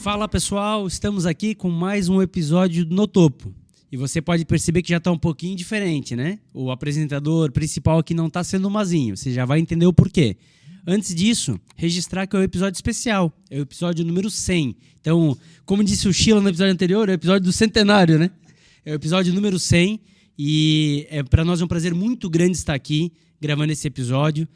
Fala pessoal, estamos aqui com mais um episódio do No Topo. E você pode perceber que já está um pouquinho diferente, né? O apresentador principal aqui não está sendo o Mazinho, você já vai entender o porquê. Antes disso, registrar que é o episódio especial, é o episódio número 100. Então, como disse o Sheila no episódio anterior, é o episódio do centenário, né? É o episódio número 100 e para nós é um prazer muito grande estar aqui gravando esse episódio.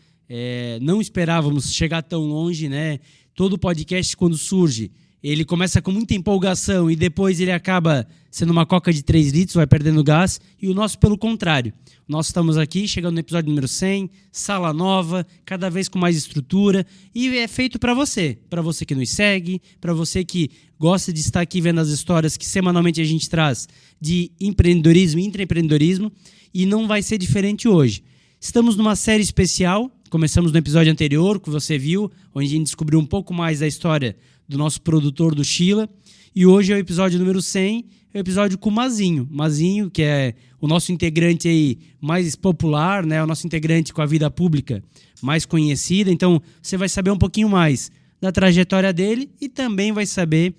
Não esperávamos chegar tão longe, né? Todo podcast, quando surge, ele começa com muita empolgação e depois ele acaba sendo uma coca de 3 litros, vai perdendo gás. E o nosso, pelo contrário. Nós estamos aqui, chegando no episódio número 100, sala nova, cada vez com mais estrutura. E é feito para você que nos segue, para você que gosta de estar aqui vendo as histórias que semanalmente a gente traz de empreendedorismo e intraempreendedorismo. E não vai ser diferente hoje. Estamos numa série especial, começamos no episódio anterior, que você viu, onde a gente descobriu um pouco mais da história do nosso produtor, do Sheila. E hoje é o episódio número 100, é o episódio com o Mazinho. Mazinho, que é o nosso integrante aí mais popular, né? O nosso integrante com a vida pública mais conhecida. Então, você vai saber um pouquinho mais da trajetória dele e também vai saber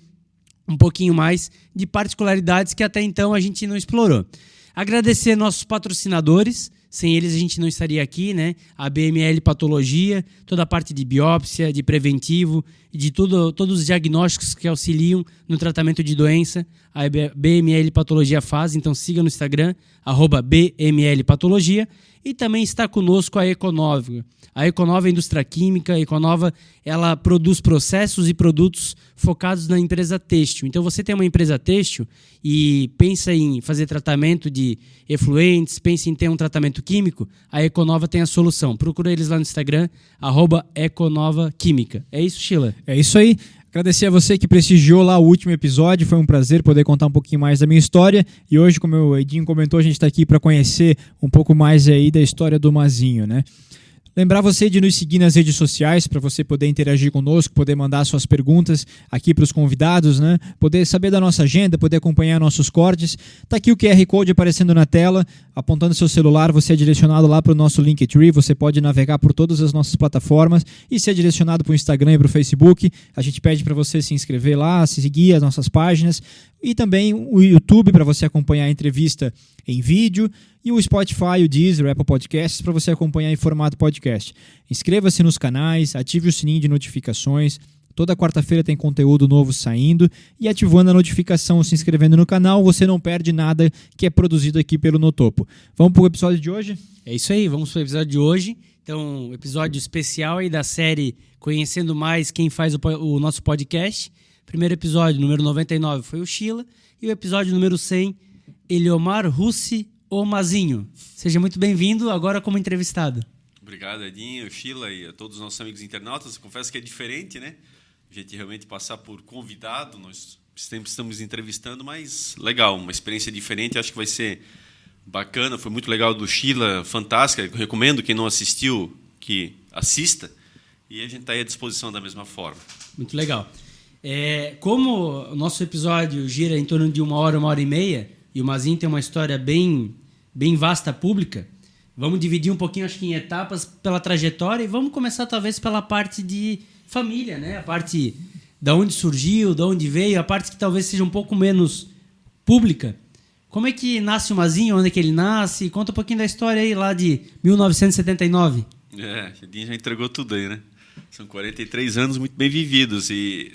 um pouquinho mais de particularidades que até então a gente não explorou. Agradecer nossos patrocinadores. Sem eles a gente não estaria aqui, né? A BML Patologia, toda a parte de biópsia, de preventivo, de todos os diagnósticos que auxiliam no tratamento de doença, a BML Patologia faz. Então siga no Instagram, @BML Patologia. E também está conosco a Econova. A Econova é indústria química. A Econova, ela produz processos e produtos focados na empresa têxtil. Então você tem uma empresa têxtil e pensa em fazer tratamento de efluentes, pensa em ter um tratamento químico, a Econova tem a solução. Procura eles lá no Instagram, @EconovaQuímica. É isso, Sheila? É isso aí. Agradecer a você que prestigiou lá o último episódio, foi um prazer poder contar um pouquinho mais da minha história. E hoje, como o Edinho comentou, a gente está aqui para conhecer um pouco mais aí da história do Mazinho, né? Lembrar você de nos seguir nas redes sociais para você poder interagir conosco, poder mandar suas perguntas aqui para os convidados, né? Poder saber da nossa agenda, poder acompanhar nossos cortes. Está aqui o QR Code aparecendo na tela, apontando seu celular, você é direcionado lá para o nosso Linktree, você pode navegar por todas as nossas plataformas e ser direcionado para o Instagram e para o Facebook. A gente pede para você se inscrever lá, seguir as nossas páginas e também o YouTube para você acompanhar a entrevista em vídeo e o Spotify, o Deezer, o Apple Podcasts para você acompanhar em formato podcast. Inscreva-se nos canais, ative o sininho de notificações. Toda quarta-feira tem conteúdo novo saindo e ativando a notificação, se inscrevendo no canal, você não perde nada que é produzido aqui pelo No Topo. Vamos para o episódio de hoje? É isso aí, vamos para o episódio de hoje. Então, episódio especial aí da série Conhecendo Mais Quem Faz o Nosso Podcast. Primeiro episódio, número 99, foi o Sheila. E o episódio número 100, Eliomar Russi, o Mazinho. Seja muito bem-vindo, agora como entrevistado. Obrigado, Edinho, Sheila e a todos os nossos amigos internautas. Confesso que é diferente, né? A gente realmente passar por convidado, nós sempre estamos entrevistando, mas legal, uma experiência diferente, acho que vai ser bacana. Foi muito legal do Sheila, fantástica. Eu recomendo quem não assistiu que assista e a gente está aí à disposição da mesma forma. Muito legal. Como o nosso episódio gira em torno de 1 hora e meia, e o Mazinho tem uma história bem vasta, pública, vamos dividir um pouquinho, acho que em etapas, pela trajetória, e vamos começar talvez pela parte de família, né? A parte da onde surgiu, da onde veio, a parte que talvez seja um pouco menos pública. Como é que nasce o Mazinho, onde é que ele nasce? Conta um pouquinho da história aí lá de 1979. O Edinho já entregou tudo aí, né? São 43 anos muito bem vividos e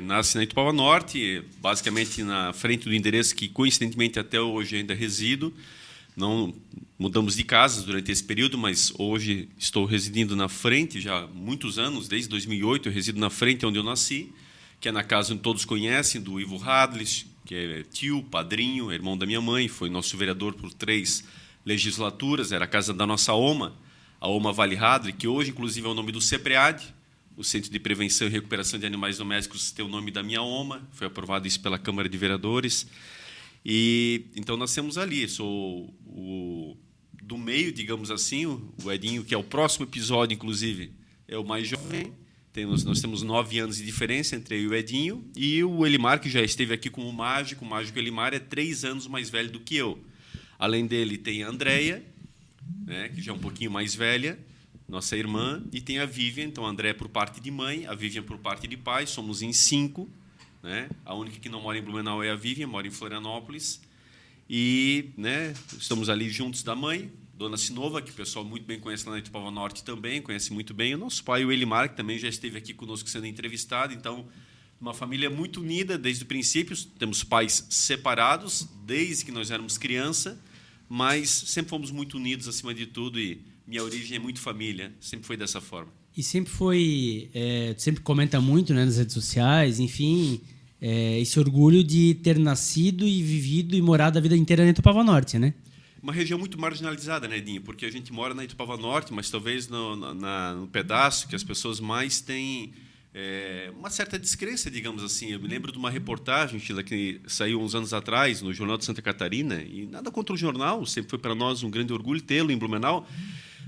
nasce na Ituapava Norte, basicamente na frente do endereço que, coincidentemente, até hoje ainda resido. Não mudamos de casa durante esse período, mas hoje estou residindo na frente já há muitos anos, desde 2008 eu resido na frente onde eu nasci, que é na casa onde todos conhecem, do Ivo Radlis, que é tio, padrinho, irmão da minha mãe, foi nosso vereador por 3 legislaturas, era a casa da nossa OMA, a OMA Vale Radley, que hoje, inclusive, é o nome do CEPREAD, o Centro de Prevenção e Recuperação de Animais Domésticos tem o nome da minha OMA, foi aprovado isso pela Câmara de Vereadores. E então nascemos ali. Sou do meio, digamos assim, o Edinho, que é o próximo episódio, inclusive, é o mais jovem. Nós temos 9 anos de diferença entre eu e o Edinho. E o Elimar, que já esteve aqui como mágico. O mágico Elimar é 3 anos mais velho do que eu. Além dele, tem a Andréia, né, que já é um pouquinho mais velha, nossa irmã, e tem a Vivian. Então, a Andréia por parte de mãe, a Vivian por parte de pai. Somos em 5. né? A única que não mora em Blumenau é a Vivian, mora em Florianópolis. E, né, estamos ali juntos da mãe, Dona Sinova, que o pessoal muito bem conhece lá na Itupava Norte também, conhece muito bem. O nosso pai, o Elimar, que também já esteve aqui conosco sendo entrevistado. Então, uma família muito unida desde o princípio. Temos pais separados desde que nós éramos criança, mas sempre fomos muito unidos acima de tudo. E minha origem é muito família, sempre foi dessa forma. E sempre foi, sempre comenta muito, né, nas redes sociais, enfim, esse orgulho de ter nascido e vivido e morado a vida inteira na Itupava Norte, né? Uma região muito marginalizada, né, Edinho? Porque a gente mora na Itupava Norte, mas talvez no pedaço que as pessoas mais têm uma certa descrença, digamos assim. Eu me lembro de uma reportagem, Sheila, que saiu uns anos atrás no Jornal de Santa Catarina, e nada contra o jornal, sempre foi para nós um grande orgulho tê-lo em Blumenau,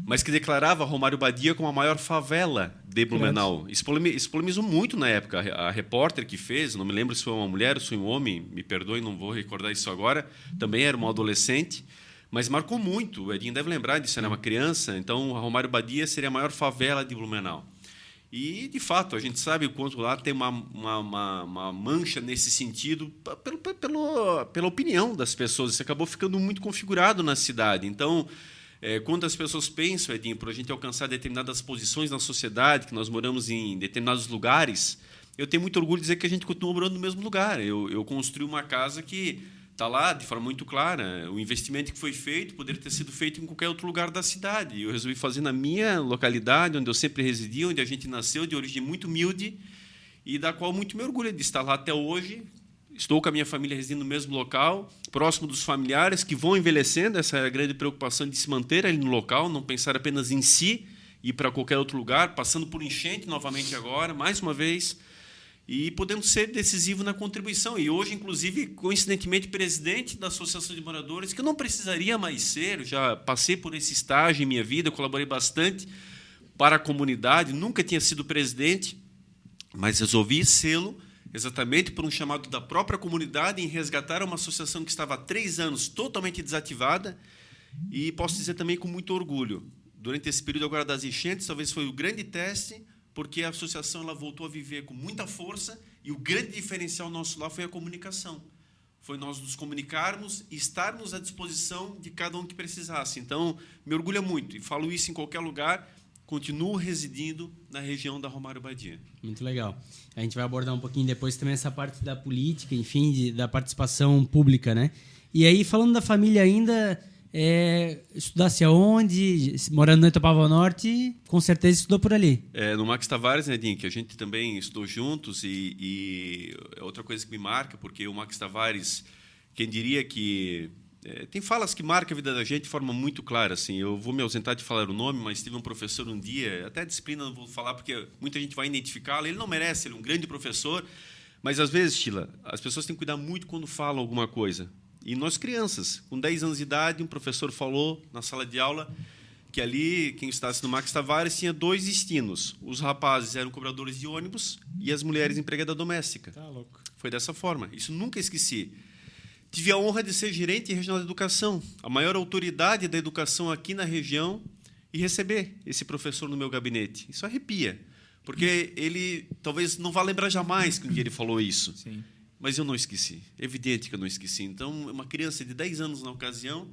mas que declarava Romário Badia como a maior favela de Blumenau. Isso polemizou muito na época. A repórter que fez, não me lembro se foi uma mulher ou se foi um homem, me perdoe, não vou recordar isso agora, também era uma adolescente, mas marcou muito. O Edinho deve lembrar disso, era uma criança. Então, a Romário Badia seria a maior favela de Blumenau. E, de fato, a gente sabe o quanto lá tem uma mancha nesse sentido pela opinião das pessoas. Isso acabou ficando muito configurado na cidade. Então, quando as pessoas pensam, Edinho, para a gente alcançar determinadas posições na sociedade, que nós moramos em determinados lugares, eu tenho muito orgulho de dizer que a gente continua morando no mesmo lugar. Eu construí uma casa que está lá de forma muito clara. O investimento que foi feito poderia ter sido feito em qualquer outro lugar da cidade. Eu resolvi fazer na minha localidade, onde eu sempre residi, onde a gente nasceu, de origem muito humilde, e da qual muito me orgulho de estar lá até hoje. Estou com a minha família residindo no mesmo local, próximo dos familiares que vão envelhecendo. Essa é a grande preocupação de se manter ali no local, não pensar apenas em si, ir para qualquer outro lugar, passando por enchente novamente agora, mais uma vez, e podendo ser decisivo na contribuição. E hoje, inclusive, coincidentemente, presidente da Associação de Moradores, que eu não precisaria mais ser, eu já passei por esse estágio em minha vida, colaborei bastante para a comunidade, nunca tinha sido presidente, mas resolvi sê-lo exatamente por um chamado da própria comunidade em resgatar uma associação que estava há 3 anos totalmente desativada. E posso dizer também com muito orgulho, durante esse período agora das enchentes, talvez foi o grande teste, porque a associação ela voltou a viver com muita força, e o grande diferencial nosso lá foi a comunicação. Foi nós nos comunicarmos e estarmos à disposição de cada um que precisasse. Então, me orgulha muito, e falo isso em qualquer lugar, continuo residindo na região da Romário Badia. Muito legal. A gente vai abordar um pouquinho depois também essa parte da política, enfim, da participação pública, né? E aí, falando da família ainda, estudasse aonde? Morando na Itupava Norte, com certeza estudou por ali. No Max Tavares, né, Edinho, que a gente também estudou juntos, e é outra coisa que me marca, porque o Max Tavares, quem diria que... tem falas que marcam a vida da gente de forma muito clara. Assim. Eu vou me ausentar de falar o nome, mas tive um professor um dia, até a disciplina não vou falar, porque muita gente vai identificá-lo. Ele não merece, ele é um grande professor, mas, às vezes, Sheila, as pessoas têm que cuidar muito quando falam alguma coisa. E nós, crianças, com 10 anos de idade, um professor falou na sala de aula que ali, quem estudasse no Max Tavares, tinha 2 destinos. Os rapazes eram cobradores de ônibus e as mulheres empregada doméstica. Tá louco. Foi dessa forma. Isso nunca esqueci. Tive a honra de ser gerente regional de educação, a maior autoridade da educação aqui na região, e receber esse professor no meu gabinete. Isso arrepia, porque ele talvez não vá lembrar jamais que um dia ele falou isso. Sim. Mas eu não esqueci. É evidente que eu não esqueci. Então, uma criança de 10 anos na ocasião,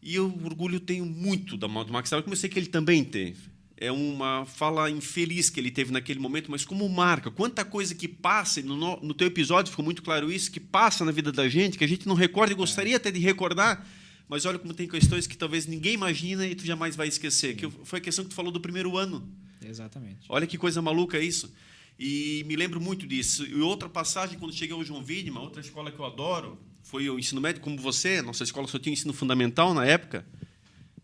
e eu orgulho tenho muito do Max Tavares, como eu sei que ele também teve. É uma fala infeliz que ele teve naquele momento, mas como marca. Quanta coisa que passa, no teu episódio ficou muito claro isso, que passa na vida da gente, que a gente não recorda e gostaria até de recordar, mas olha como tem questões que talvez ninguém imagina e tu jamais vai esquecer. Que foi a questão que tu falou do primeiro ano. Exatamente. Olha que coisa maluca isso. E me lembro muito disso. E outra passagem, quando cheguei ao João Widmann, outra escola que eu adoro, foi o ensino médio, como você. Nossa escola só tinha ensino fundamental na época.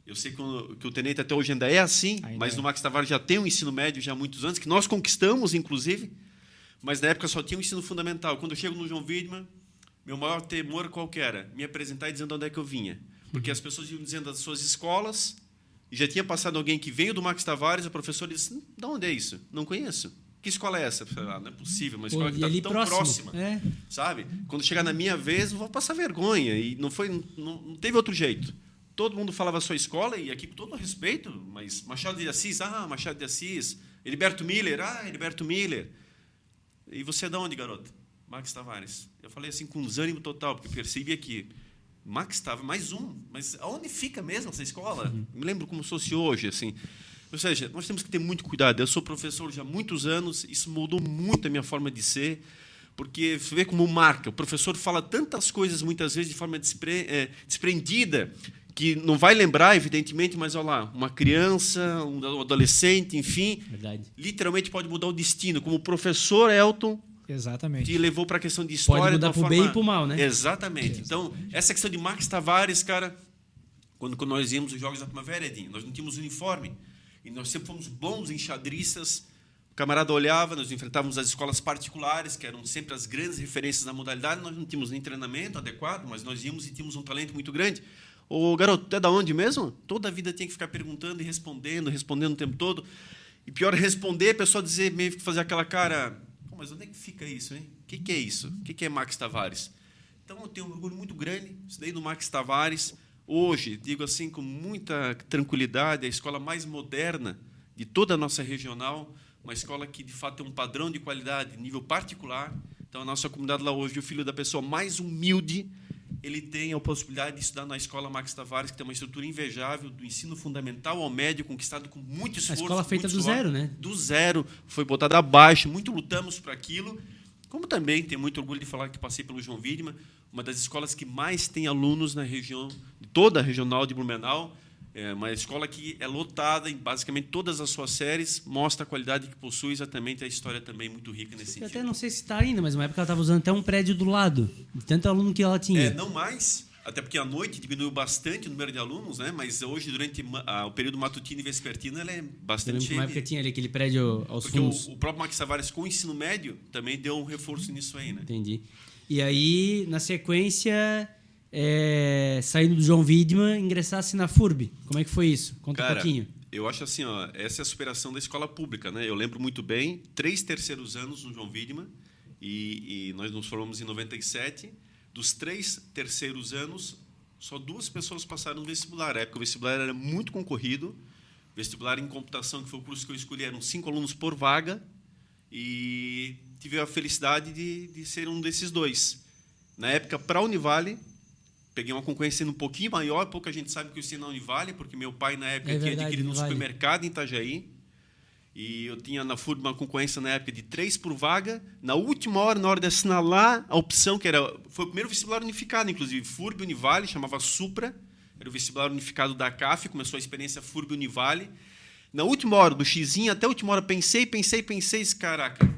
Eu sei que o Tenente até hoje ainda é assim, mas no Max Tavares já tem um ensino médio já há muitos anos, que nós conquistamos, inclusive, mas na época só tinha um ensino fundamental. Quando eu chego no João Widmann, meu maior temor qual que era? Me apresentar e dizendo onde é que eu vinha. Porque as pessoas iam dizendo das suas escolas, e já tinha passado alguém que veio do Max Tavares, a professora disse, de onde é isso? Não conheço. Que escola é essa? Não é possível, uma escola que está tão próxima. Sabe? Quando chegar na minha vez, eu vou passar vergonha. E não teve outro jeito. Todo mundo falava a sua escola, e aqui com todo respeito, mas Machado de Assis, Machado de Assis. Heriberto Miller, Heriberto Miller. E você é de onde, garoto? Max Tavares. Eu falei assim com desânimo total, porque percebi que Max Tavares, mais um, mas aonde fica mesmo essa escola? Me lembro como se fosse hoje, assim. Ou seja, nós temos que ter muito cuidado. Eu sou professor já há muitos anos, isso mudou muito a minha forma de ser, porque você vê como marca. O professor fala tantas coisas, muitas vezes, de forma desprendida, que não vai lembrar, evidentemente, mas, olha lá, uma criança, um adolescente, enfim, Verdade. literalmente pode mudar o destino. Como o professor Elton Exatamente. te levou para a questão de história. Pode mudar de uma pro bem e pro mal, né? Exatamente. Então, essa questão de Max Tavares, cara, quando nós íamos os Jogos da Primavera, Edinho, nós não tínhamos uniforme. E nós sempre fomos bons enxadristas. O camarada olhava, nós enfrentávamos as escolas particulares, que eram sempre as grandes referências na modalidade. Nós não tínhamos nem treinamento adequado, mas nós íamos e tínhamos um talento muito grande. Ô, garoto, tu é da onde mesmo? Toda a vida tinha que ficar perguntando e respondendo o tempo todo. E pior é responder, a pessoa dizer, meio que fazer aquela cara... Pô, mas onde é que fica isso, hein? O que é isso? O que é Max Tavares? Então, eu tenho um orgulho muito grande. Estudei no Max Tavares. Hoje, digo assim, com muita tranquilidade, a escola mais moderna de toda a nossa regional, uma escola que, de fato, tem um padrão de qualidade, nível particular. Então, a nossa comunidade lá hoje, o filho da pessoa mais humilde, ele tem a possibilidade de estudar na escola Max Tavares, que tem uma estrutura invejável, do ensino fundamental ao médio, conquistado com muito esforço. A escola feita do zero, né? Do zero, foi botada abaixo, muito lutamos para aquilo. Como também tenho muito orgulho de falar que passei pelo João Widmer, uma das escolas que mais tem alunos na região, toda a regional de Blumenau, é uma escola que é lotada em basicamente todas as suas séries, mostra a qualidade que possui, exatamente a história também muito rica nesse sentido. Eu até não sei se está ainda, mas uma época ela estava usando até um prédio do lado, de tanto aluno que ela tinha. Não mais, até porque à noite diminuiu bastante o número de alunos, né? Mas hoje, durante o período matutino e vespertino, ela é bastante cheia. Uma época tinha ali aquele prédio aos porque fundos. o próprio Max Tavares, com o ensino médio, também deu um reforço nisso aí, né? Entendi. E aí, na sequência, saindo do João Widmer, ingressasse na FURB. Como é que foi isso? Conta um pouquinho. Eu acho assim, ó, essa é a superação da escola pública, né? Eu lembro muito bem, 3 terceiros anos no João Widmer, e nós nos formamos em 97. Dos 3 terceiros anos, só 2 pessoas passaram no vestibular. Na época, o vestibular era muito concorrido. Vestibular em computação, que foi o curso que eu escolhi, eram 5 alunos por vaga, e tive a felicidade de ser um desses 2. Na época, para a Univale, peguei uma concorrência um pouquinho maior, pouca gente sabe que eu estudei na Univale, porque meu pai, na época, tinha adquirido um supermercado em Itajaí, e eu tinha na FURB uma concorrência, na época, de 3 por vaga. Na última hora, na hora de assinalar a opção, foi o primeiro vestibular unificado, inclusive, FURB Univale, chamava Supra, era o vestibular unificado da CAF, começou a experiência FURB Univale. Na última hora, do xizinho, até a última hora, pensei, caraca,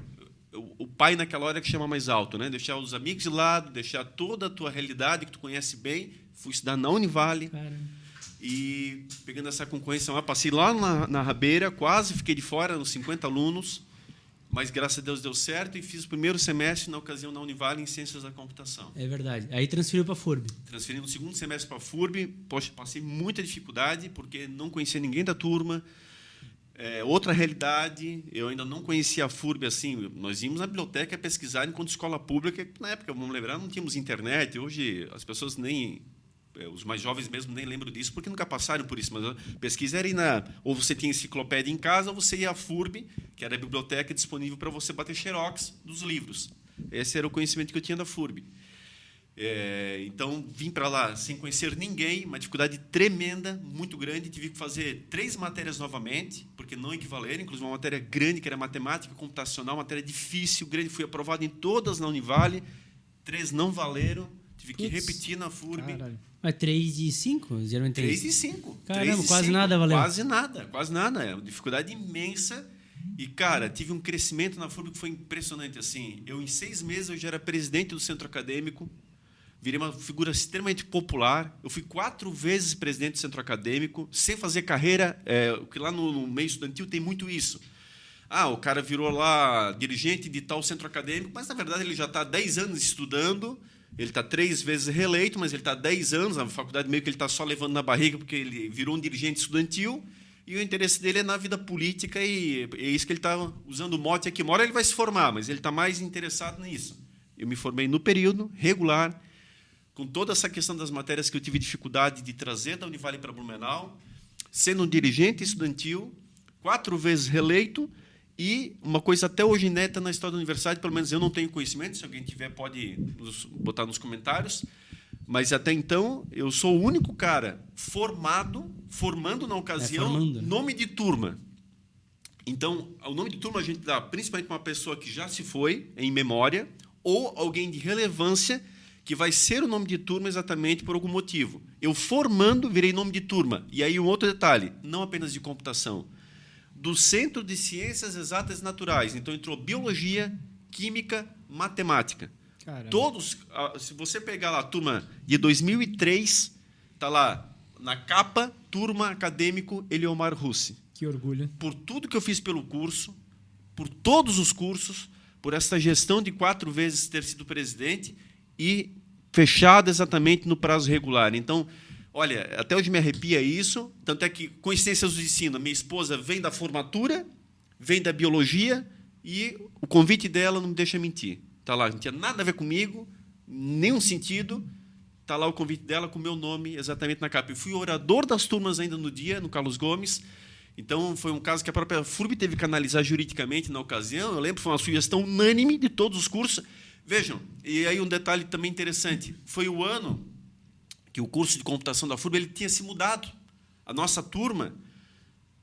o pai naquela hora é que chama mais alto, né? Deixar os amigos de lado, deixar toda a tua realidade que tu conhece bem. Fui estudar na Univale. Caramba. E pegando essa concorrência, passei lá na Rabeira, quase fiquei de fora, nos 50 alunos, mas graças a Deus deu certo e fiz o primeiro semestre, na ocasião, na Univale, em Ciências da Computação. É verdade. Aí transferiu para a FURB. Transferi no segundo semestre para a FURB. Poxa, passei muita dificuldade, porque não conhecia ninguém da turma. Outra realidade, eu ainda não conhecia a FURB assim. Nós íamos na biblioteca pesquisar enquanto escola pública. Na época, vamos lembrar, não tínhamos internet. Hoje, as pessoas nem... Os mais jovens mesmo nem lembram disso, porque nunca passaram por isso. Mas a pesquisa era ou você tinha enciclopédia em casa, ou você ia à FURB, que era a biblioteca disponível para você bater xerox dos livros. Esse era o conhecimento que eu tinha da FURB. Então, vim para lá sem conhecer ninguém, uma dificuldade tremenda, muito grande. Tive que fazer 3 matérias novamente, porque não equivaleram, inclusive uma matéria grande, que era matemática computacional, uma matéria difícil, grande. Fui aprovado em todas na Univale, 3 não valeram, tive que repetir na FURB. Caralho. Mas 3 de 5? Geralmente 3 de 5. Caramba, quase nada valeu. Quase nada. É uma dificuldade imensa. E, cara, tive um crescimento na FURB que foi impressionante. Assim, em 6 meses, eu já era presidente do centro acadêmico, virei uma figura extremamente popular. Eu fui 4 vezes presidente do centro acadêmico, sem fazer carreira, porque lá no meio estudantil tem muito isso. O cara virou lá dirigente de tal centro acadêmico, mas, na verdade, ele já está há 10 anos estudando. Ele está 3 vezes reeleito, mas ele está há 10 anos, a faculdade meio que ele está só levando na barriga, porque ele virou um dirigente estudantil, e o interesse dele é na vida política, e é isso que ele está usando o mote aqui. Uma hora ele vai se formar, mas ele está mais interessado nisso. Eu me formei no período, regular, com toda essa questão das matérias que eu tive dificuldade de trazer da Univale para Blumenau, sendo um dirigente estudantil, 4 vezes reeleito, E uma coisa até hoje inédita na história da universidade, pelo menos eu não tenho conhecimento, se alguém tiver pode botar nos comentários, mas até então eu sou o único cara formando na ocasião, nome de turma. Então, o nome de turma a gente dá principalmente para uma pessoa que já se foi, em memória, ou alguém de relevância que vai ser o nome de turma exatamente por algum motivo. Eu formando, virei nome de turma. E aí um outro detalhe, não apenas de computação, do Centro de Ciências Exatas e Naturais. Então, entrou biologia, química, matemática. Caramba. Todos, se você pegar lá a turma de 2003, está lá na capa, turma acadêmico Eliomar Russi. Que orgulho. Por tudo que eu fiz pelo curso, por todos os cursos, por essa gestão de 4 vezes ter sido presidente e fechado exatamente no prazo regular. Então, olha, até hoje me arrepia isso, tanto é que, coincidências do ensino, minha esposa vem da formatura, vem da biologia, e o convite dela não me deixa mentir. Está lá, não tinha nada a ver comigo, nenhum sentido, está lá o convite dela com o meu nome exatamente na capa. Eu fui orador das turmas ainda no dia, no Carlos Gomes, então foi um caso que a própria FURB teve que analisar juridicamente na ocasião, eu lembro, foi uma sugestão unânime de todos os cursos. Vejam, e aí um detalhe também interessante, foi o ano que o curso de computação da FURB ele tinha se mudado. A nossa turma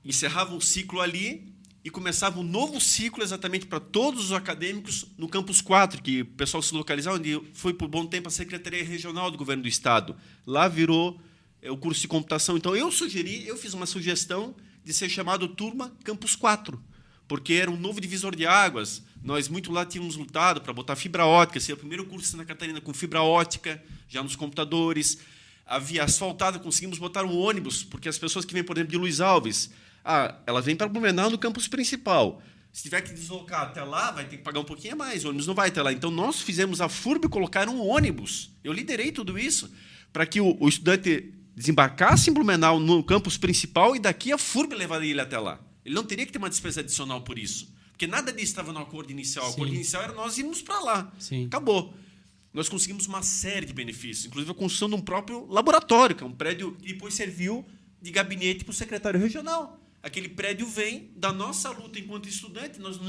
encerrava um ciclo ali e começava um novo ciclo exatamente para todos os acadêmicos no Campus 4, que o pessoal se localizava, onde foi por bom tempo a Secretaria Regional do Governo do Estado. Lá virou o curso de computação. Então, eu fiz uma sugestão de ser chamado Turma Campus 4, porque era um novo divisor de águas. Nós, muito lá, tínhamos lutado para botar fibra ótica, ser o primeiro curso em Santa Catarina com fibra ótica, já nos computadores. Havia asfaltado, conseguimos botar um ônibus, porque as pessoas que vêm, por exemplo, de Luiz Alves, ela vem para Blumenau no campus principal. Se tiver que deslocar até lá, vai ter que pagar um pouquinho a mais, o ônibus não vai até lá. Então, nós fizemos a FURB colocar um ônibus. Eu liderei tudo isso, para que o estudante desembarcasse em Blumenau no campus principal e daqui a FURB levaria ele até lá. Ele não teria que ter uma despesa adicional por isso, porque nada disso estava no acordo inicial. O acordo inicial era nós irmos para lá. Sim. Acabou. Nós conseguimos uma série de benefícios, inclusive a construção de um próprio laboratório, que é um prédio que depois serviu de gabinete para o secretário regional. Aquele prédio vem da nossa luta enquanto estudante, nós não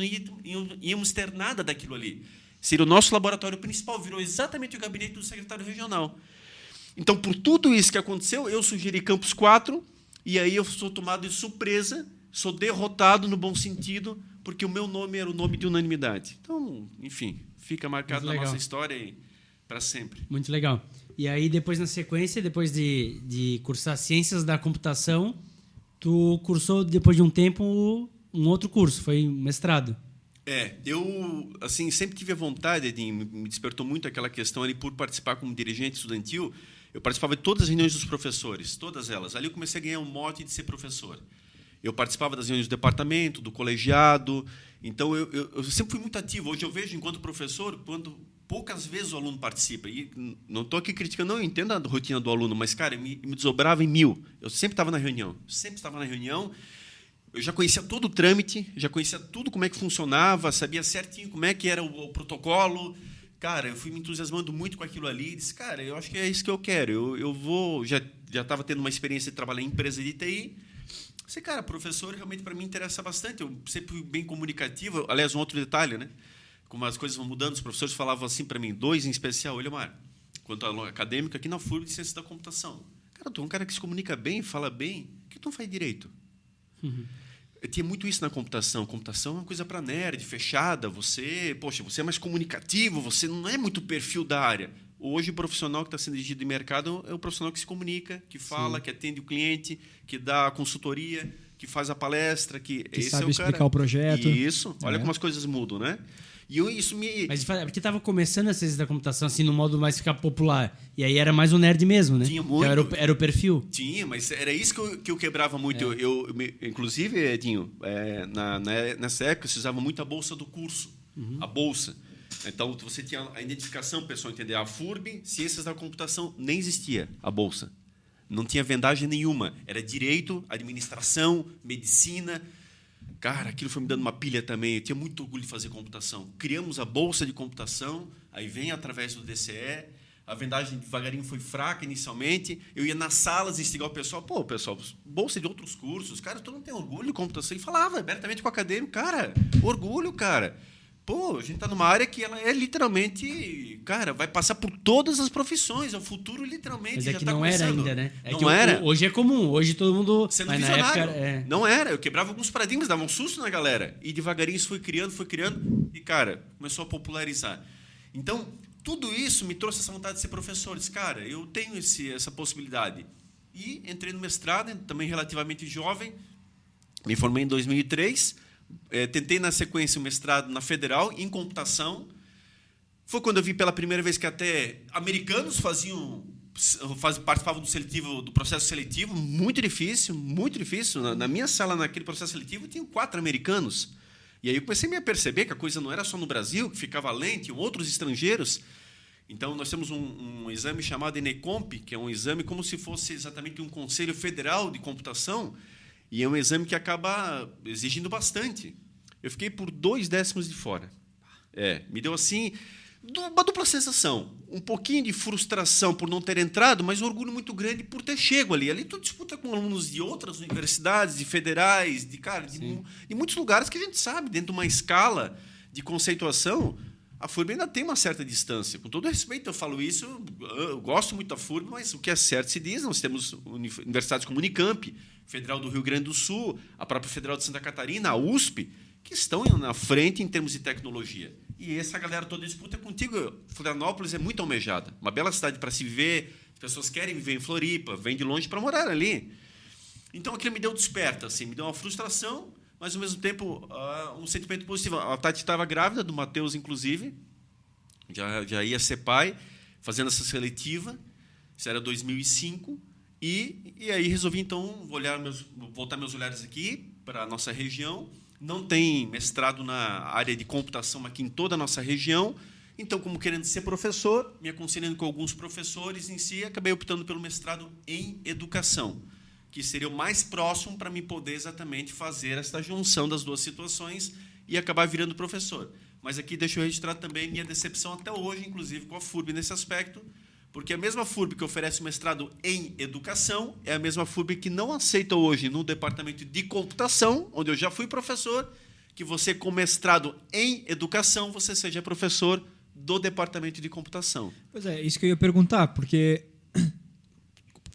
íamos ter nada daquilo ali. Seria o nosso laboratório principal, virou exatamente o gabinete do secretário regional. Então, por tudo isso que aconteceu, eu sugeri Campus 4, e aí eu sou tomado de surpresa, sou derrotado no bom sentido, porque o meu nome era o nome de unanimidade. Então, enfim, fica marcado na nossa história para sempre. Muito legal. E aí, depois, na sequência, depois de cursar Ciências da Computação, tu cursou, depois de um tempo, um outro curso, foi mestrado. Eu assim, sempre tive a vontade, Edinho, me despertou muito aquela questão ali por participar como dirigente estudantil. Eu participava de todas as reuniões dos professores, todas elas. Ali eu comecei a ganhar um mote de ser professor. Eu participava das reuniões do departamento, do colegiado. Então, eu sempre fui muito ativo. Hoje eu vejo, enquanto professor, quando poucas vezes o aluno participa. E não estou aqui criticando, não, eu entendo a rotina do aluno, mas, cara, eu me desdobrava em 1000. Eu sempre estava na reunião. Eu já conhecia todo o trâmite, já conhecia tudo como é que funcionava, sabia certinho como é que era o protocolo. Cara, eu fui me entusiasmando muito com aquilo ali. Disse, cara, eu acho que é isso que eu quero. Eu vou... Já estava tendo uma experiência de trabalhar em empresa de TI. Disse, cara, professor realmente para mim interessa bastante. Eu sempre fui bem comunicativo. Aliás, um outro detalhe, né? Como as coisas vão mudando, os professores falavam assim para mim, 2 em especial. Olha, Mar, quanto aluno acadêmico, aqui na FURB de Ciência da Computação. Cara, tu é um cara que se comunica bem, fala bem. Por que tu não faz direito? Eu tinha muito isso na computação. Computação é uma coisa para nerd, fechada. Você é mais comunicativo, você não é muito perfil da área. Hoje, o profissional que está sendo exigido de mercado é o profissional que se comunica, que fala, Sim. que atende o cliente, que dá a consultoria, que faz a palestra, que esse sabe é o explicar cara. O projeto. Isso. Olha como as coisas mudam, né? E isso me... Mas porque estava começando a ciência da computação assim, no modo mais ficar popular. E aí era mais um nerd mesmo, né? Tinha muito. Então era o perfil. Tinha, mas era isso que eu quebrava muito. Inclusive, Edinho, nessa época, se usava muito a bolsa do curso. A bolsa. Então, você tinha a identificação, o pessoal entender. A FURB, Ciências da Computação, nem existia a bolsa. Não tinha vendagem nenhuma. Era direito, administração, medicina... Cara, aquilo foi me dando uma pilha também. Eu tinha muito orgulho de fazer computação. Criamos a bolsa de computação, aí vem através do DCE, A vendagem devagarinho foi fraca inicialmente. Eu ia nas salas instigar o pessoal. Pô, pessoal, bolsa de outros cursos. Cara, tu não tem orgulho de computação? E falava abertamente com o acadêmico. Cara, orgulho, cara. Pô, a gente está numa área que ela é literalmente... Cara, vai passar por todas as profissões. É o futuro, literalmente, Mas é já que está não era começando. ainda, né? É não que era. Hoje é comum. Hoje todo mundo... Sendo mas na visionário. época, Não era. Eu quebrava alguns paradigmas, dava um susto na galera. E devagarinho isso foi criando. E, cara, começou a popularizar. Então, tudo isso me trouxe essa vontade de ser professor. Disse, cara, eu tenho essa possibilidade. E entrei no mestrado, também relativamente jovem. Me formei em 2003. Tentei, na sequência, o mestrado na Federal, em computação. Foi quando eu vi pela primeira vez que até americanos participavam do processo seletivo. Muito difícil, muito difícil. Na minha sala, naquele processo seletivo, tinham 4 americanos. E aí eu comecei a perceber que a coisa não era só no Brasil, que ficava além, tinham outros estrangeiros. Então, nós temos um exame chamado ENECOMP, que é um exame como se fosse exatamente um Conselho Federal de Computação, e é um exame que acaba exigindo bastante. Eu fiquei por 2 décimos de fora. Me deu assim uma dupla sensação. Um pouquinho de frustração por não ter entrado, mas um orgulho muito grande por ter chego ali. Ali tu disputa com alunos de outras universidades, de federais, de muitos lugares que a gente sabe, dentro de uma escala de conceituação, a FURB ainda tem uma certa distância. Com todo respeito, eu falo isso, eu gosto muito da FURB, mas o que é certo se diz. Nós temos universidades como Unicamp, Federal do Rio Grande do Sul, a própria Federal de Santa Catarina, a USP, que estão na frente em termos de tecnologia. E essa galera toda disputa contigo. Florianópolis é muito almejada. Uma bela cidade para se viver, as pessoas querem viver em Floripa, vêm de longe para morar ali. Então, aquilo me deu desperta, assim, me deu uma frustração, mas, ao mesmo tempo, um sentimento positivo. A Tati estava grávida, do Matheus, inclusive, já ia ser pai, fazendo essa seletiva, isso era 2005, e aí resolvi, então, voltar meus olhares aqui para a nossa região. Não tem mestrado na área de computação aqui em toda a nossa região, então, como querendo ser professor, me aconselhando com alguns professores em si, acabei optando pelo mestrado em educação, que seria o mais próximo para mim poder exatamente fazer esta junção das duas situações e acabar virando professor. Mas aqui deixo eu registrar também minha decepção até hoje, inclusive, com a FURB nesse aspecto, porque a mesma FURB que oferece o mestrado em educação é a mesma FURB que não aceita hoje no departamento de computação, onde eu já fui professor, que você, com mestrado em educação, você seja professor do departamento de computação. Pois é, isso que eu ia perguntar, porque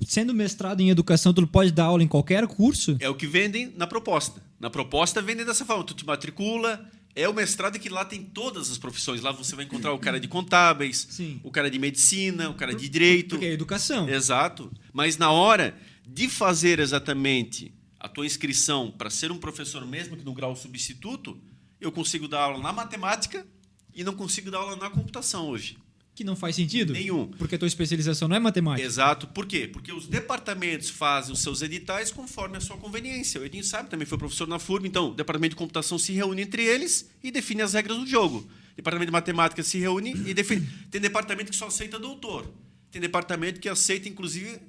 sendo mestrado em educação, tu pode dar aula em qualquer curso? É o que vendem na proposta. Na proposta vendem dessa forma, tu te matricula. É o mestrado que lá tem todas as profissões. Lá você vai encontrar o cara de contábeis, Sim. o cara de medicina, o cara de direito. Porque é educação. Exato. Mas na hora de fazer exatamente a tua inscrição para ser um professor, mesmo que no grau substituto, eu consigo dar aula na matemática e não consigo dar aula na computação hoje. Que não faz sentido? Nenhum. Porque a tua especialização não é matemática. Exato. Por quê? Porque os departamentos fazem os seus editais conforme a sua conveniência. O Edinho sabe, também foi professor na FURB, então o departamento de computação se reúne entre eles e define as regras do jogo. O departamento de matemática se reúne e define. Tem departamento que só aceita doutor. Tem departamento que aceita, inclusive,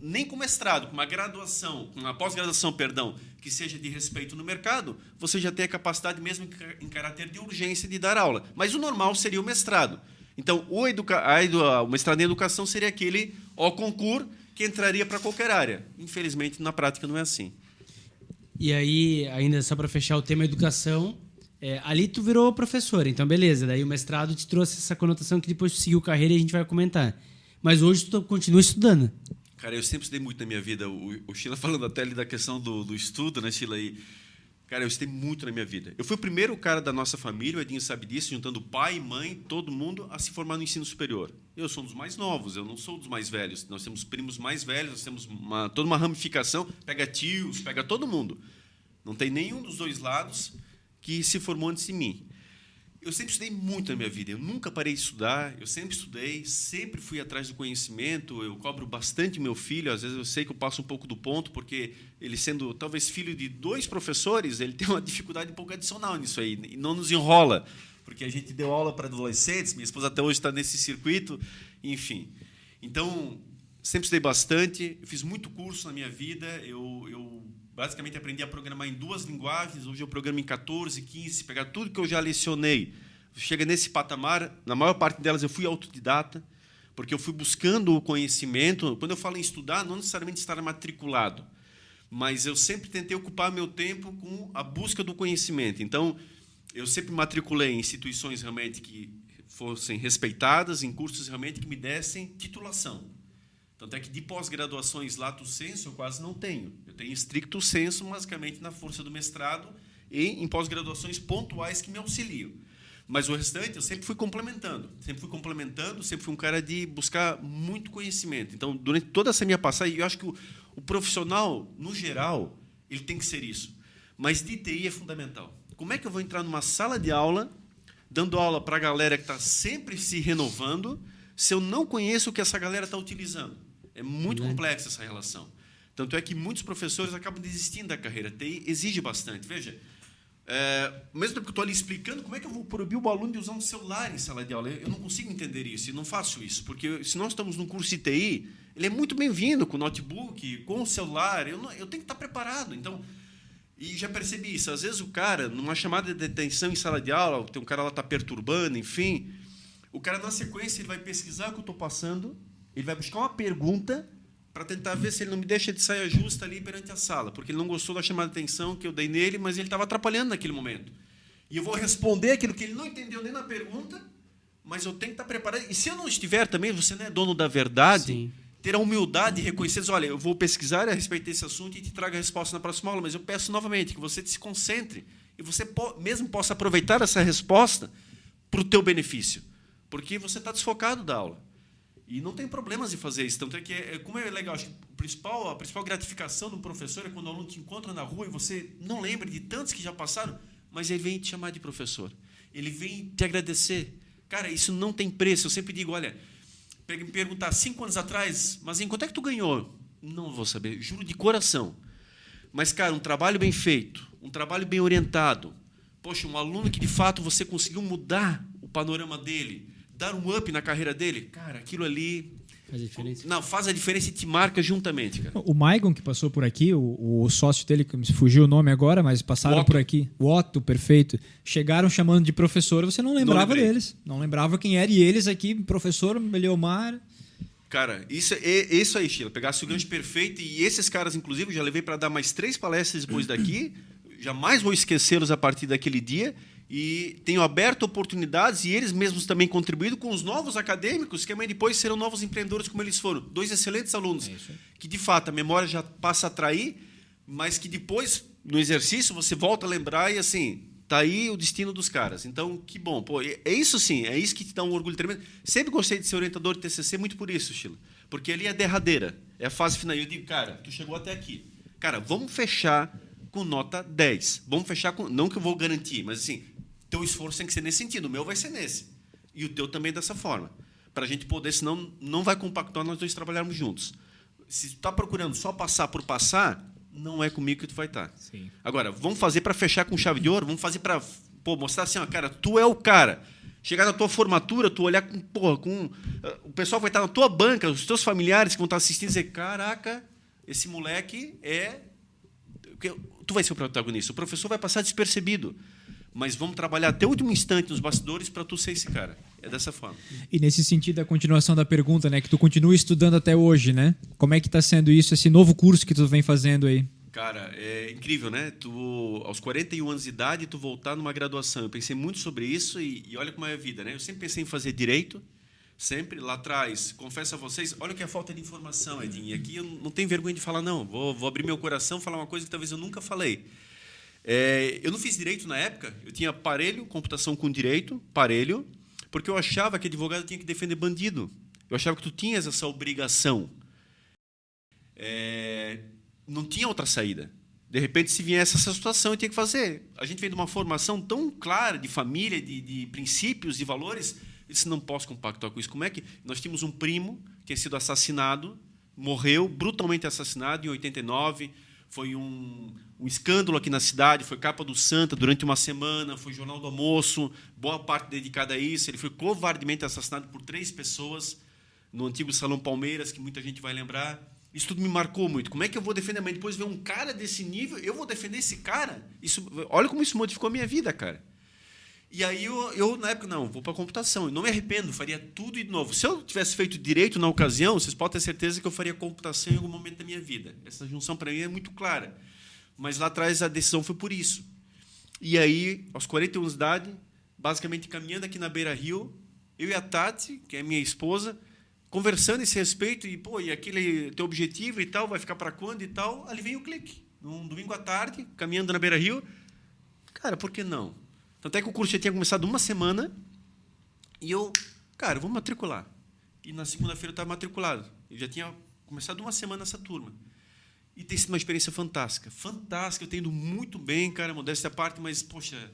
nem com mestrado, com uma graduação, com uma pós-graduação, perdão, que seja de respeito no mercado, você já tem a capacidade, mesmo em caráter de urgência, de dar aula. Mas o normal seria o mestrado. Então, o mestrado em educação seria aquele au concours que entraria para qualquer área. Infelizmente, na prática, não é assim. E aí, ainda só para fechar o tema educação, ali tu virou professor, então beleza. Daí o mestrado te trouxe essa conotação que depois tu seguiu carreira e a gente vai comentar. Mas hoje tu continua estudando. Cara, eu sempre estudei muito na minha vida. O Sheila falando até ali da questão do estudo, né, Sheila? Cara, eu estudei muito na minha vida. Eu fui o primeiro cara da nossa família, o Edinho sabe disso, juntando pai, mãe, todo mundo, a se formar no ensino superior. Eu sou um dos mais novos, eu não sou dos mais velhos. Nós temos primos mais velhos, nós temos toda uma ramificação, pega tios, pega todo mundo. Não tem nenhum dos dois lados que se formou antes de mim. Eu sempre estudei muito na minha vida, eu nunca parei de estudar, eu sempre estudei, sempre fui atrás do conhecimento, eu cobro bastante meu filho, às vezes eu sei que eu passo um pouco do ponto, porque ele sendo talvez filho de 2 professores, ele tem uma dificuldade um pouco adicional nisso aí, e não nos enrola, porque a gente deu aula para adolescentes, minha esposa até hoje está nesse circuito, enfim. Então, sempre estudei bastante, eu fiz muito curso na minha vida, eu basicamente aprendi a programar em 2 linguagens, hoje eu programo em 14, 15, pegar tudo que eu já lecionei. Chega nesse patamar, na maior parte delas eu fui autodidata, porque eu fui buscando o conhecimento. Quando eu falo em estudar, não necessariamente estar matriculado, mas eu sempre tentei ocupar meu tempo com a busca do conhecimento. Então, eu sempre matriculei em instituições realmente que fossem respeitadas, em cursos realmente que me dessem titulação. Tanto é que de pós-graduações lato sensu eu quase não tenho. Eu tenho estricto sensu, basicamente, na força do mestrado e em pós-graduações pontuais que me auxiliam. Mas o restante eu sempre fui complementando, sempre fui um cara de buscar muito conhecimento. Então, durante toda essa minha passagem, eu acho que o profissional, no geral, ele tem que ser isso. Mas de TI é fundamental. Como é que eu vou entrar numa sala de aula, dando aula para a galera que está sempre se renovando, se eu não conheço o que essa galera está utilizando? É muito complexa essa relação. Tanto é que muitos professores acabam desistindo da carreira. TI exige bastante. Veja, mesmo tempo que eu estou ali explicando, como é que eu vou proibir o aluno de usar um celular em sala de aula? Eu não consigo entender isso e não faço isso, porque se nós estamos num curso de TI, ele é muito bem-vindo com o notebook, com o celular, eu tenho que estar preparado. Então, e já percebi isso. Às vezes o cara, numa chamada de atenção em sala de aula, tem um cara lá que está perturbando, enfim, o cara, na sequência, ele vai pesquisar o que eu estou passando, ele vai buscar uma pergunta para tentar ver se ele não me deixa de saia justa ali perante a sala, porque ele não gostou da chamada de atenção que eu dei nele, mas ele estava atrapalhando naquele momento. E eu vou responder aquilo que ele não entendeu nem na pergunta, mas eu tenho que estar preparado. E se eu não estiver também, você não é dono da verdade, sim, ter a humildade de reconhecer, olha, eu vou pesquisar a respeito desse assunto e te trago a resposta na próxima aula, mas eu peço novamente que você se concentre e você mesmo possa aproveitar essa resposta para o teu benefício, porque você está desfocado da aula. E não tem problemas de fazer isso. Tanto é que, como é legal, acho que a principal gratificação do professor é quando o aluno te encontra na rua e você não lembra de tantos que já passaram, mas ele vem te chamar de professor. Ele vem te agradecer. Cara, isso não tem preço. Eu sempre digo, olha, me perguntar 5 anos atrás, mas em quanto é que tu ganhou? Não vou saber, juro de coração. Mas, cara, um trabalho bem feito, um trabalho bem orientado. Poxa, um aluno que, de fato, você conseguiu mudar o panorama dele, dar um up na carreira dele, cara, aquilo ali... Faz a diferença? Não, faz a diferença e te marca juntamente, cara. O Maigon, que passou por aqui, o sócio dele, que me fugiu o nome agora, mas passaram por aqui. O Otto, perfeito. Chegaram chamando de professor, você não lembrava deles. Não lembrava quem era. E eles aqui, professor Meliomar... Cara, isso aí, Sheila. Pegasse o gancho perfeito. E esses caras, inclusive, eu já levei para dar mais 3 palestras depois daqui. Jamais vou esquecê-los a partir daquele dia. E tenho aberto oportunidades e eles mesmos também contribuído com os novos acadêmicos que amanhã depois serão novos empreendedores como eles foram. 2 excelentes alunos que, de fato, a memória já passa a atrair, mas que depois, no exercício, você volta a lembrar e, assim, tá aí o destino dos caras. Então, que bom. Pô, é isso sim, é isso que te dá um orgulho tremendo. Sempre gostei de ser orientador de TCC, muito por isso, Sheila. Porque ali é a derradeira, é a fase final. Eu digo, cara, tu chegou até aqui. Cara, vamos fechar com nota 10. Vamos fechar com... Não que eu vou garantir, mas, assim... Teu esforço tem que ser nesse sentido, o meu vai ser nesse. E o teu também dessa forma. Para a gente poder, senão não vai compactuar nós dois trabalharmos juntos. Se tu está procurando só passar por passar, não é comigo que tu vai estar. Sim. Agora, vamos fazer para fechar com chave de ouro, vamos fazer para mostrar assim, ó, cara, tu é o cara. Chegar na tua formatura, tu olhar com o pessoal vai estar na tua banca, os teus familiares que vão estar assistindo e dizer, caraca, esse moleque é... Tu vai ser o protagonista. O professor vai passar despercebido. Mas vamos trabalhar até o último instante nos bastidores para tu ser esse cara. É dessa forma. E nesse sentido, a continuação da pergunta, né? Que tu continua estudando até hoje, né? Como é que está sendo isso, esse novo curso que tu vem fazendo aí? Cara, é incrível, né? Tu, aos 41 anos de idade, tu voltar numa graduação. Eu pensei muito sobre isso e olha como é a vida, né? Eu sempre pensei em fazer direito, sempre lá atrás. Confesso a vocês, olha que é a falta de informação, Edinho. E aqui eu não tenho vergonha de falar, não. Vou abrir meu coração, falar uma coisa que talvez eu nunca falei. Eu não fiz direito na época, eu tinha parelho, computação com direito, parelho, porque eu achava que advogado tinha que defender bandido. Eu achava que tu tinhas essa obrigação. Não tinha outra saída. De repente, se viesse essa situação, eu tinha que fazer. A gente vem de uma formação tão clara de família, de princípios, de valores, eu disse, não posso compactuar com isso. Como é que... Nós tínhamos um primo que tinha sido assassinado, morreu, brutalmente assassinado, em 89, foi um escândalo aqui na cidade, foi capa do Santa durante uma semana, foi Jornal do Almoço, boa parte dedicada a isso. Ele foi covardemente assassinado por 3 pessoas no antigo Salão Palmeiras, que muita gente vai lembrar. Isso tudo me marcou muito. Como é que eu vou defender? Mas depois ver um cara desse nível, eu vou defender esse cara? Olha como isso modificou a minha vida, cara. E aí eu na época, não, vou para computação. Eu não me arrependo, faria tudo de novo. Se eu tivesse feito direito na ocasião, vocês podem ter certeza que eu faria computação em algum momento da minha vida. Essa junção para mim é muito clara. Mas lá atrás a decisão foi por isso. E aí, aos 41 anos de idade, basicamente caminhando aqui na Beira Rio, eu e a Tati, que é minha esposa, conversando a esse respeito, e aquele teu objetivo e tal, vai ficar para quando e tal, ali vem o clique. Num domingo à tarde, caminhando na Beira Rio, cara, por que não? Tanto é que o curso já tinha começado uma semana, e eu, cara, vou matricular. E na segunda-feira eu estava matriculado. Eu já tinha começado uma semana essa turma. E tem sido uma experiência fantástica. Fantástica, eu tenho ido muito bem, cara, modéstia à parte, mas, poxa,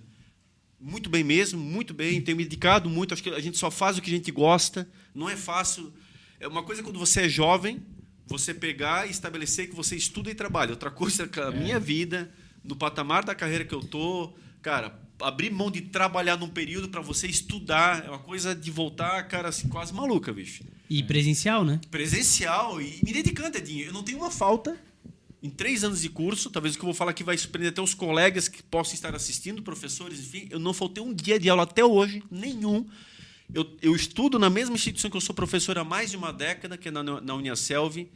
muito bem mesmo, muito bem, tenho me dedicado muito, acho que a gente só faz o que a gente gosta, não é fácil. É uma coisa quando você é jovem, você pegar e estabelecer que você estuda e trabalha. Outra coisa é a minha vida, no patamar da carreira que eu estou, cara, abrir mão de trabalhar num período para você estudar, é uma coisa de voltar, cara, assim, quase maluca, bicho. E presencial, né? Presencial e me dedicando, Edinho. Eu não tenho uma falta. Em 3 anos de curso, talvez o que eu vou falar aqui vai surpreender até os colegas que possam estar assistindo, professores, enfim, eu não faltei um dia de aula até hoje, nenhum. Eu estudo na mesma instituição que eu sou professor há mais de uma década, que é na Uniaselv.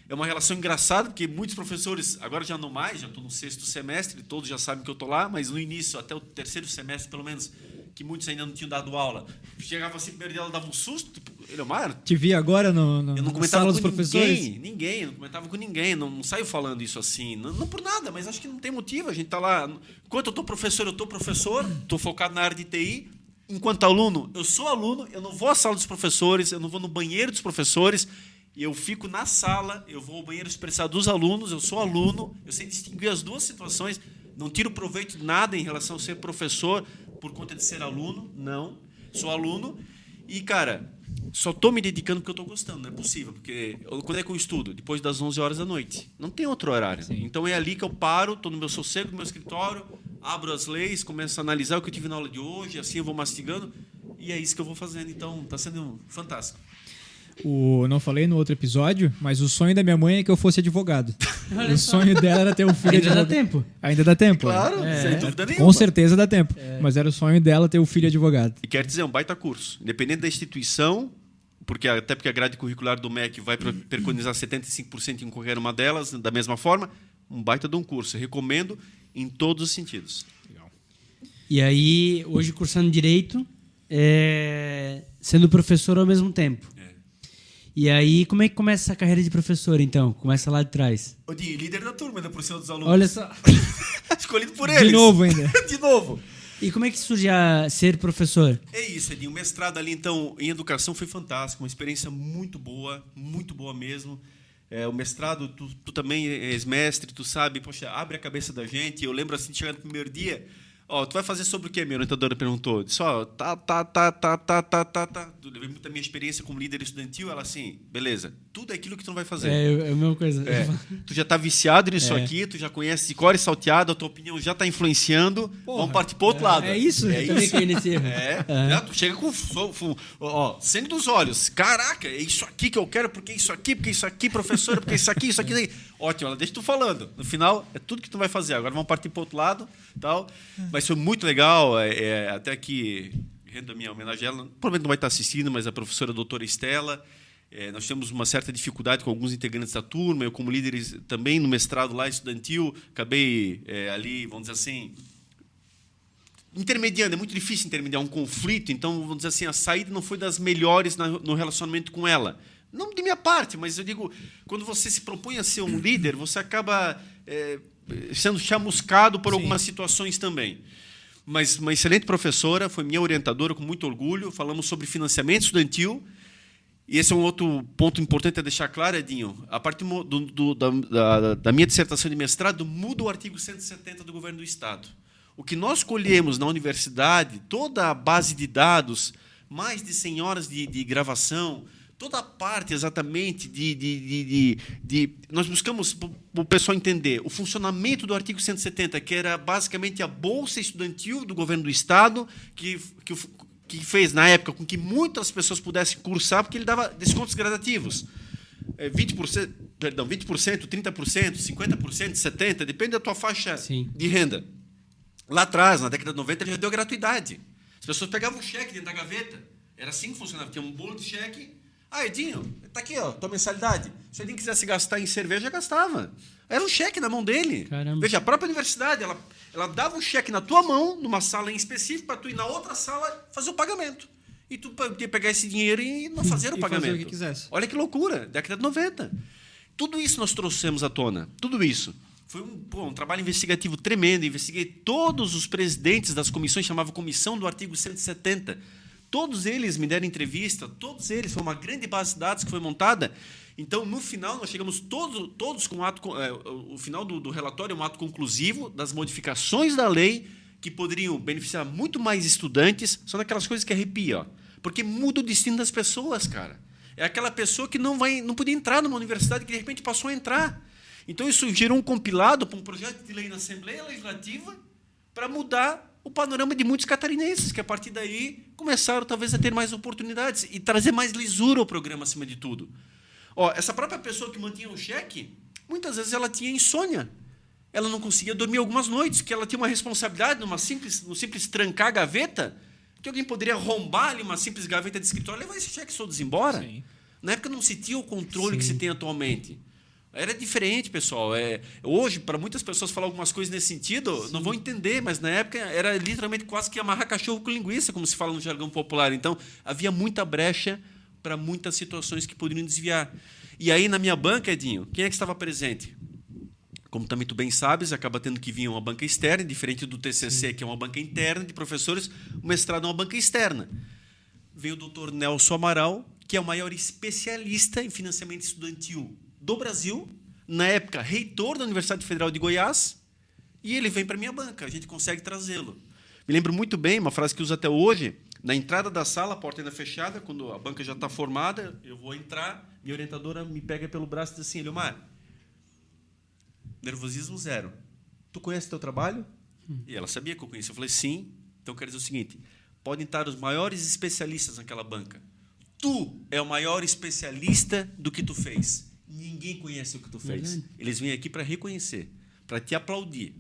É uma relação engraçada, porque muitos professores, agora já não mais, já estou no 6º semestre, todos já sabem que eu estou lá, mas no início, até o 3º semestre, pelo menos, que muitos ainda não tinham dado aula, chegava assim, primeiro dia, ela dava um susto, tipo, Eleomar... Te vi agora eu não na comentava sala dos com professores? Ninguém, eu não comentava com ninguém, não saio falando isso assim, não por nada, mas acho que não tem motivo, a gente está lá... Enquanto eu estou professor, estou focado na área de TI, enquanto aluno, eu sou aluno, eu não vou à sala dos professores, eu não vou no banheiro dos professores, eu fico na sala, eu vou ao banheiro expressar dos alunos, eu sou aluno, eu sei distinguir as duas situações, não tiro proveito de nada em relação a ser professor por conta de ser aluno, não, sou aluno e, cara, só estou me dedicando porque eu estou gostando, não é possível, porque quando é que eu estudo? Depois das 11 horas da noite, não tem outro horário. Sim. Então é ali que eu paro, estou no meu sossego, no meu escritório, abro as leis, começo a analisar o que eu tive na aula de hoje, assim eu vou mastigando, e é isso que eu vou fazendo. Então, está sendo fantástico. Não falei no outro episódio, mas o sonho da minha mãe é que eu fosse advogado. O sonho dela era ter um filho advogado. Ainda dá tempo? Ainda dá tempo. Claro, sem dúvida nenhuma. Com certeza dá tempo. Mas era o sonho dela ter um filho advogado. E quer dizer, é um baita curso. Independente da instituição, até porque a grade curricular do MEC vai preconizar 75% em qualquer uma delas, da mesma forma, um baita de um curso. Eu recomendo em todos os sentidos. Legal. E aí, hoje cursando Direito, sendo professor ao mesmo tempo. E aí, como é que começa essa carreira de professor, então? Começa lá de trás. Odi, líder da turma, ainda por cima dos alunos. Olha só. Escolhido por eles. De novo ainda. De novo. E como é que surge a ser professor? É isso, Edinho. O mestrado ali, então, em educação foi fantástico. Uma experiência muito boa mesmo. O mestrado, tu também és mestre, tu sabe, poxa, abre a cabeça da gente. Eu lembro assim, de chegar no primeiro dia... tu vai fazer sobre o quê? Minha orientadora perguntou. Disse, Eu levei muito da minha experiência como líder estudantil. Ela assim, beleza, tudo é aquilo que tu não vai fazer. É a mesma coisa. Tu já está viciado nisso aqui, tu já conhece de cor e salteado, a tua opinião já está influenciando. Porra, vamos partir para o outro lado. É isso, é também isso. caí nesse erro. Já, tu chega com sangue dos olhos. Caraca, é isso aqui que eu quero, porque isso aqui, professora, porque isso aqui. Ótimo, ela deixa tu falando. No final, é tudo que tu vai fazer. Agora vamos partir para o outro lado. Tal. Mas foi muito legal, até que, rendo a minha homenagem a ela, provavelmente não vai estar assistindo, mas a professora doutora Estela, nós temos uma certa dificuldade com alguns integrantes da turma, eu como líder também no mestrado lá estudantil, acabei ali, vamos dizer assim, intermediando, é muito difícil intermediar um conflito, então, vamos dizer assim, a saída não foi das melhores no relacionamento com ela. Não de minha parte, mas eu digo, quando você se propõe a ser um líder, você acaba... sendo chamuscado por algumas situações também. Mas uma excelente professora, foi minha orientadora, com muito orgulho. Falamos sobre financiamento estudantil. E esse é um outro ponto importante a deixar claro, Edinho. A partir da minha dissertação de mestrado, muda o artigo 170 do Governo do Estado. O que nós colhemos na universidade, toda a base de dados, mais de 100 horas de gravação, toda a parte exatamente nós buscamos para o pessoal entender o funcionamento do artigo 170, que era basicamente a bolsa estudantil do governo do Estado, que fez, na época, com que muitas pessoas pudessem cursar, porque ele dava descontos gradativos. 20%, 30%, 50%, 70%, depende da tua faixa de renda. Lá atrás, na década de 90, ele já deu gratuidade. As pessoas pegavam o cheque dentro da gaveta. Era assim que funcionava. Tinha um bolo de cheque. Ah, Edinho, tá aqui, ó, tua mensalidade. Se o Edinho quisesse gastar em cerveja, gastava. Era um cheque na mão dele. Caramba. Veja, a própria universidade, ela dava um cheque na tua mão, numa sala em específico, para tu ir na outra sala fazer o pagamento. E tu podia pegar esse dinheiro e não fazer o pagamento. Fazer o que quisesse. Olha que loucura, década de 90. Tudo isso nós trouxemos à tona. Tudo isso. Foi um trabalho investigativo tremendo. Investiguei todos os presidentes das comissões, chamava Comissão do Artigo 170. Todos eles me deram entrevista, todos eles. Foi uma grande base de dados que foi montada. Então, no final, nós chegamos todos com o final do relatório, um ato conclusivo das modificações da lei que poderiam beneficiar muito mais estudantes. São aquelas coisas que arrepiam, porque muda o destino das pessoas, cara. É aquela pessoa que não podia entrar numa universidade que, de repente, passou a entrar. Então, isso gerou um compilado para um projeto de lei na Assembleia Legislativa para mudar o panorama de muitos catarinenses, que, a partir daí, começaram, talvez, a ter mais oportunidades e trazer mais lisura ao programa, acima de tudo. Ó, essa própria pessoa que mantinha o cheque, muitas vezes ela tinha insônia. Ela não conseguia dormir algumas noites, porque ela tinha uma responsabilidade no simples trancar a gaveta, que alguém poderia arrombar ali uma simples gaveta de escritório e levar esse cheque todos embora. Sim. Na época não se tinha o controle que Sim. se tem atualmente. Era diferente, pessoal. Hoje, para muitas pessoas falar algumas coisas nesse sentido, não vão entender, mas na época era literalmente quase que amarrar cachorro com linguiça, como se fala no jargão popular. Então, havia muita brecha para muitas situações que poderiam desviar. E aí, na minha banca, Edinho, quem é que estava presente? Como também tu bem sabes, acaba tendo que vir uma banca externa, diferente do TCC, que é uma banca interna de professores, o mestrado é uma banca externa. Veio o doutor Nelson Amaral, que é o maior especialista em financiamento estudantil do Brasil, na época reitor da Universidade Federal de Goiás, e ele vem para a minha banca, a gente consegue trazê-lo. Me lembro muito bem, uma frase que uso até hoje, na entrada da sala, a porta ainda fechada, quando a banca já está formada, eu vou entrar, minha orientadora me pega pelo braço e diz assim, Eliomar, nervosismo zero. Tu conhece o teu trabalho? E ela sabia que eu conhecia. Eu falei, sim. Então, quero dizer o seguinte, podem estar os maiores especialistas naquela banca. Tu é o maior especialista do que tu fez. Ninguém conhece o que tu fez. Eles vêm aqui para reconhecer, para te aplaudir.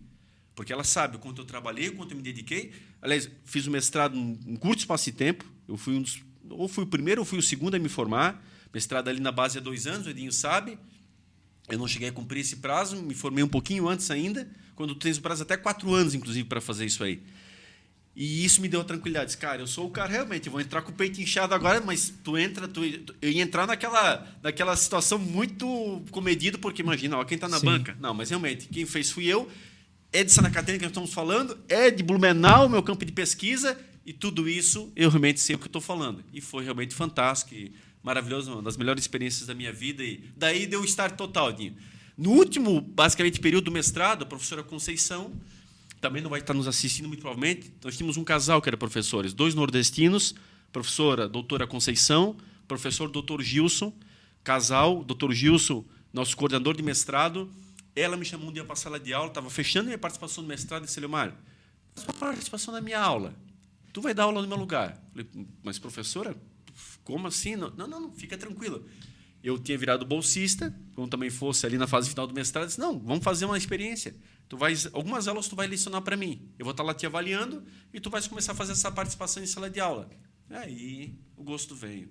Porque ela sabe o quanto eu trabalhei, o quanto eu me dediquei. Aliás, fiz o mestrado em curto espaço de tempo. Eu fui ou fui o primeiro ou fui o segundo a me formar. Mestrado ali na base há 2 anos, o Edinho sabe. Eu não cheguei a cumprir esse prazo, me formei um pouquinho antes ainda, quando tu tens o prazo até 4 anos, inclusive, para fazer isso aí. E isso me deu a tranquilidade. Disse, cara, eu sou o cara realmente, eu vou entrar com o peito inchado agora, mas eu ia entrar naquela situação muito comedido, porque imagina, ó, quem está na banca. Não, mas realmente, quem fez fui eu, é de Santa Catarina que nós estamos falando, é de Blumenau, meu campo de pesquisa, e tudo isso eu realmente sei o que eu estou falando. E foi realmente fantástico, e maravilhoso, uma das melhores experiências da minha vida, e daí deu o start total, Dinho. No último, basicamente, período do mestrado, a professora Conceição, também não vai estar nos assistindo muito provavelmente, nós tínhamos um casal que era professores, 2 nordestinos, professora doutora Conceição, professor doutor Gilson, casal, doutor Gilson, nosso coordenador de mestrado, ela me chamou um dia para a sala de aula, estava fechando minha participação no mestrado, e disse, Eliomar, faz uma participação na minha aula, tu vai dar aula no meu lugar. Eu falei, mas professora, como assim? Não, fica tranquila. Eu tinha virado bolsista, como também fosse ali na fase final do mestrado, disse, não, vamos fazer uma experiência. Algumas aulas tu vai lecionar para mim. Eu vou estar lá te avaliando e tu vais começar a fazer essa participação em sala de aula. Aí o gosto veio.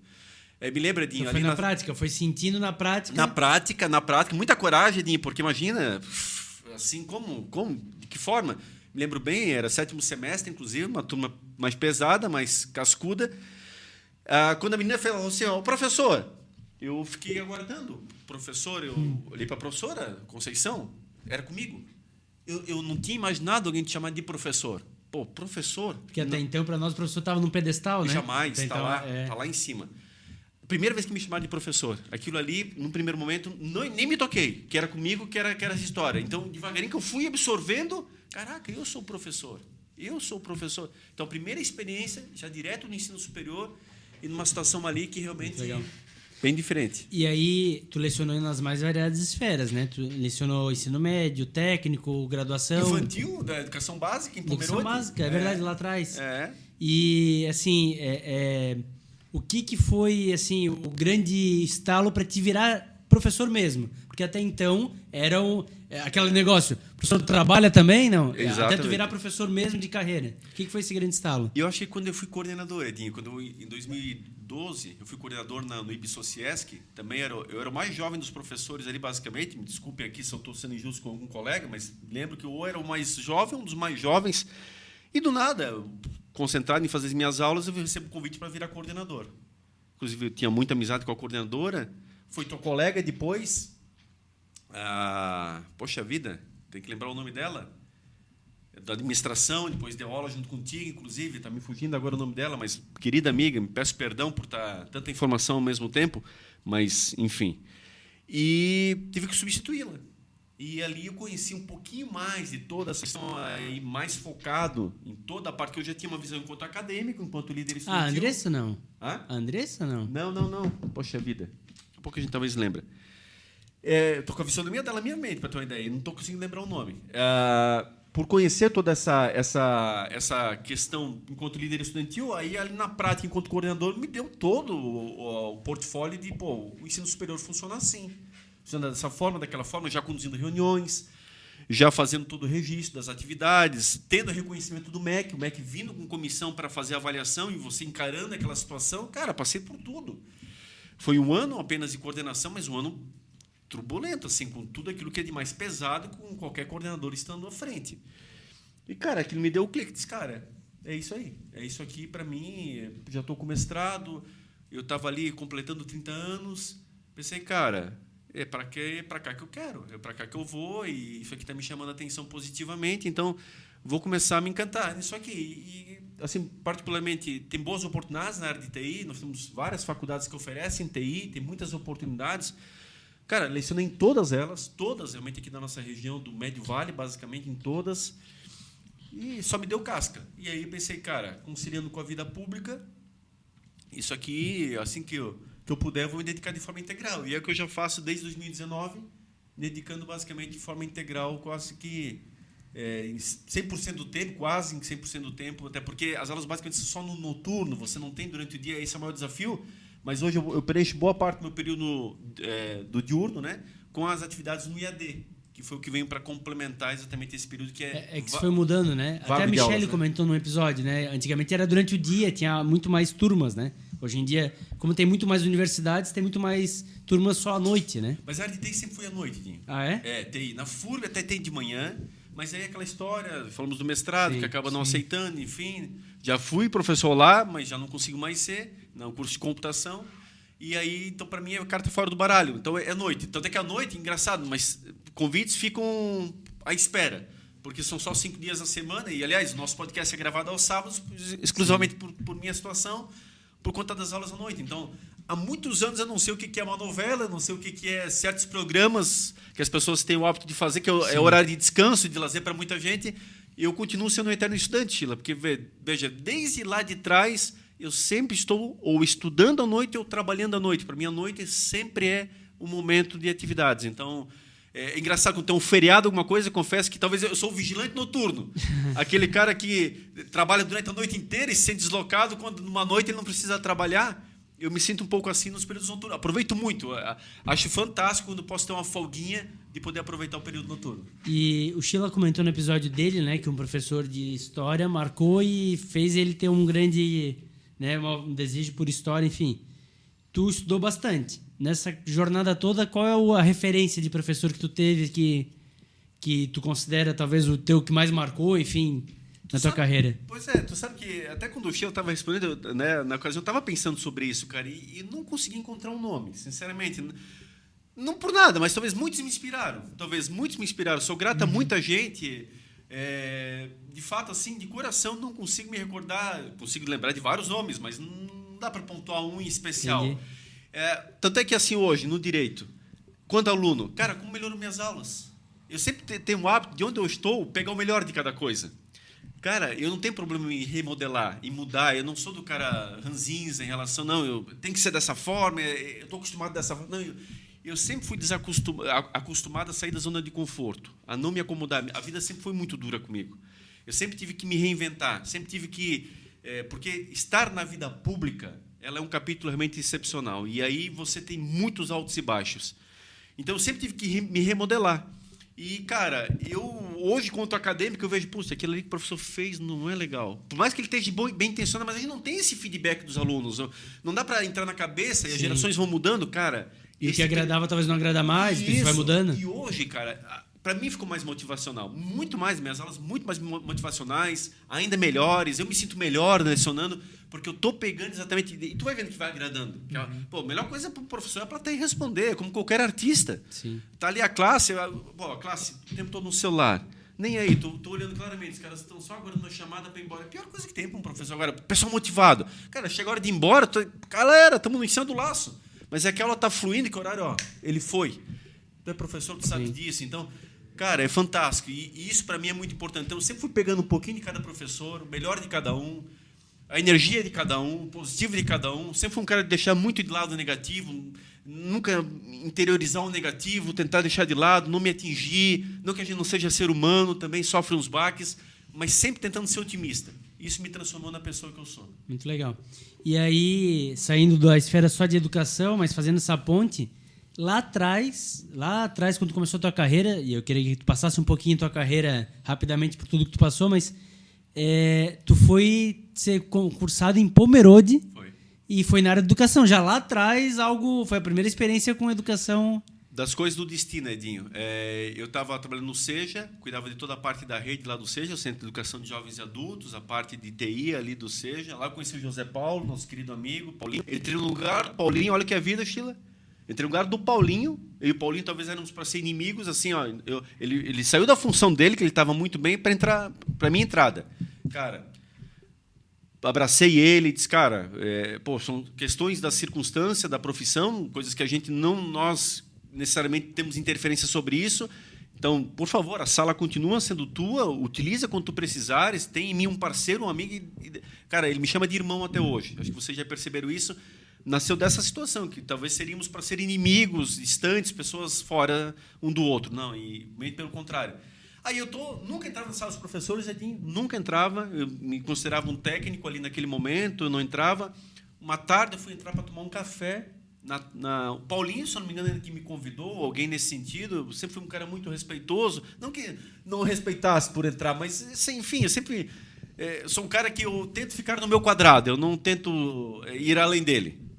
Me lembra, Edinho... Então, foi na prática, foi sentindo na prática. Na prática, muita coragem, Edinho, porque imagina, assim, de que forma? Me lembro bem, era 7º semestre, inclusive, uma turma mais pesada, mais cascuda. Quando a menina falou assim, ó, professor, eu fiquei aguardando. Professor, eu olhei para a professora Conceição, era comigo. Eu não tinha imaginado alguém te chamar de professor. Pô, professor. Porque até então, para nós, o professor estava num pedestal, né? Jamais, está tá lá em cima. Primeira vez que me chamaram de professor. Aquilo ali, num primeiro momento, nem me toquei, que era comigo, que era essa história. Então, devagarinho que eu fui absorvendo, caraca, eu sou professor. Então, a primeira experiência, já direto no ensino superior, e numa situação ali que realmente... Legal. Bem diferente. E aí, tu lecionou nas mais variadas esferas, né? Tu lecionou ensino médio, técnico, graduação... Infantil, da educação básica, em Pomerode. Educação básica, é verdade, lá atrás. É. E, assim, o que foi, assim, o grande estalo para te virar professor mesmo? Porque até então É aquele negócio, o professor trabalha também, não? Exatamente. Até tu virar professor mesmo de carreira. O que foi esse grande estalo? Eu acho que quando eu fui coordenador, Edinho, em 2012, eu fui coordenador no IBSociesc, também eu era o mais jovem dos professores ali, basicamente, me desculpem aqui se eu estou sendo injusto com algum colega, mas lembro que eu era o mais jovem, um dos mais jovens, e do nada, concentrado em fazer as minhas aulas, eu recebo um convite para virar coordenador. Inclusive, eu tinha muita amizade com a coordenadora, foi tua colega depois, poxa vida, tem que lembrar o nome dela, da administração, depois deu aula junto contigo, inclusive, está me fugindo agora o nome dela, mas querida amiga, me peço perdão por estar tanta informação ao mesmo tempo, mas, enfim. E tive que substituí-la. E ali eu conheci um pouquinho mais de toda essa questão, aí mais focado em toda a parte, que eu já tinha uma visão enquanto acadêmico, enquanto líder estudantil. A Andressa não? Hã? A Andressa não? Não. Poxa vida. Daqui a pouco a gente talvez lembra. Estou com a visão dela na minha mente, para ter uma ideia. Não estou conseguindo lembrar o nome. Por conhecer toda essa questão enquanto líder estudantil, aí ali na prática, enquanto coordenador, me deu todo o portfólio de, o ensino superior funciona assim. Funciona dessa forma, daquela forma, já conduzindo reuniões, já fazendo todo o registro das atividades, tendo reconhecimento do MEC, o MEC vindo com comissão para fazer a avaliação e você encarando aquela situação. Cara, passei por tudo. Foi um ano apenas de coordenação, mas um ano turbulento, assim, com tudo aquilo que é de mais pesado, com qualquer coordenador estando à frente. E, cara, aquilo me deu o clique. Disse, cara, é isso aí. É isso aqui para mim. Já estou com mestrado, eu estava ali completando 30 anos. Pensei, cara, é para cá que eu quero, é para cá que eu vou, e isso aqui está me chamando a atenção positivamente, então vou começar a me encantar nisso aqui. E, assim, particularmente, tem boas oportunidades na área de TI, nós temos várias faculdades que oferecem TI, tem muitas oportunidades. Cara, lecionei em todas realmente aqui da nossa região, do Médio Vale, basicamente em todas, e só me deu casca. E aí eu pensei, cara, conciliando com a vida pública, isso aqui, assim que eu puder, eu vou me dedicar de forma integral. E é o que eu já faço desde 2019, dedicando basicamente de forma integral, quase que 100% do tempo, quase em 100% do tempo, até porque as aulas basicamente são só no noturno, você não tem durante o dia, esse é o maior desafio. Mas hoje eu preencho boa parte do meu período do diurno, né, com as atividades no IAD, que foi o que veio para complementar exatamente esse período que que isso foi mudando, né? Até a Michelle aulas, comentou num episódio, né? Antigamente era durante o dia, tinha muito mais turmas, né? Hoje em dia, como tem muito mais universidades, tem muito mais turmas só à noite, né? Mas a área de TI sempre foi à noite, Dinho. Ah, é? É, TI. Na FURB até tem de manhã, mas aí é aquela história, falamos do mestrado, sim, que acaba não aceitando, enfim. Já fui professor lá, mas já não consigo mais ser, no curso de computação. E aí, então, para mim, é carta fora do baralho. Então, é noite. Tanto é que à noite, engraçado, mas convites ficam à espera, porque são só 5 dias na semana. E, aliás, o nosso podcast é gravado aos sábados, exclusivamente por minha situação, por conta das aulas à noite. Então, há muitos anos eu não sei o que é uma novela, não sei o que é certos programas que as pessoas têm o hábito de fazer, que é horário de descanso e de lazer para muita gente. E eu continuo sendo um eterno estudante, Sheila, porque, veja, desde lá de trás, eu sempre estou ou estudando à noite ou trabalhando à noite. Para mim, a noite sempre é um momento de atividades. Então, é engraçado, quando tem um feriado, alguma coisa, eu confesso que talvez eu sou o vigilante noturno. Aquele cara que trabalha durante a noite inteira e se sente deslocado quando numa noite ele não precisa trabalhar. Eu me sinto um pouco assim nos períodos noturnos. Aproveito muito. Acho fantástico quando posso ter uma folguinha de poder aproveitar o período noturno. E o Sheila comentou no episódio dele, né, que um professor de história marcou e fez ele ter um grande... né, um desejo por história, enfim. Tu estudou bastante. Nessa jornada toda, qual é a referência de professor que tu teve que tu considera talvez o teu que mais marcou, enfim, na tua carreira? Pois é, tu sabe que até quando o Sheila estava respondendo, né, na ocasião, eu estava pensando sobre isso, cara, e não consegui encontrar um nome, sinceramente. Não por nada, mas talvez muitos me inspiraram. Sou grato a muita gente. De fato, assim, de coração, não consigo me recordar, consigo lembrar de vários nomes, mas não dá para pontuar um em especial. Tanto é que, assim, hoje, no direito, quando aluno, cara, como melhoro minhas aulas? Eu sempre tenho o hábito, de onde eu estou, pegar o melhor de cada coisa. Cara, eu não tenho problema em remodelar, em mudar, eu não sou do cara ranzinza em relação, não, tem que ser dessa forma, eu estou acostumado dessa forma, não, eu sempre fui acostumado a sair da zona de conforto, a não me acomodar. A vida sempre foi muito dura comigo. Eu sempre tive que me reinventar, sempre tive que... porque estar na vida pública, ela é um capítulo realmente excepcional. E aí você tem muitos altos e baixos. Então, eu sempre tive que me remodelar. E, cara, eu hoje, quanto acadêmico, eu vejo, puxa, aquilo ali que o professor fez não é legal. Por mais que ele esteja bem intencionado, mas a gente não tem esse feedback dos alunos. Não dá para entrar na cabeça e as gerações vão mudando, cara. E o que agradava talvez não agrada mais, isso vai mudando. E hoje, cara, para mim ficou mais motivacional. Muito mais, minhas aulas muito mais motivacionais, ainda melhores. Eu me sinto melhor lecionando, porque eu tô pegando exatamente... E tu vai vendo que vai agradando. Pô, a melhor coisa para o professor é a plateia responder, como qualquer artista. Sim. Tá ali a classe o tempo todo no celular. Nem aí, tô olhando claramente, os caras estão só aguardando a chamada para ir embora. A pior coisa que tem para um professor agora, pessoal motivado. Cara, chega a hora de ir embora, galera, estamos no cima do laço. Mas é que a aula tá fluindo e que horário, ele foi. Tu é professor, tu sabe disso. Então, cara, é fantástico. E isso para mim é muito importante. Então, eu sempre fui pegando um pouquinho de cada professor, o melhor de cada um, a energia de cada um, o positivo de cada um. Sempre fui um cara de deixar muito de lado o negativo, nunca interiorizar o negativo, tentar deixar de lado, não me atingir, não que a gente não seja ser humano, também sofre uns baques, mas sempre tentando ser otimista. Isso me transformou na pessoa que eu sou. Muito legal. E aí, saindo da esfera só de educação, mas fazendo essa ponte, lá atrás, quando começou a tua carreira, e eu queria que tu passasse um pouquinho a tua carreira rapidamente por tudo que tu passou, mas tu foi ser concursado em Pomerode. Foi. E foi na área de educação. Já lá atrás, foi a primeira experiência com educação. Das coisas do destino, Edinho. Eu estava trabalhando no SEJA, cuidava de toda a parte da rede lá do SEJA, o Centro de Educação de Jovens e Adultos, a parte de TI ali do SEJA. Lá eu conheci o José Paulo, nosso querido amigo, Paulinho. Entrei no lugar, Paulinho, olha que é vida, Sheila. Entrei no lugar do Paulinho, eu e o Paulinho talvez éramos para ser inimigos, assim, ó. Ele saiu da função dele, que ele estava muito bem, para minha entrada. Cara, abracei ele e disse, cara, são questões da circunstância, da profissão, coisas que a gente nós necessariamente temos interferência sobre isso. Então, por favor, a sala continua sendo tua, utiliza quando tu precisares, tem em mim um parceiro, um amigo. Cara, ele me chama de irmão até hoje. Acho que vocês já perceberam isso. Nasceu dessa situação, que talvez seríamos para ser inimigos, distantes, pessoas fora um do outro. Não, e bem pelo contrário. Aí nunca entrava na sala dos professores, Edinho, nunca entrava. Eu me considerava um técnico ali naquele momento, eu não entrava. Uma tarde eu fui entrar para tomar um café. O Paulinho, se eu não me engano, ele que me convidou, alguém nesse sentido. Eu sempre fui um cara muito respeitoso. Não que não respeitasse por entrar, mas, enfim, eu sempre sou um cara que eu tento ficar no meu quadrado, eu não tento ir além dele.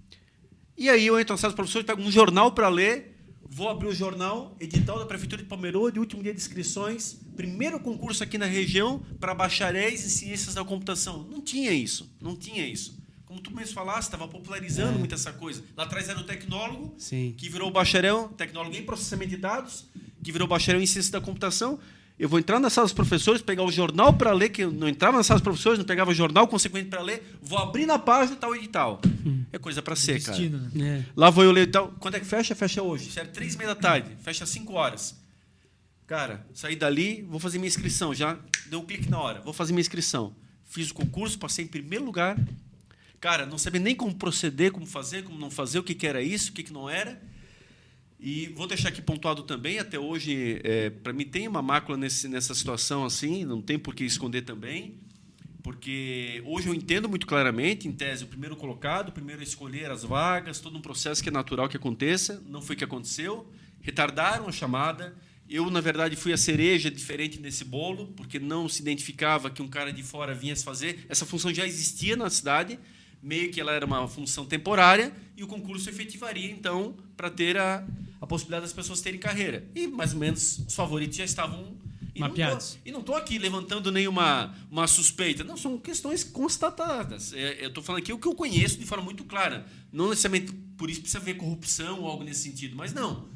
E aí eu entro na sala dos professores, pego um jornal para ler, vou abrir o jornal, edital da Prefeitura de Pomerode, último dia de inscrições, primeiro concurso aqui na região para bacharéis em ciências da computação. Não tinha isso. Como tu mesmo falaste, estava popularizando muito essa coisa. Lá atrás era o tecnólogo, Sim. que virou bacharel, tecnólogo em processamento de dados, que virou bacharel em ciências da computação. Eu vou entrar na sala dos professores, pegar o jornal para ler, que eu não entrava na sala dos professores, não pegava o jornal consequente para ler, vou abrir na página tal edital. É coisa para ser, Destino, cara. né? Lá vou eu ler e tal. Quando é que fecha? Fecha hoje. Isso era 3h30 da tarde, fecha às 5 horas. Cara, saí dali, vou fazer minha inscrição. Já deu um clique na hora, vou fazer minha inscrição. Fiz o concurso, passei em primeiro lugar. Cara, não sabia nem como proceder, como fazer, como não fazer, o que era isso, o que não era. E vou deixar aqui pontuado também, até hoje, para mim tem uma mácula nessa situação assim, não tem por que esconder também, porque hoje eu entendo muito claramente, em tese, o primeiro colocado, o primeiro a escolher as vagas, todo um processo que é natural que aconteça, não foi o que aconteceu, retardaram a chamada, eu, na verdade, fui a cereja diferente nesse bolo, porque não se identificava que um cara de fora vinha fazer, essa função já existia na cidade, meio que ela era uma função temporária, e o concurso efetivaria, então, para ter a possibilidade das pessoas terem carreira. E, mais ou menos, os favoritos já estavam mapeados. E não estou aqui levantando nenhuma suspeita. Não, são questões constatadas. Eu estou falando aqui o que eu conheço de forma muito clara. Não necessariamente por isso precisa haver corrupção ou algo nesse sentido, mas não.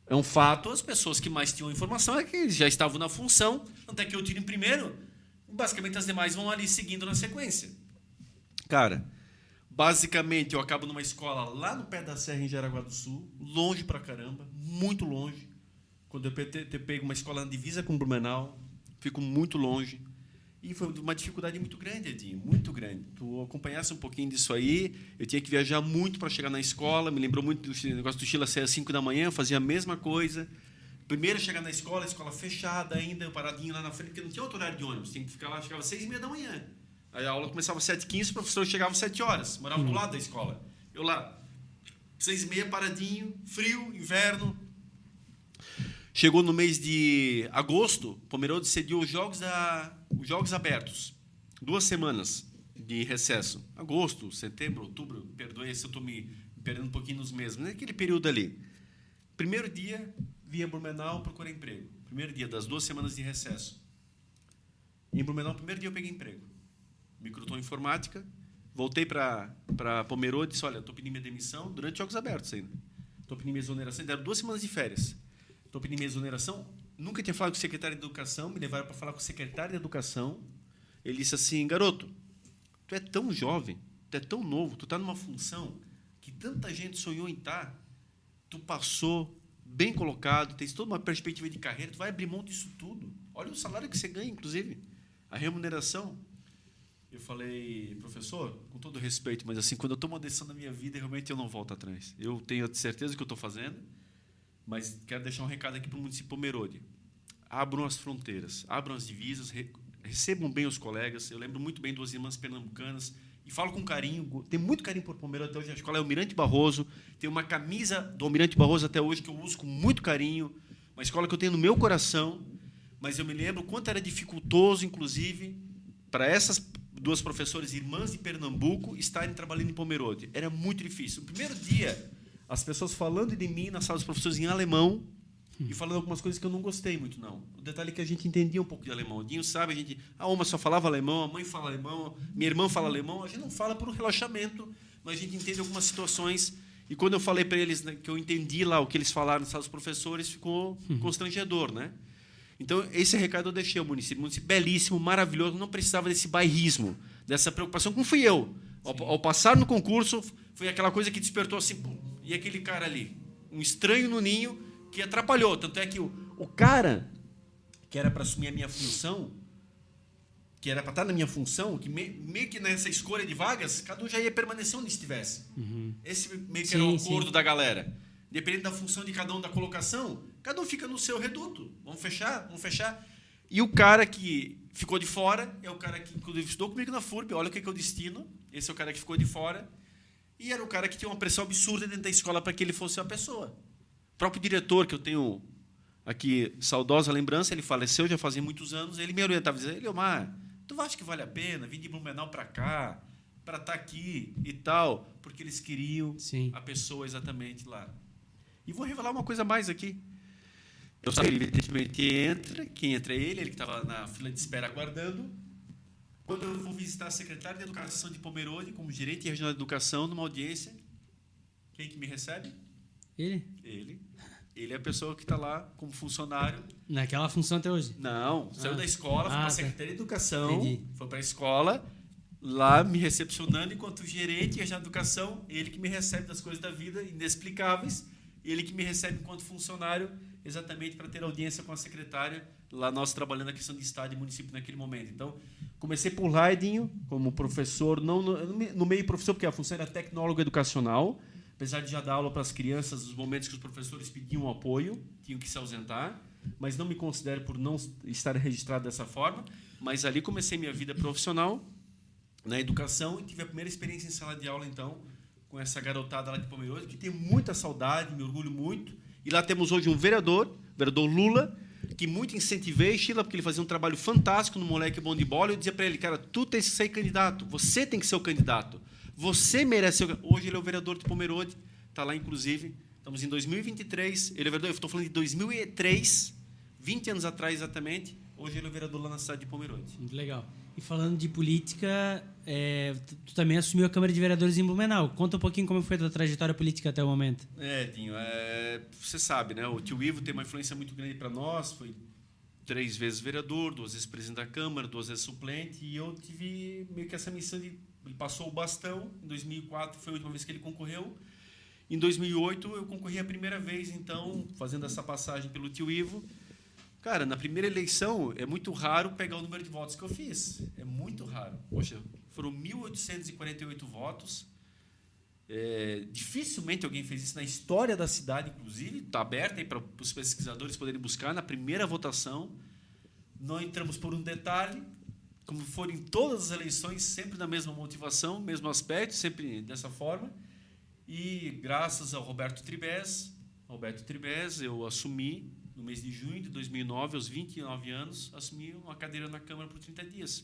É um fato, as pessoas que mais tinham informação é que já estavam na função, até que eu tiro em primeiro, basicamente as demais vão ali seguindo na sequência. Cara, basicamente, eu acabo numa escola lá no pé da serra, em Jaraguá do Sul, longe pra caramba, muito longe. Quando eu pego uma escola na divisa com Blumenau, fico muito longe. E foi uma dificuldade muito grande, Edinho, muito grande. Tu acompanhasse um pouquinho disso aí, eu tinha que viajar muito para chegar na escola, me lembrou muito do negócio do Sheila sair às 5 da manhã, eu fazia a mesma coisa. Primeiro chegar na escola fechada ainda, eu paradinho lá na frente, porque não tinha outro horário de ônibus, tinha que ficar lá, chegava às 6h30 da manhã. Aí a aula começava às 7h15, o professor chegava às 7 horas, morava do lado da escola. Eu lá, 6h30, paradinho, frio, inverno. Chegou no mês de agosto, Pomerode cediu os Jogos Abertos. 2 semanas de recesso. Agosto, setembro, outubro, perdoe se eu estou me perdendo um pouquinho nos meses. Naquele período ali. Primeiro dia, vim a Blumenau, procurei emprego. Primeiro dia das 2 semanas de recesso. Em Blumenau, primeiro dia eu peguei emprego. Microtom Informática. Voltei para Pomerode e disse, olha, estou pedindo minha demissão durante os Jogos Abertos ainda. Estou pedindo minha exoneração. Deram 2 semanas de férias. Estou pedindo minha exoneração. Nunca tinha falado com o secretário de Educação. Me levaram para falar com o secretário de Educação. Ele disse assim, garoto, tu é tão jovem, tu é tão novo, tu está numa função que tanta gente sonhou em estar, tu passou bem colocado, tens toda uma perspectiva de carreira, tu vai abrir mão disso tudo. Olha o salário que você ganha, inclusive, a remuneração. Eu falei, professor, com todo respeito, mas assim, quando eu tomo uma decisão na minha vida, realmente eu não volto atrás. Eu tenho certeza do que eu estou fazendo, mas quero deixar um recado aqui para o município Pomerode. Abram as fronteiras, abram as divisas, recebam bem os colegas. Eu lembro muito bem 2 irmãs pernambucanas e falo com carinho, tenho muito carinho por Pomerode até hoje. A escola é o Almirante Barroso, tenho uma camisa do Almirante Barroso até hoje que eu uso com muito carinho, uma escola que eu tenho no meu coração, mas eu me lembro quanto era dificultoso, inclusive, para essas 2 professoras irmãs de Pernambuco estarem trabalhando em Pomerode. Era muito difícil. No primeiro dia, as pessoas falando de mim na sala dos professores em alemão, e falando algumas coisas que eu não gostei muito, não. O detalhe é que a gente entendia um pouco de alemão. O Dinho sabe, a Oma só falava alemão, a mãe fala alemão, minha irmã fala alemão. A gente não fala por um relaxamento, mas a gente entende algumas situações. E quando eu falei para eles, né, que eu entendi lá o que eles falaram na sala dos professores, ficou constrangedor, né? Então, esse recado eu deixei ao município. Município belíssimo, maravilhoso, não precisava desse bairrismo, dessa preocupação, como fui eu. Ao passar no concurso, foi aquela coisa que despertou assim, pum, e aquele cara ali, um estranho no ninho, que atrapalhou. Tanto é que o cara que era para assumir a minha função, que era para estar na minha função, que meio que nessa escolha de vagas, cada um já ia permanecer onde estivesse. Esse meio que era o acordo da galera. Dependendo da função de cada um, da colocação, cada um fica no seu reduto. Vamos fechar. E o cara que ficou de fora é o cara que, inclusive, estudou comigo na FURB. Olha o que é o destino. Esse é o cara que ficou de fora. E era o cara que tinha uma pressão absurda dentro da escola para que ele fosse a pessoa. O próprio diretor, que eu tenho aqui saudosa lembrança, ele faleceu já fazia muitos anos, ele me orientava, dizendo, Eliomar, tu acha que vale a pena vir de Blumenau para cá, para estar aqui e tal? Porque eles queriam a pessoa exatamente lá. E vou revelar uma coisa mais aqui. Eu sei, ele evidentemente entra, quem entra é ele que estava na fila de espera aguardando. Quando eu vou visitar a secretária de Educação de Pomerode, como gerente regional de educação, numa audiência, quem que me recebe? Ele? Ele é a pessoa que está lá como funcionário. Naquela função até hoje? Não, saiu da escola, foi para a Secretaria de Educação, foi para a escola, lá me recepcionando enquanto gerente de educação, ele que me recebe das coisas da vida inexplicáveis, ele que me recebe enquanto funcionário, exatamente para ter audiência com a secretária, lá nós trabalhando a questão de estado e município naquele momento. Então, comecei por lá, Edinho, como professor, não no meio professor, porque a função era tecnólogo educacional, apesar de já dar aula para as crianças, nos momentos que os professores pediam apoio, tinham que se ausentar, mas não me considero por não estar registrado dessa forma, mas ali comecei minha vida profissional na educação e tive a primeira experiência em sala de aula, então, com essa garotada lá de Pomerode, que tenho muita saudade, me orgulho muito, e lá temos hoje um vereador Lula, que muito incentivei, Sheila, porque ele fazia um trabalho fantástico no moleque bom de bola, e eu dizia para ele, cara, tu tens que ser candidato, você tem que ser o candidato. Você merece. Hoje ele é o vereador de Pomerode, está lá, inclusive. Estamos em 2023. Ele é vereador, eu estou falando de 2003, 20 anos atrás exatamente. Hoje ele é o vereador lá na cidade de Pomerode. Muito legal. E falando de política, tu também assumiu a Câmara de Vereadores em Blumenau. Conta um pouquinho como foi a tua trajetória política até o momento. Dinho, você sabe, né? O tio Ivo tem uma influência muito grande para nós. Foi 3 vezes vereador, 2 vezes presidente da Câmara, 2 vezes suplente. E eu tive meio que essa missão de... Ele passou o bastão, em 2004 foi a última vez que ele concorreu. Em 2008 eu concorri a primeira vez, então, fazendo essa passagem pelo tio Ivo. Cara, na primeira eleição é muito raro pegar o número de votos que eu fiz. É muito raro. Poxa, foram 1.848 votos. Dificilmente alguém fez isso na história da cidade, inclusive. Está aberto aí para os pesquisadores poderem buscar na primeira votação. Não entramos por um detalhe. Como foram em todas as eleições, sempre na mesma motivação, mesmo aspecto, sempre dessa forma. E graças ao Roberto Tribes, eu assumi no mês de junho de 2009, aos 29 anos, assumi uma cadeira na Câmara por 30 dias.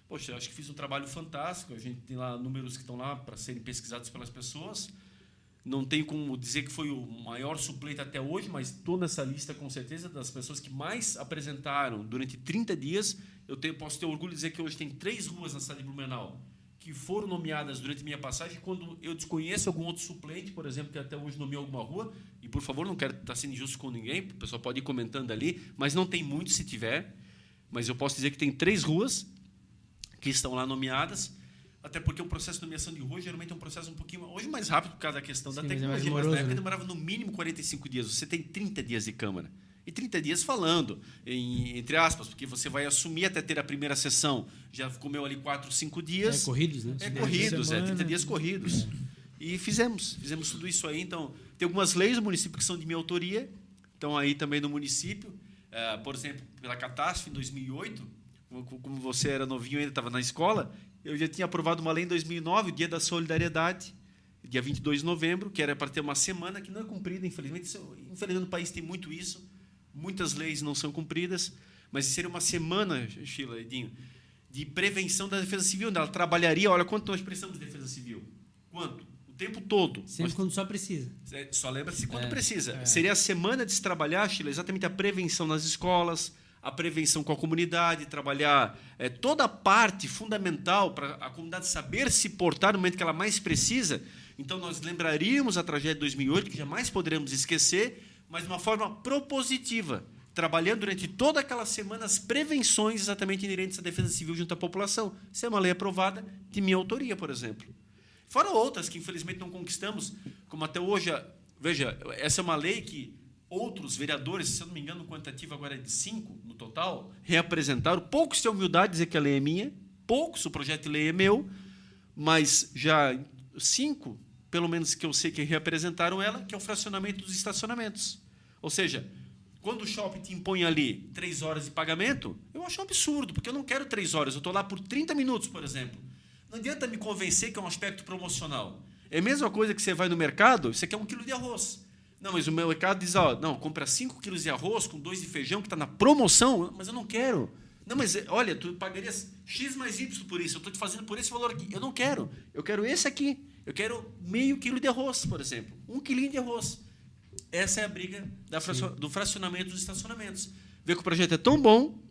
Poxa, eu acho que fiz um trabalho fantástico. A gente tem lá números que estão lá para serem pesquisados pelas pessoas. Não tenho como dizer que foi o maior suplente até hoje, mas estou nessa lista, com certeza, das pessoas que mais apresentaram durante 30 dias. Posso ter orgulho de dizer que hoje tem 3 ruas na cidade de Blumenau que foram nomeadas durante minha passagem, quando eu desconheço algum outro suplente, por exemplo, que até hoje nomeou alguma rua, e, por favor, não quero estar sendo injusto com ninguém, o pessoal pode ir comentando ali, mas não tem muito se tiver, mas eu posso dizer que tem 3 ruas que estão lá nomeadas, até porque o processo de nomeação de rua geralmente é um processo um pouquinho hoje mais rápido por causa da questão da tecnologia, mas na época demorava no mínimo 45 dias. Você tem 30 dias de Câmara. E 30 dias falando, entre aspas, porque você vai assumir até ter a primeira sessão. Já comeu ali 4, 5 dias. Corridos, né? Corridos, 30 dias corridos. E fizemos tudo isso aí. Então, tem algumas leis do município que são de minha autoria, estão aí também no município. Por exemplo, pela catástrofe em 2008, como você era novinho ainda, estava na escola, eu já tinha aprovado uma lei em 2009, o Dia da Solidariedade, dia 22 de novembro, que era para ter uma semana, que não é cumprida, infelizmente. Infelizmente, no país tem muito isso. Muitas leis não são cumpridas, mas seria uma semana, Sheila, Edinho, de prevenção da defesa civil. Ela trabalharia, olha, quanto nós precisamos de defesa civil? Quanto? O tempo todo. Sempre quando só precisa. Só lembra-se quando precisa. Seria a semana de se trabalhar, Sheila, exatamente a prevenção nas escolas, a prevenção com a comunidade, trabalhar toda a parte fundamental para a comunidade saber se portar no momento que ela mais precisa. Então, nós lembraríamos a tragédia de 2008, que jamais poderemos esquecer, mas de uma forma propositiva, trabalhando durante toda aquela semana as prevenções exatamente inerentes à defesa civil junto à população. Isso é uma lei aprovada de minha autoria, por exemplo. Fora outras que, infelizmente, não conquistamos, como até hoje. Veja, essa é uma lei que outros vereadores, se eu não me engano, o quantitativo agora é de 5 no total, reapresentaram. Poucos têm humildade de dizer que a lei é minha, poucos o projeto de lei é meu, mas já 5... pelo menos que eu sei que reapresentaram ela, que é o fracionamento dos estacionamentos. Ou seja, quando o shopping te impõe ali 3 horas de pagamento, eu acho um absurdo, porque eu não quero 3 horas, eu estou lá por 30 minutos, por exemplo. Não adianta me convencer que é um aspecto promocional. É a mesma coisa que você vai no mercado, você quer 1 quilo de arroz. Não, mas o meu mercado diz, não, compra 5 quilos de arroz com 2 de feijão, que está na promoção, mas eu não quero. Não, mas olha, tu pagarias X mais Y por isso, eu estou te fazendo por esse valor aqui. Eu não quero, eu quero esse aqui. Eu quero meio quilo de arroz, por exemplo. 1 quilinho de arroz. Essa é a briga do fracionamento dos estacionamentos. Vê que o projeto é tão bom,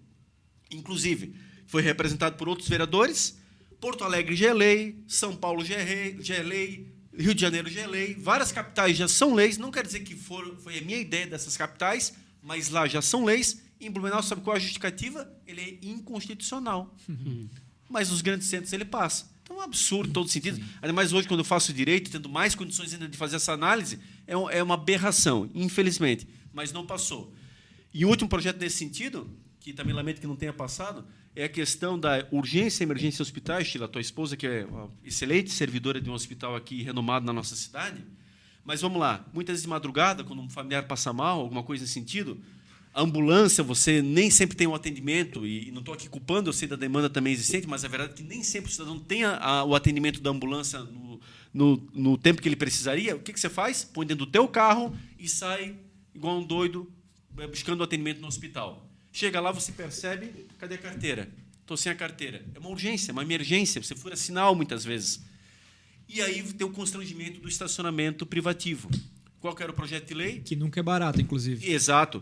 inclusive, foi representado por outros vereadores. Porto Alegre já é lei, São Paulo já é lei, Rio de Janeiro já é lei, várias capitais já são leis. Não quer dizer que foi a minha ideia dessas capitais, mas lá já são leis. Em Blumenau, sabe qual é a justificativa? Ele é inconstitucional. Mas nos grandes centros ele passa. Então, é um absurdo em todos os sentidos. Ainda mais hoje, quando eu faço direito, tendo mais condições ainda de fazer essa análise, é uma aberração, infelizmente. Mas não passou. E o último projeto nesse sentido, que também lamento que não tenha passado, é a questão da urgência e emergência hospitais. Sheila, tua esposa, que é uma excelente servidora de um hospital aqui renomado na nossa cidade. Mas vamos lá, muitas vezes de madrugada, quando um familiar passa mal, alguma coisa nesse sentido, a ambulância, você nem sempre tem um atendimento, e não estou aqui culpando, eu sei da demanda também existente, mas a verdade é que nem sempre o cidadão tem o atendimento da ambulância no tempo que ele precisaria. O que você faz? Põe dentro do teu carro e sai igual um doido buscando o atendimento no hospital. Chega lá, você percebe, cadê a carteira? Estou sem a carteira. É uma urgência, uma emergência, você fura sinal muitas vezes. E aí tem o constrangimento do estacionamento privativo. Qual que era o projeto de lei? Que nunca é barato, inclusive. Exato.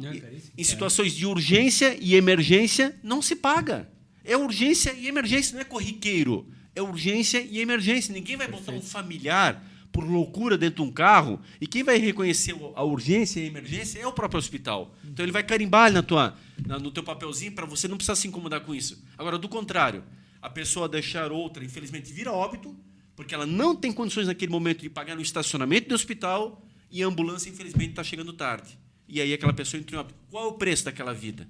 Em situações de urgência e emergência, não se paga. É urgência e emergência, não é corriqueiro. É urgência e emergência. Ninguém vai botar um familiar por loucura dentro de um carro, e quem vai reconhecer a urgência e a emergência é o próprio hospital. Então, ele vai carimbar no teu papelzinho para você não precisar se incomodar com isso. Agora, do contrário, a pessoa deixar outra, infelizmente, vira óbito, porque ela não tem condições naquele momento de pagar no estacionamento do hospital, e a ambulância, infelizmente, está chegando tarde. E aí aquela pessoa entra em óbito. Qual é o preço daquela vida?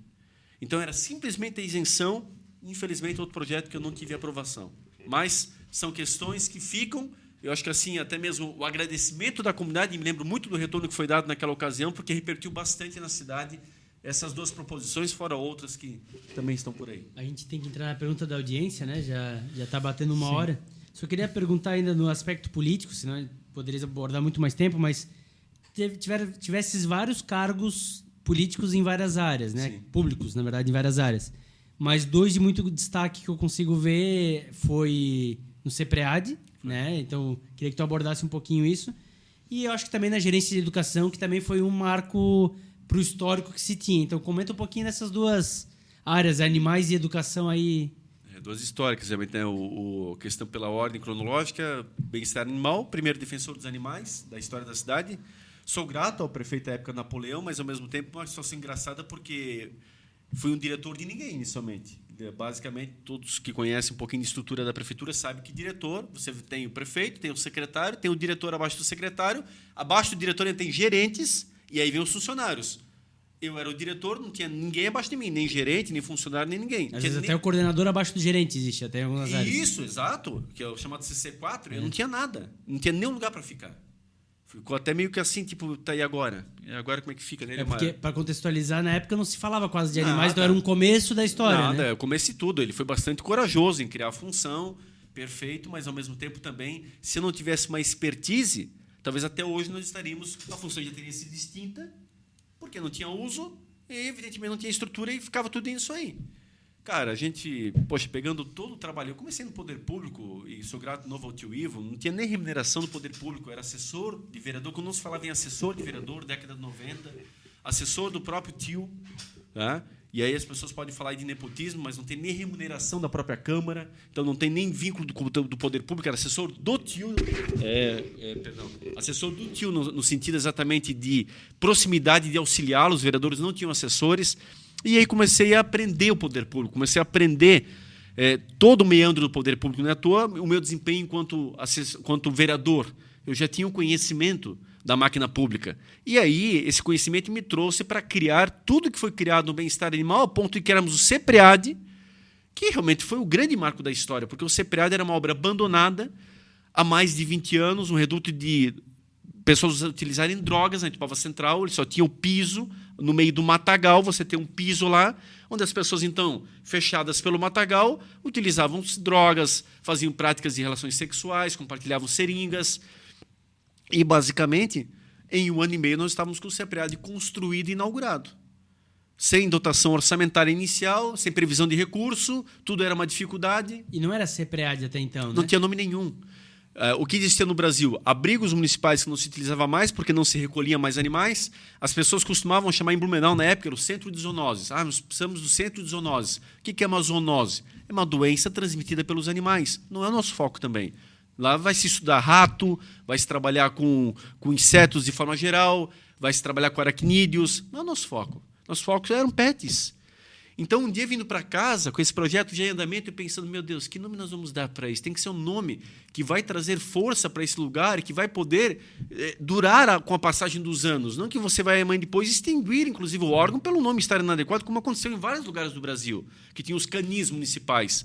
Então, era simplesmente a isenção. Infelizmente, outro projeto que eu não tive aprovação. Mas são questões que ficam. Eu acho que assim, até mesmo o agradecimento da comunidade, me lembro muito do retorno que foi dado naquela ocasião, porque repercutiu bastante na cidade essas 2 proposições, fora outras que também estão por aí. A gente tem que entrar na pergunta da audiência, né? Já está batendo 1 hora. Só queria perguntar ainda no aspecto político, senão poderia abordar muito mais tempo, mas tivesses vários cargos políticos em várias áreas, né? Sim. Públicos, na verdade, em várias áreas. Mas 2 de muito destaque que eu consigo ver foi no CEPREAD, né? Então, queria que tu abordasse um pouquinho isso. E eu acho que também na gerência de educação, que também foi um marco para o histórico que se tinha. Então, comenta um pouquinho dessas 2 áreas, animais e educação aí. 2 históricas, realmente, né? A questão pela ordem cronológica, bem-estar animal, primeiro defensor dos animais da história da cidade. Sou grato ao prefeito da época, Napoleão, mas, ao mesmo tempo, uma situação engraçada porque fui um diretor de ninguém, inicialmente. Basicamente, todos que conhecem um pouquinho de estrutura da prefeitura sabem que diretor, você tem o prefeito, tem o secretário, tem o diretor abaixo do secretário, abaixo do diretor tem gerentes, e aí vem os funcionários. Eu era o diretor, não tinha ninguém abaixo de mim, nem gerente, nem funcionário, nem ninguém. Às vezes até o coordenador abaixo do gerente existe, até em algumas áreas. Isso, exato, que é o chamado CC4, eu não tinha nada, não tinha nenhum lugar para ficar. Ficou até meio que assim, tipo, tá aí agora? E agora como é que fica? Né? Porque, para contextualizar, na época não se falava quase de animais, Nada. então era um começo da história, Nada, né? é o começo de tudo. Ele foi bastante corajoso em criar a função, perfeito, mas, ao mesmo tempo, também, se eu não tivesse uma expertise, talvez até hoje nós estaríamos, a função já teria sido extinta, porque não tinha uso, e, evidentemente, não tinha estrutura, e ficava tudo isso aí. Cara, a gente, poxa, pegando todo o trabalho, eu comecei no poder público, e sou grato de novo ao tio Ivo, não tinha nem remuneração do poder público, eu era assessor de vereador, quando não se falava em assessor de vereador, década de 90, assessor do próprio tio, tá? E aí as pessoas podem falar de nepotismo, mas não tem nem remuneração da própria Câmara, então não tem nem vínculo do poder público, era assessor do tio, assessor do tio no sentido exatamente de proximidade, de auxiliá-los, os vereadores não tinham assessores. E aí comecei a aprender o poder público, comecei a aprender todo o meandro do poder público. Não é à toa o meu desempenho enquanto vereador. Eu já tinha um conhecimento da máquina pública. E aí esse conhecimento me trouxe para criar tudo que foi criado no bem-estar animal, ao ponto de que éramos o CEPREAD, que realmente foi o grande marco da história, porque o CEPREAD era uma obra abandonada há mais de 20 anos, um reduto de pessoas utilizarem drogas na Itupava Central, ele só tinha o piso, no meio do matagal, você tem um piso lá, onde as pessoas, então, fechadas pelo matagal, utilizavam drogas, faziam práticas de relações sexuais, compartilhavam seringas. E, basicamente, em 1 ano e meio, nós estávamos com o CEPREAD construído e inaugurado. Sem dotação orçamentária inicial, sem previsão de recurso, tudo era uma dificuldade. E não era CEPREAD até então, né? Não tinha nome nenhum. O que existia no Brasil? Abrigos municipais que não se utilizava mais porque não se recolhia mais animais. As pessoas costumavam chamar em Blumenau, na época, era o centro de zoonoses. Nós precisamos do centro de zoonoses. O que é uma zoonose? É uma doença transmitida pelos animais. Não é o nosso foco também. Lá vai se estudar rato, vai se trabalhar com insetos de forma geral, vai se trabalhar com aracnídeos. Não é o nosso foco. Nosso foco eram pets. Então, um dia vindo para casa, com esse projeto já em andamento, e pensando, meu Deus, que nome nós vamos dar para isso? Tem que ser um nome que vai trazer força para esse lugar e que vai poder durar com a passagem dos anos. Não que você vai, amanhã depois, extinguir, inclusive, o órgão pelo nome estar inadequado, como aconteceu em vários lugares do Brasil, que tinham os canis municipais.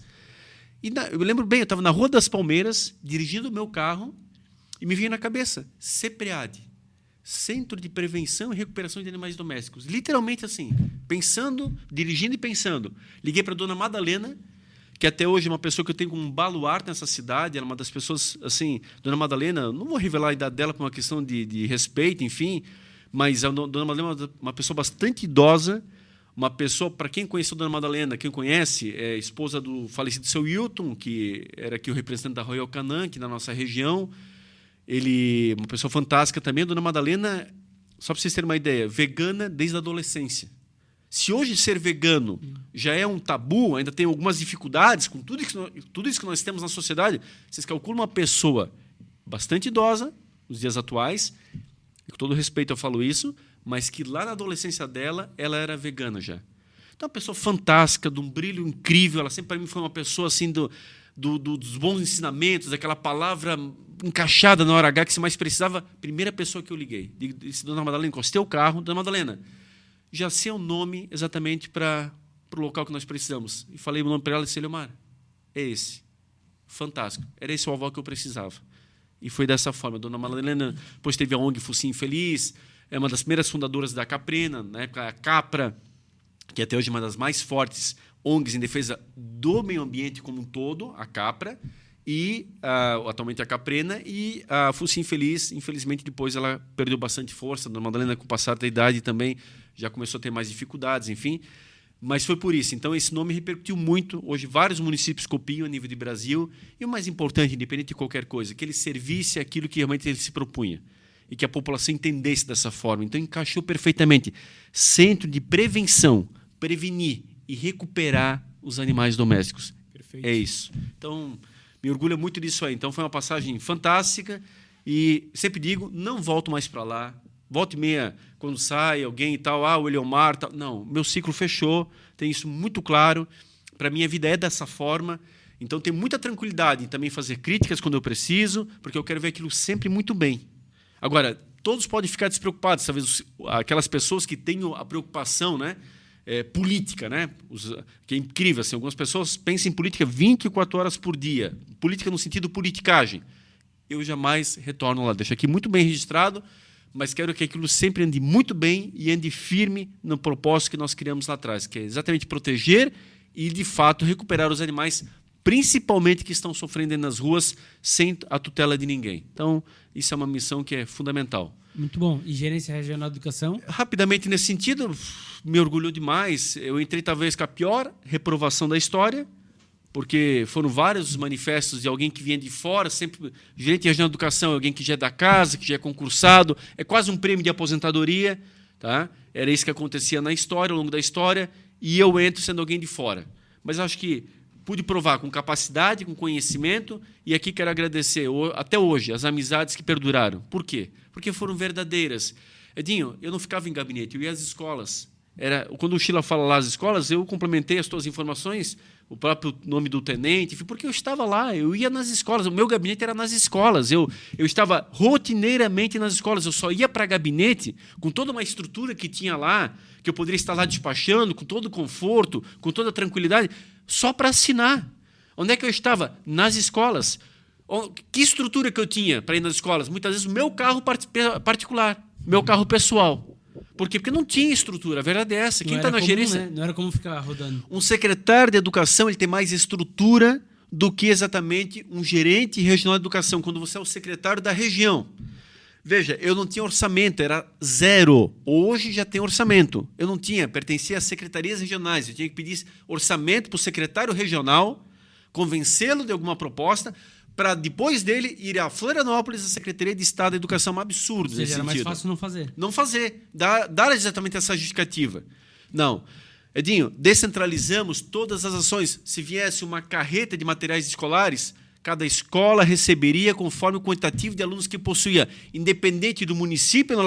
E eu lembro bem, eu estava na Rua das Palmeiras, dirigindo o meu carro, e me vinha na cabeça, CEPREAD, Centro de Prevenção e Recuperação de Animais Domésticos. Literalmente assim, pensando, dirigindo e pensando. Liguei para a dona Madalena, que até hoje é uma pessoa que eu tenho como um baluarte nessa cidade, ela é uma das pessoas, assim, dona Madalena, não vou revelar a idade dela por uma questão de respeito, enfim, mas a dona Madalena é uma pessoa bastante idosa, uma pessoa, para quem conheceu a dona Madalena, quem conhece, é esposa do falecido seu Hilton, que era aqui o representante da Royal Canin, aqui na nossa região. Ele, uma pessoa fantástica também, a dona Madalena, só para vocês terem uma ideia, vegana desde a adolescência. Se hoje ser vegano já é um tabu, ainda tem algumas dificuldades com tudo isso que nós temos na sociedade, vocês calculam uma pessoa bastante idosa, nos dias atuais, e com todo respeito eu falo isso, mas que lá na adolescência dela, ela era vegana já. Então, uma pessoa fantástica, de um brilho incrível, ela sempre para mim foi uma pessoa assim dos bons ensinamentos, daquela palavra encaixada na hora H que se mais precisava. Primeira pessoa que eu liguei, disse, dona Madalena, encostei o carro, dona Madalena, já sei o nome exatamente para o local que nós precisamos. E falei o nome para ela e disse, Eliomar, é esse. Fantástico. Era esse o aval que eu precisava. E foi dessa forma. A dona Madalena depois teve a ONG Focinho Feliz, é uma das primeiras fundadoras da Caprena, na época a Capra, que até hoje é uma das mais fortes ONGs em defesa do meio ambiente como um todo, a Capra, e atualmente a Caprena, e a Focinho Feliz, infelizmente, depois ela perdeu bastante força. A dona Madalena, com o passar da idade, também já começou a ter mais dificuldades, enfim. Mas foi por isso. Então, esse nome repercutiu muito. Hoje, vários municípios copiam a nível de Brasil. E o mais importante, independente de qualquer coisa, que ele servisse aquilo que realmente ele se propunha. E que a população entendesse dessa forma. Então, encaixou perfeitamente. Centro de prevenção, prevenir e recuperar os animais domésticos. Perfeito. É isso. Então, me orgulho muito disso aí. Então, foi uma passagem fantástica. E sempre digo, não volto mais para lá. Volta e meia, quando sai alguém e tal, o Eliomar, tal. Não, meu ciclo fechou, tem isso muito claro. Para mim, a vida é dessa forma. Então, tenho muita tranquilidade em também fazer críticas quando eu preciso, porque eu quero ver aquilo sempre muito bem. Agora, todos podem ficar despreocupados, talvez aquelas pessoas que têm a preocupação, né, política, né, que é incrível. Assim, algumas pessoas pensam em política 24 horas por dia, política no sentido politicagem. Eu jamais retorno lá. Deixo aqui muito bem registrado, mas quero que aquilo sempre ande muito bem e ande firme no propósito que nós criamos lá atrás, que é exatamente proteger e, de fato, recuperar os animais, principalmente que estão sofrendo nas ruas, sem a tutela de ninguém. Então, isso é uma missão que é fundamental. Muito bom. E Gerência Regional de Educação? Rapidamente, nesse sentido, me orgulhou demais. Eu entrei, talvez, com a pior reprovação da história, porque foram vários os manifestos de alguém que vinha de fora, sempre gerente regional de educação, alguém que já é da casa, que já é concursado, é quase um prêmio de aposentadoria, tá? Era isso que acontecia na história, ao longo da história, e eu entro sendo alguém de fora. Mas acho que pude provar com capacidade, com conhecimento, e aqui quero agradecer, até hoje, as amizades que perduraram. Por quê? Porque foram verdadeiras. Edinho, eu não ficava em gabinete, eu ia às escolas. Quando o Sheila fala lá às escolas, eu complementei as tuas informações, o próprio nome do tenente, porque eu estava lá, eu ia nas escolas, o meu gabinete era nas escolas, eu estava rotineiramente nas escolas, eu só ia para gabinete com toda uma estrutura que tinha lá, que eu poderia estar lá despachando, com todo o conforto, com toda a tranquilidade, só para assinar. Onde é que eu estava? Nas escolas. Que estrutura que eu tinha para ir nas escolas? Muitas vezes o meu carro particular, meu carro pessoal. Por quê? Porque não tinha estrutura. A verdade é essa. Quem está na gerência... Né? Não era como ficar rodando. Um secretário de educação ele tem mais estrutura do que exatamente um gerente regional de educação, quando você é o secretário da região. Veja, eu não tinha orçamento, era zero. Hoje já tem orçamento. Eu não tinha, pertencia às secretarias regionais. Eu tinha que pedir orçamento para o secretário regional, convencê-lo de alguma proposta, para depois dele ir a Florianópolis, a Secretaria de Estado da Educação. Um absurdo. Ou seja, nesse era mais sentido. fácil não fazer. Não fazer, dar exatamente essa justificativa. Não. Edinho, descentralizamos todas as ações. Se viesse uma carreta de materiais escolares, cada escola receberia conforme o quantitativo de alunos que possuía, independente do município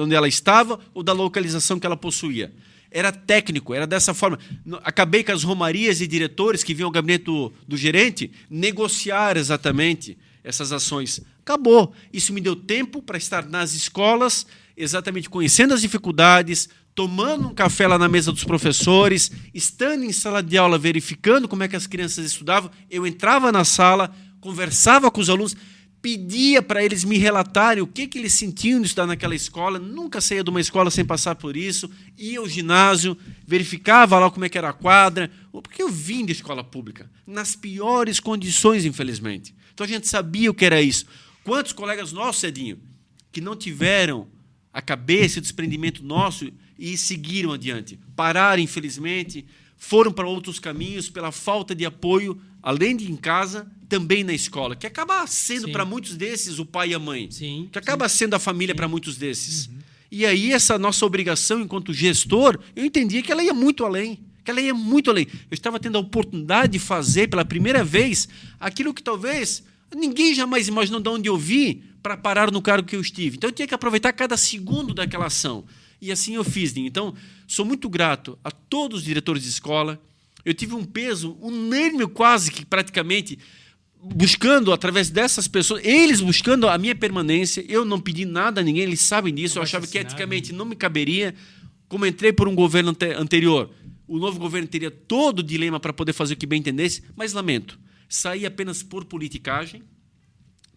onde ela estava ou da localização que ela possuía. Era técnico, era dessa forma. Acabei com as romarias e diretores que vinham ao gabinete do gerente negociar exatamente essas ações. Acabou. Isso me deu tempo para estar nas escolas, exatamente conhecendo as dificuldades, tomando um café lá na mesa dos professores, estando em sala de aula, verificando como é que as crianças estudavam. Eu entrava na sala, conversava com os alunos, pedia para eles me relatarem o que eles sentiam de estudar naquela escola. Nunca saía de uma escola sem passar por isso. Ia ao ginásio, verificava lá como é que era a quadra, porque eu vim de escola pública, nas piores condições, infelizmente. Então a gente sabia o que era isso. Quantos colegas nossos, Edinho, que não tiveram a cabeça e o desprendimento nosso e seguiram adiante. Pararam, infelizmente, foram para outros caminhos pela falta de apoio, além de em casa, também na escola, que acaba sendo para muitos desses o pai e a mãe, que acaba sendo a família para muitos desses. E aí essa nossa obrigação enquanto gestor, eu entendia que ela ia muito além, Eu estava tendo a oportunidade de fazer pela primeira vez aquilo que talvez ninguém jamais imaginou de onde eu vi para parar no cargo que eu estive. Então eu tinha que aproveitar cada segundo daquela ação. E assim eu fiz. Então, sou muito grato a todos os diretores de escola. Eu tive um peso unânime, quase que praticamente, buscando, através dessas pessoas, eles buscando a minha permanência. Eu não pedi nada a ninguém, eles sabem disso. Eu achava que eticamente não me caberia. Como entrei por um governo anterior, o novo governo teria todo o dilema para poder fazer o que bem entendesse, mas lamento, saí apenas por politicagem.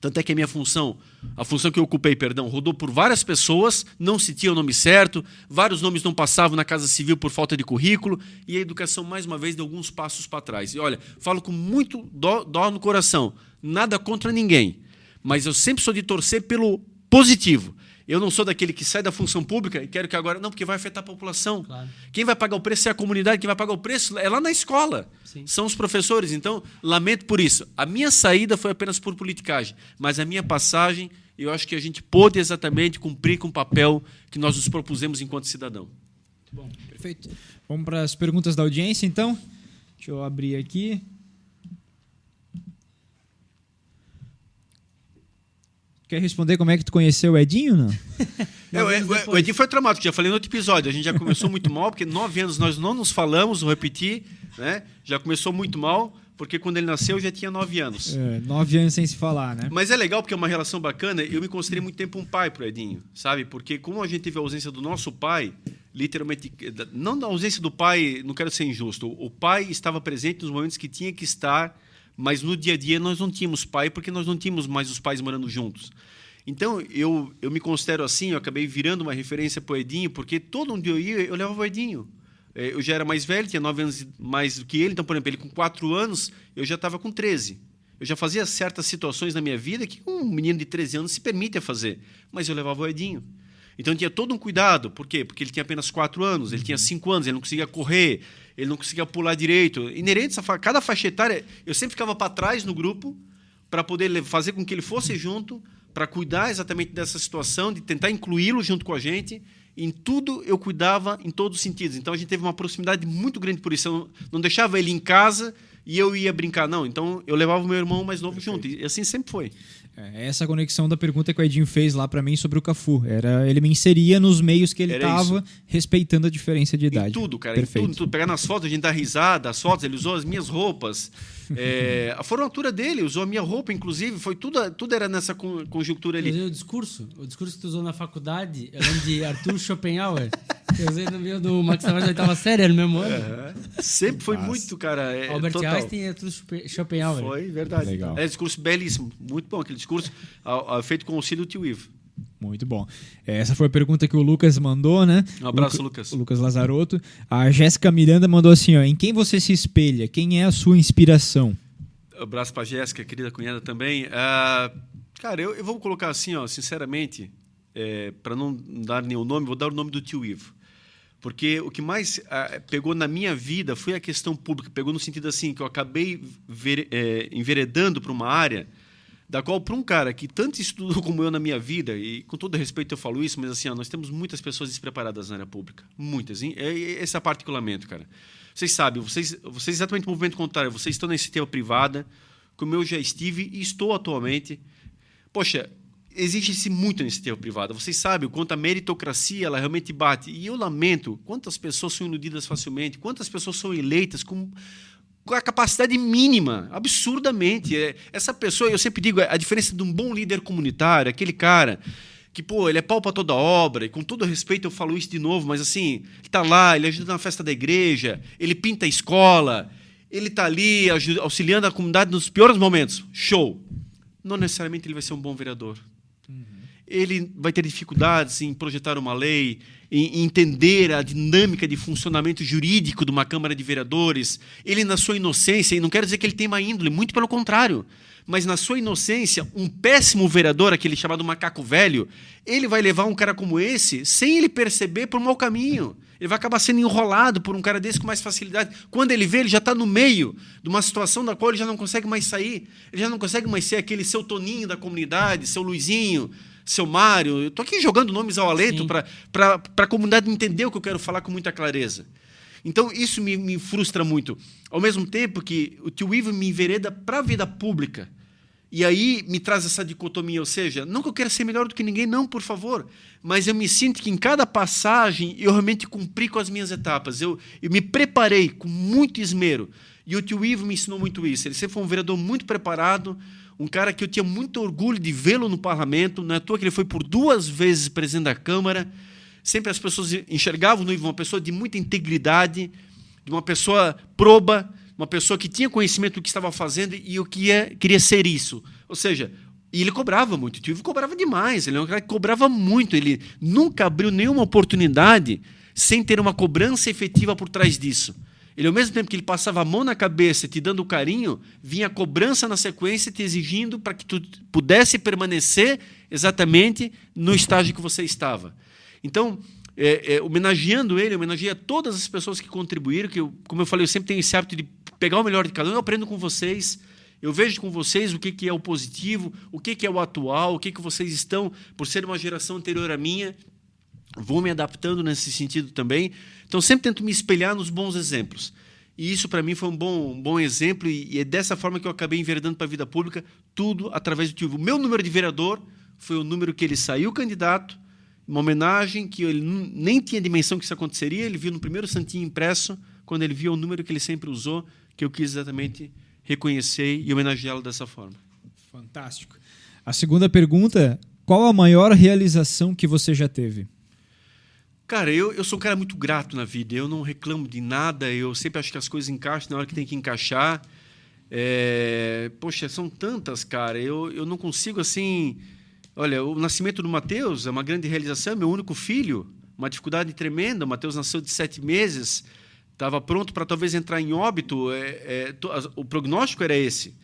Tanto é que a função que eu ocupei, rodou por várias pessoas, não se tinha o nome certo, vários nomes não passavam na Casa Civil por falta de currículo, e a educação, mais uma vez, deu alguns passos para trás. E olha, falo com muito dó no coração, nada contra ninguém, mas eu sempre sou de torcer pelo positivo. Eu não sou daquele que sai da função pública e quero que agora... Não, porque vai afetar a população. Claro. Quem vai pagar o preço é a comunidade, quem vai pagar o preço é lá na escola. Sim. São os professores. Então, lamento por isso. A minha saída foi apenas por politicagem, mas a minha passagem, eu acho que a gente pôde exatamente cumprir com o papel que nós nos propusemos enquanto cidadão. Bom, perfeito. Vamos para as perguntas da audiência, então. Deixa eu abrir aqui. Quer responder como é que tu conheceu o Edinho, não? O Edinho foi traumático, já falei no outro episódio. A gente já começou muito mal, porque 9 anos nós não nos falamos, vou repetir, né? Já começou muito mal, porque quando ele nasceu eu já tinha 9 anos. 9 anos sem se falar, né? Mas é legal porque é uma relação bacana. Eu me considerei muito tempo um pai pro Edinho, sabe? Porque como a gente teve a ausência do nosso pai, literalmente, não da ausência do pai, não quero ser injusto, o pai estava presente nos momentos que tinha que estar, mas no dia a dia nós não tínhamos pai, porque nós não tínhamos mais os pais morando juntos. Então, eu me considero assim, eu acabei virando uma referência para o Edinho, porque todo onde eu ia, eu levava o Edinho. Eu já era mais velho, tinha 9 anos mais do que ele, então, por exemplo, ele com 4 anos, eu já estava com 13. Eu já fazia certas situações na minha vida que um menino de 13 anos se permite fazer, mas eu levava o Edinho. Então, tinha todo um cuidado. Por quê? Porque ele tinha apenas 4 anos, ele tinha 5 anos, ele não conseguia correr, ele não conseguia pular direito. Inerente a cada faixa etária, eu sempre ficava para trás no grupo para poder fazer com que ele fosse junto, para cuidar exatamente dessa situação, de tentar incluí-lo junto com a gente. Em tudo eu cuidava em todos os sentidos. Então, a gente teve uma proximidade muito grande por isso. Eu não deixava ele em casa e eu ia brincar, não. Então, eu levava o meu irmão mais novo junto. E assim sempre foi. Essa conexão da pergunta que o Edinho fez lá para mim sobre o Cafu. Ele me inseria nos meios que ele estava, respeitando a difera de idade. Em tudo, cara. Perfeito. Em tudo. Pegar nas fotos, a gente dá risada, as fotos, ele usou as minhas roupas. A formatura dele, usou a minha roupa, inclusive. Foi tudo era nessa conjuntura ali. Eu usei o discurso que tu usou na faculdade, eu lembro de Arthur Schopenhauer. Eu usei no meio do Max Tavares da 8ª série, era no mesmo ano. Sempre foi muito, cara. Albert total. Einstein e Arthur Schopenhauer. Foi, verdade. Legal. Discurso belíssimo. Muito bom aquele discurso, feito com o auxílio do tio Ivo. Muito bom. Essa foi a pergunta que o Lucas mandou, né? Um abraço, Lucas. O Lucas Lazarotto. A Jéssica Miranda mandou assim, ó, em quem você se espelha? Quem é a sua inspiração? Um abraço para a Jéssica, querida cunhada também. Cara, eu vou colocar assim, ó, sinceramente, para não dar nenhum nome, vou dar o nome do tio Ivo. Porque o que mais pegou na minha vida foi a questão pública. Pegou no sentido assim, que eu acabei enveredando para uma área da qual, para um cara que tanto estudou como eu na minha vida, e com todo respeito eu falo isso, mas assim, ó, nós temos muitas pessoas despreparadas na área pública. Muitas. Essa é a parte que eu lamento, cara. Vocês sabem, vocês exatamente no movimento contrário, vocês estão na iniciativa privada, como eu já estive e estou atualmente. Poxa, exige-se muito na iniciativa privada. Vocês sabem o quanto a meritocracia ela realmente bate. E eu lamento quantas pessoas são iludidas facilmente, quantas pessoas são eleitas com a capacidade mínima, absurdamente. Essa pessoa, eu sempre digo, a diferença de um bom líder comunitário, aquele cara que, ele é pau para toda obra, e com todo respeito eu falo isso de novo, mas assim, ele está lá, ele ajuda na festa da igreja, ele pinta a escola, ele está ali auxiliando a comunidade nos piores momentos. Show! Não necessariamente ele vai ser um bom vereador. Ele vai ter dificuldades em projetar uma lei, em entender a dinâmica de funcionamento jurídico de uma Câmara de Vereadores. Ele, na sua inocência, e não quero dizer que ele tem má índole, muito pelo contrário, mas na sua inocência, um péssimo vereador, aquele chamado macaco velho, ele vai levar um cara como esse, sem ele perceber, por um mau caminho. Ele vai acabar sendo enrolado por um cara desse com mais facilidade. Quando ele vê, ele já está no meio de uma situação da qual ele já não consegue mais sair. Ele já não consegue mais ser aquele seu Toninho da comunidade, seu Luizinho, seu Mário. Eu estou aqui jogando nomes ao alento para a comunidade entender o que eu quero falar com muita clareza. Então, isso me frustra muito. Ao mesmo tempo que o tio Ivo me envereda para a vida pública. E aí me traz essa dicotomia, ou seja, não que eu quero ser melhor do que ninguém, não, por favor, mas eu me sinto que em cada passagem eu realmente cumpri com as minhas etapas. Eu me preparei com muito esmero. E o tio Ivo me ensinou muito isso. Ele sempre foi um vereador muito preparado, um cara que eu tinha muito orgulho de vê-lo no parlamento. Não é à toa que ele foi por 2 vezes presidente da Câmara. Sempre as pessoas enxergavam no Ivo uma pessoa de muita integridade, de uma pessoa proba, uma pessoa que tinha conhecimento do que estava fazendo e eu queria ser isso. Ou seja, e ele cobrava muito. O tio Ivo cobrava demais. Ele é um cara que cobrava muito. Ele nunca abriu nenhuma oportunidade sem ter uma cobrança efetiva por trás disso. Ele, ao mesmo tempo que ele passava a mão na cabeça, te dando carinho, vinha a cobrança na sequência, te exigindo para que tu pudesse permanecer exatamente no estágio que você estava. Então, homenageando ele, homenageia todas as pessoas que contribuíram, que como eu falei, eu sempre tenho esse hábito de pegar o melhor de cada um, eu aprendo com vocês, eu vejo com vocês o que é o positivo, o que é o atual, o que vocês estão, por ser uma geração anterior à minha, vou me adaptando nesse sentido também. Então, sempre tento me espelhar nos bons exemplos. E isso, para mim, foi um bom exemplo, e é dessa forma que eu acabei enveredando para a vida pública, tudo através do tio Ivo. O meu número de vereador foi o número que ele saiu candidato, uma homenagem que ele nem tinha dimensão que isso aconteceria, ele viu no primeiro santinho impresso, quando ele viu o número que ele sempre usou, que eu quis exatamente reconhecer e homenageá-lo dessa forma. Fantástico. A segunda pergunta, qual a maior realização que você já teve? Cara, eu sou um cara muito grato na vida, eu não reclamo de nada, eu sempre acho que as coisas encaixam na hora que tem que encaixar. Poxa, são tantas, cara, eu não consigo assim... Olha, o nascimento do Mateus é uma grande realização, é meu único filho, uma dificuldade tremenda. O Mateus nasceu de 7 meses, estava pronto para talvez entrar em óbito, o prognóstico era esse.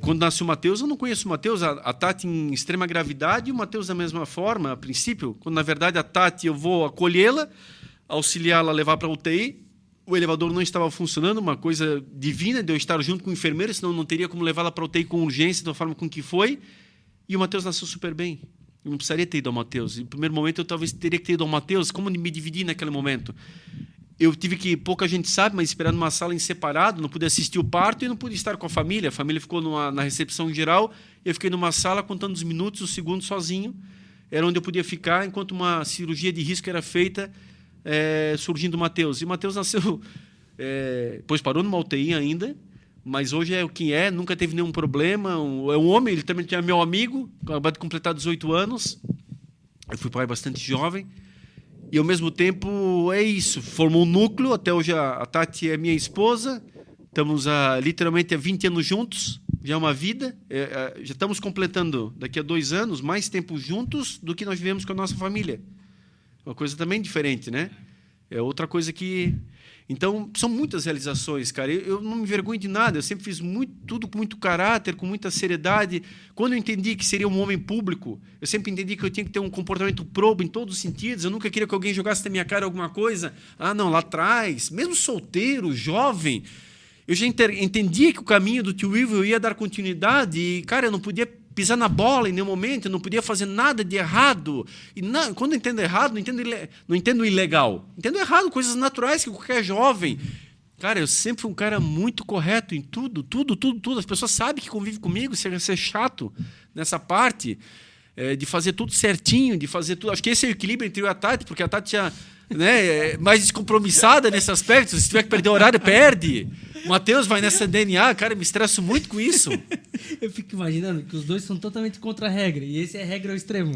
Quando nasceu o Mateus, eu não conheço o Mateus, a Tati em extrema gravidade e o Mateus da mesma forma, a princípio, quando na verdade a Tati eu vou acolhê-la, auxiliá-la a levar para a UTI, o elevador não estava funcionando, uma coisa divina de eu estar junto com o enfermeiro, senão não teria como levá-la para a UTI com urgência, da forma com que foi, e o Mateus nasceu super bem. Eu não precisaria ter ido ao Mateus. No primeiro momento eu talvez teria que ter ido ao Mateus, como me dividir naquele momento? Eu tive que, pouca gente sabe, mas esperar numa sala em separado, não pude assistir o parto e não pude estar com a família ficou na recepção geral, eu fiquei numa sala contando os minutos, os segundos sozinho, era onde eu podia ficar, enquanto uma cirurgia de risco era feita, surgindo o Mateus. E o Mateus nasceu, depois parou numa UTI ainda, mas hoje é o que nunca teve nenhum problema, é um homem, ele também é meu amigo, acabou de completar 18 anos, eu fui pai bastante jovem, e, ao mesmo tempo, é isso. Formou um núcleo. Até hoje, a Tati é minha esposa. Estamos literalmente há 20 anos juntos. Já é uma vida. Já estamos completando, daqui a 2 anos, mais tempo juntos do que nós vivemos com a nossa família. Uma coisa também diferente, né? É outra coisa que... Então, são muitas realizações, cara. Eu não me envergonho de nada. Eu sempre fiz tudo com muito caráter, com muita seriedade. Quando eu entendi que seria um homem público, eu sempre entendi que eu tinha que ter um comportamento probo em todos os sentidos. Eu nunca queria que alguém jogasse na minha cara alguma coisa. Ah, não, lá atrás, mesmo solteiro, jovem, eu já entendia que o caminho do tio Ivo eu ia dar continuidade. E, cara, eu não podia pisar na bola em nenhum momento, eu não podia fazer nada de errado. E quando eu entendo errado, não entendo ilegal. Entendo errado, coisas naturais que qualquer jovem... Cara, eu sempre fui um cara muito correto em tudo. As pessoas sabem que convivem comigo, ser chato nessa parte, de fazer tudo certinho, de fazer tudo... Acho que esse é o equilíbrio entre eu e a Tati, porque a Tati já, é mais descompromissada nesse aspecto. Se tiver que perder horário, perde. O Mateus vai nessa DNA, cara, eu me estresso muito com isso. Eu fico imaginando que os dois são totalmente contra a regra, e esse é a regra ao extremo.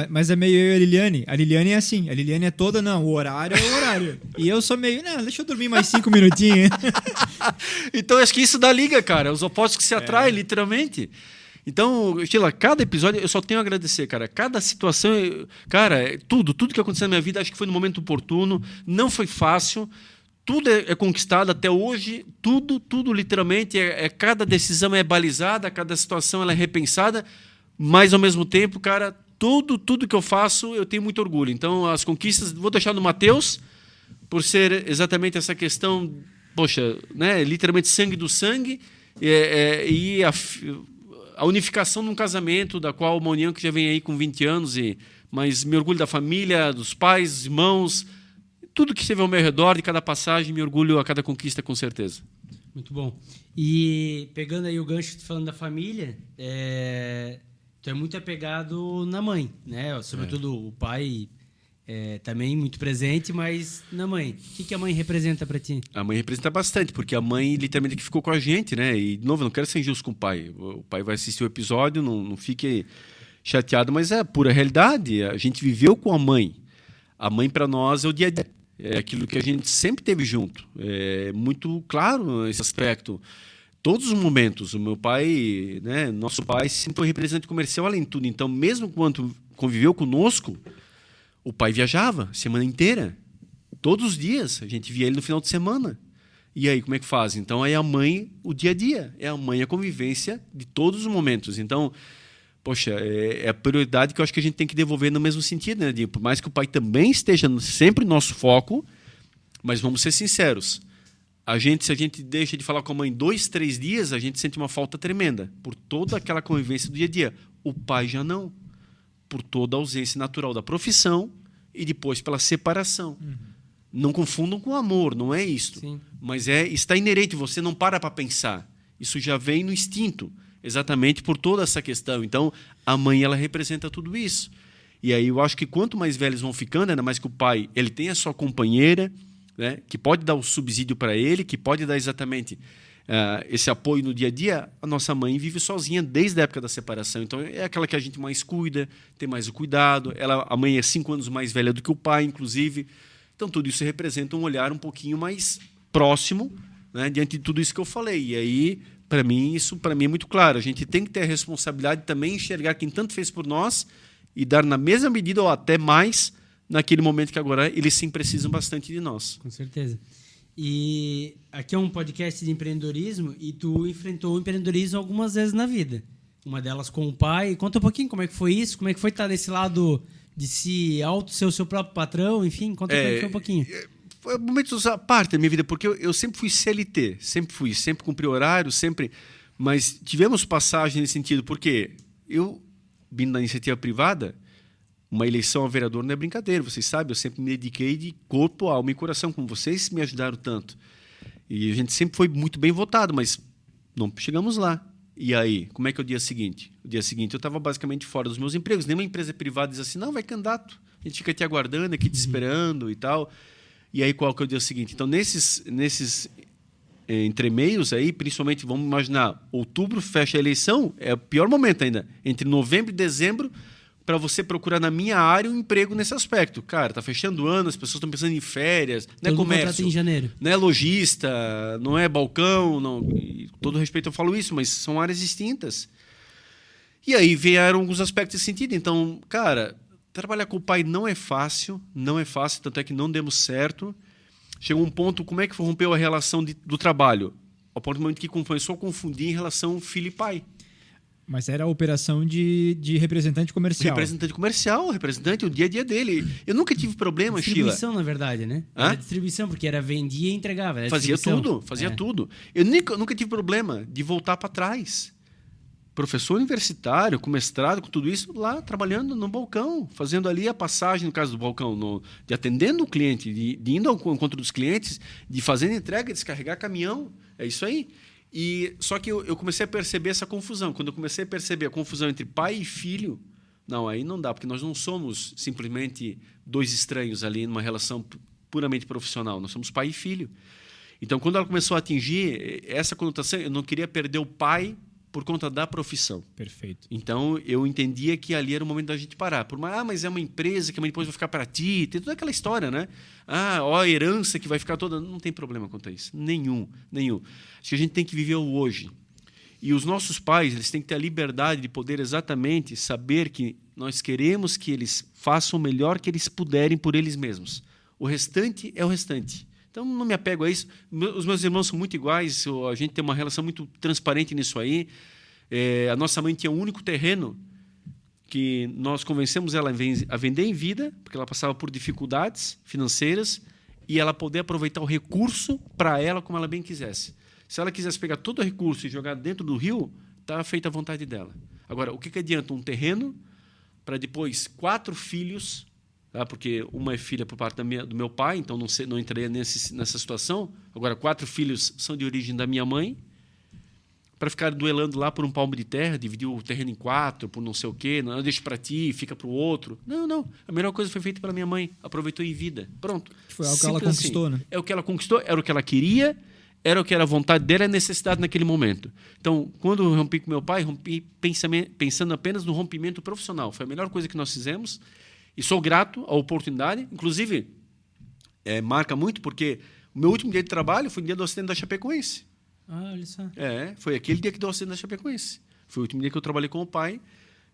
Mas é meio eu e a Liliane. A Liliane é assim, a Liliane é toda, não, o horário é o horário. E eu sou meio, não, deixa eu dormir mais 5 minutinhos. Então, acho que isso dá liga, cara. Os opostos que se atraem, literalmente. Então, Sheila, cada episódio eu só tenho a agradecer, cara. Cada situação, cara, tudo que aconteceu na minha vida, acho que foi no momento oportuno, não foi fácil. Tudo é conquistado até hoje, tudo literalmente, cada decisão é balizada, cada situação ela é repensada, mas ao mesmo tempo, cara, tudo que eu faço, eu tenho muito orgulho. Então, as conquistas, vou deixar no Mateus, por ser exatamente essa questão, poxa, né, literalmente sangue do sangue, e a unificação num casamento, da qual uma união que já vem aí com 20 anos, mas me orgulho da família, dos pais, dos irmãos, tudo que esteve ao meu redor, de cada passagem, me orgulho a cada conquista, com certeza. Muito bom. E pegando aí o gancho, falando da família, tu é muito apegado na mãe, né? Sobretudo o pai também muito presente, mas na mãe. O que a mãe representa para ti? A mãe representa bastante, porque a mãe literalmente que ficou com a gente, né? E, de novo, eu não quero ser injusto com o pai. O pai vai assistir o episódio, não fique chateado, mas é a pura realidade. A gente viveu com a mãe. A mãe, para nós, é o dia a dia. É aquilo que a gente sempre teve junto. É muito claro esse aspecto. Todos os momentos, o meu pai, né, nosso pai sempre foi representante comercial além de tudo. Então, mesmo quando conviveu conosco, o pai viajava a semana inteira. Todos os dias. A gente via ele no final de semana. E aí, como é que faz? Então, é a mãe, o dia a dia. É a mãe, a convivência de todos os momentos. Então, poxa, é a prioridade que eu acho que a gente tem que devolver no mesmo sentido, né? Por mais que o pai também esteja sempre no nosso foco, mas vamos ser sinceros. Se a gente deixa de falar com a mãe 2, 3 dias, a gente sente uma falta tremenda por toda aquela convivência do dia a dia. O pai já não, por toda a ausência natural da profissão e depois pela separação. Não confundam com amor, não é isso. Sim. Mas está inerente, você não para pensar. Isso já vem no instinto, exatamente por toda essa questão. Então, a mãe, ela representa tudo isso. E aí eu acho que quanto mais velhos vão ficando, ainda mais que o pai ele tem a sua companheira, né, que pode dar o subsídio para ele, que pode dar exatamente esse apoio no dia a dia, a nossa mãe vive sozinha desde a época da separação. Então, é aquela que a gente mais cuida, tem mais o cuidado. A mãe é 5 anos mais velha do que o pai, inclusive. Então, tudo isso representa um olhar um pouquinho mais próximo, né, diante de tudo isso que eu falei. E aí, para mim, isso é muito claro. A gente tem que ter a responsabilidade de também enxergar quem tanto fez por nós e dar na mesma medida ou até mais naquele momento que agora eles sim precisam bastante de nós. Com certeza. E aqui é um podcast de empreendedorismo e tu enfrentou o empreendedorismo algumas vezes na vida. Uma delas com o pai. Conta um pouquinho como é que foi isso, como é que foi estar desse lado de ser o seu próprio patrão, enfim, conta como é que foi um pouquinho. Foi momentos à parte da minha vida, porque eu sempre fui CLT, sempre cumpri horário, mas tivemos passagem nesse sentido, porque eu, vindo da iniciativa privada, uma eleição a vereador não é brincadeira, vocês sabem, eu sempre me dediquei de corpo, alma e coração, como vocês me ajudaram tanto. E a gente sempre foi muito bem votado, mas não chegamos lá. E aí, como é que é o dia seguinte? O dia seguinte eu estava basicamente fora dos meus empregos. Nenhuma empresa privada diz assim, não, vai candidato. A gente fica te aguardando aqui, te esperando e tal. E aí, qual que é o dia seguinte? Então, nesses entremeios aí, principalmente, vamos imaginar, outubro fecha a eleição, é o pior momento ainda. Entre novembro e dezembro, para você procurar na minha área um emprego nesse aspecto. Cara, tá fechando o ano, as pessoas estão pensando em férias, não é comércio, em janeiro. não é lojista, não é balcão, não, e, com todo respeito eu falo isso, mas são áreas distintas. E aí vieram alguns aspectos nesse sentido. Então, cara, trabalhar com o pai não é fácil, tanto é que não demos certo. Chegou um ponto, como é que rompeu a relação do trabalho? Ao ponto do momento que começou a confundir em relação filho e pai. Mas era a operação de representante comercial. Representante, o dia a dia dele. Eu nunca tive problema, Sheila. Distribuição, na verdade, né? Era distribuição, porque era vendia e entregava. Era fazia tudo. Eu nunca tive problema de voltar para trás. Professor universitário, com mestrado, com tudo isso, lá trabalhando no balcão, fazendo ali a passagem, no caso do balcão, de atendendo o cliente, de indo ao encontro dos clientes, de fazendo entrega, descarregar caminhão. É isso aí. Só que eu comecei a perceber essa confusão. Quando eu comecei a perceber a confusão entre pai e filho, não, aí não dá, porque nós não somos simplesmente dois estranhos ali numa relação puramente profissional. Nós somos pai e filho. Então, quando ela começou a atingir essa conotação, eu não queria perder o pai por conta da profissão. Perfeito. Então, eu entendia que ali era o momento da gente parar. Mas é uma empresa que depois vai ficar para ti. Tem toda aquela história, né? A herança que vai ficar toda... Não tem problema quanto a isso. Nenhum. Acho que a gente tem que viver o hoje. E os nossos pais, eles têm que ter a liberdade de poder exatamente saber que nós queremos que eles façam o melhor que eles puderem por eles mesmos. O restante é o restante. Então, não me apego a isso. Os meus irmãos são muito iguais, a gente tem uma relação muito transparente nisso aí. A nossa mãe tinha um único terreno que nós convencemos ela a vender em vida, porque ela passava por dificuldades financeiras, e ela poder aproveitar o recurso para ela como ela bem quisesse. Se ela quisesse pegar todo o recurso e jogar dentro do rio, estava feita a vontade dela. Agora, o que adianta um terreno para depois 4 filhos... porque uma é filha por parte do meu pai, então não entraria nessa situação. Agora, 4 filhos são de origem da minha mãe, para ficar duelando lá por um palmo de terra, dividir o terreno em 4, por não sei o quê, não deixa para ti, fica para o outro. Não. A melhor coisa foi feita pela minha mãe, aproveitou em vida. Pronto. Foi algo que ela conquistou, assim. Né? É o que ela conquistou, era o que ela queria, era o que era a vontade dela, a necessidade naquele momento. Então, quando eu rompi com meu pai, rompi pensando apenas no rompimento profissional. Foi a melhor coisa que nós fizemos. E sou grato à oportunidade. Inclusive, marca muito, porque o meu último dia de trabalho foi no dia do acidente da Chapecoense. Olha só. Foi aquele dia que deu o acidente da Chapecoense. Foi o último dia que eu trabalhei com o pai,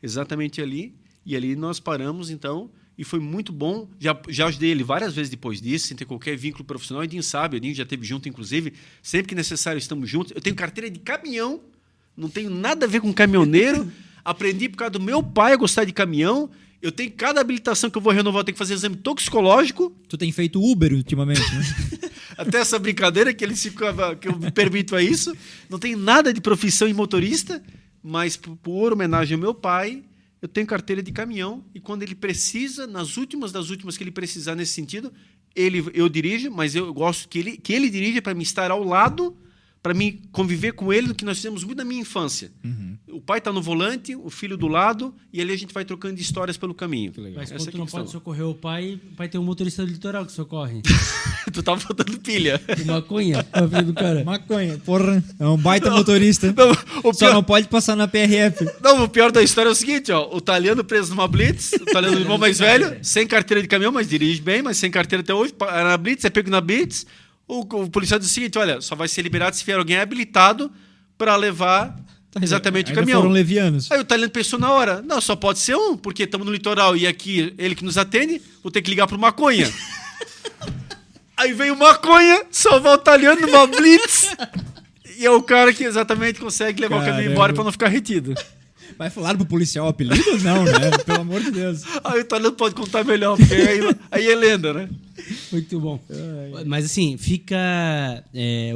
exatamente ali. E ali nós paramos, então, e foi muito bom. Já ajudei ele várias vezes depois disso, sem ter qualquer vínculo profissional. O Edinho sabe, o Edinho já esteve junto, inclusive. Sempre que necessário, estamos juntos. Eu tenho carteira de caminhão, não tenho nada a ver com caminhoneiro. Aprendi por causa do meu pai a gostar de caminhão. Eu tenho cada habilitação que eu vou renovar, eu tenho que fazer exame toxicológico. Tu tem feito Uber ultimamente, né? Até essa brincadeira que que eu me permito a isso. Não tem nada de profissão em motorista, mas por homenagem ao meu pai, eu tenho carteira de caminhão. E quando ele precisa, nas últimas das últimas que ele precisar nesse sentido, eu dirijo, mas eu gosto que ele dirija para me estar ao lado, para mim conviver com ele, do que nós fizemos muito na minha infância. O pai está no volante, o filho do lado, e ali a gente vai trocando histórias pelo caminho. Mas Essa quando é tu a não questão. pode socorrer o pai tem um motorista do litoral que socorre. Tu tava faltando pilha. E maconha, a filha do cara. Maconha, porra. É um baita motorista. Não, o Só pior, não pode passar na PRF. não, o pior da história é o seguinte, ó, o italiano preso numa blitz, o italiano irmão mais velho, sem carteira de caminhão, mas dirige bem, mas sem carteira até hoje, na blitz, é pego na blitz, o policial diz o seguinte, olha, só vai ser liberado se vier alguém habilitado para levar exatamente o Ainda caminhão. foram levianos. Aí o italiano pensou na hora, não, só pode ser um, porque estamos no litoral e aqui ele que nos atende, vou ter que ligar pro maconha. Aí veio o maconha, salvar o italiano numa blitz, e é o cara que exatamente consegue levar o caminhão Caramba. embora para não ficar retido. Vai falar pro policial o apelido? Não, né? Pelo amor de Deus. Aí o italiano pode contar melhor, porque aí é lenda, né? Muito bom. Mas assim, fica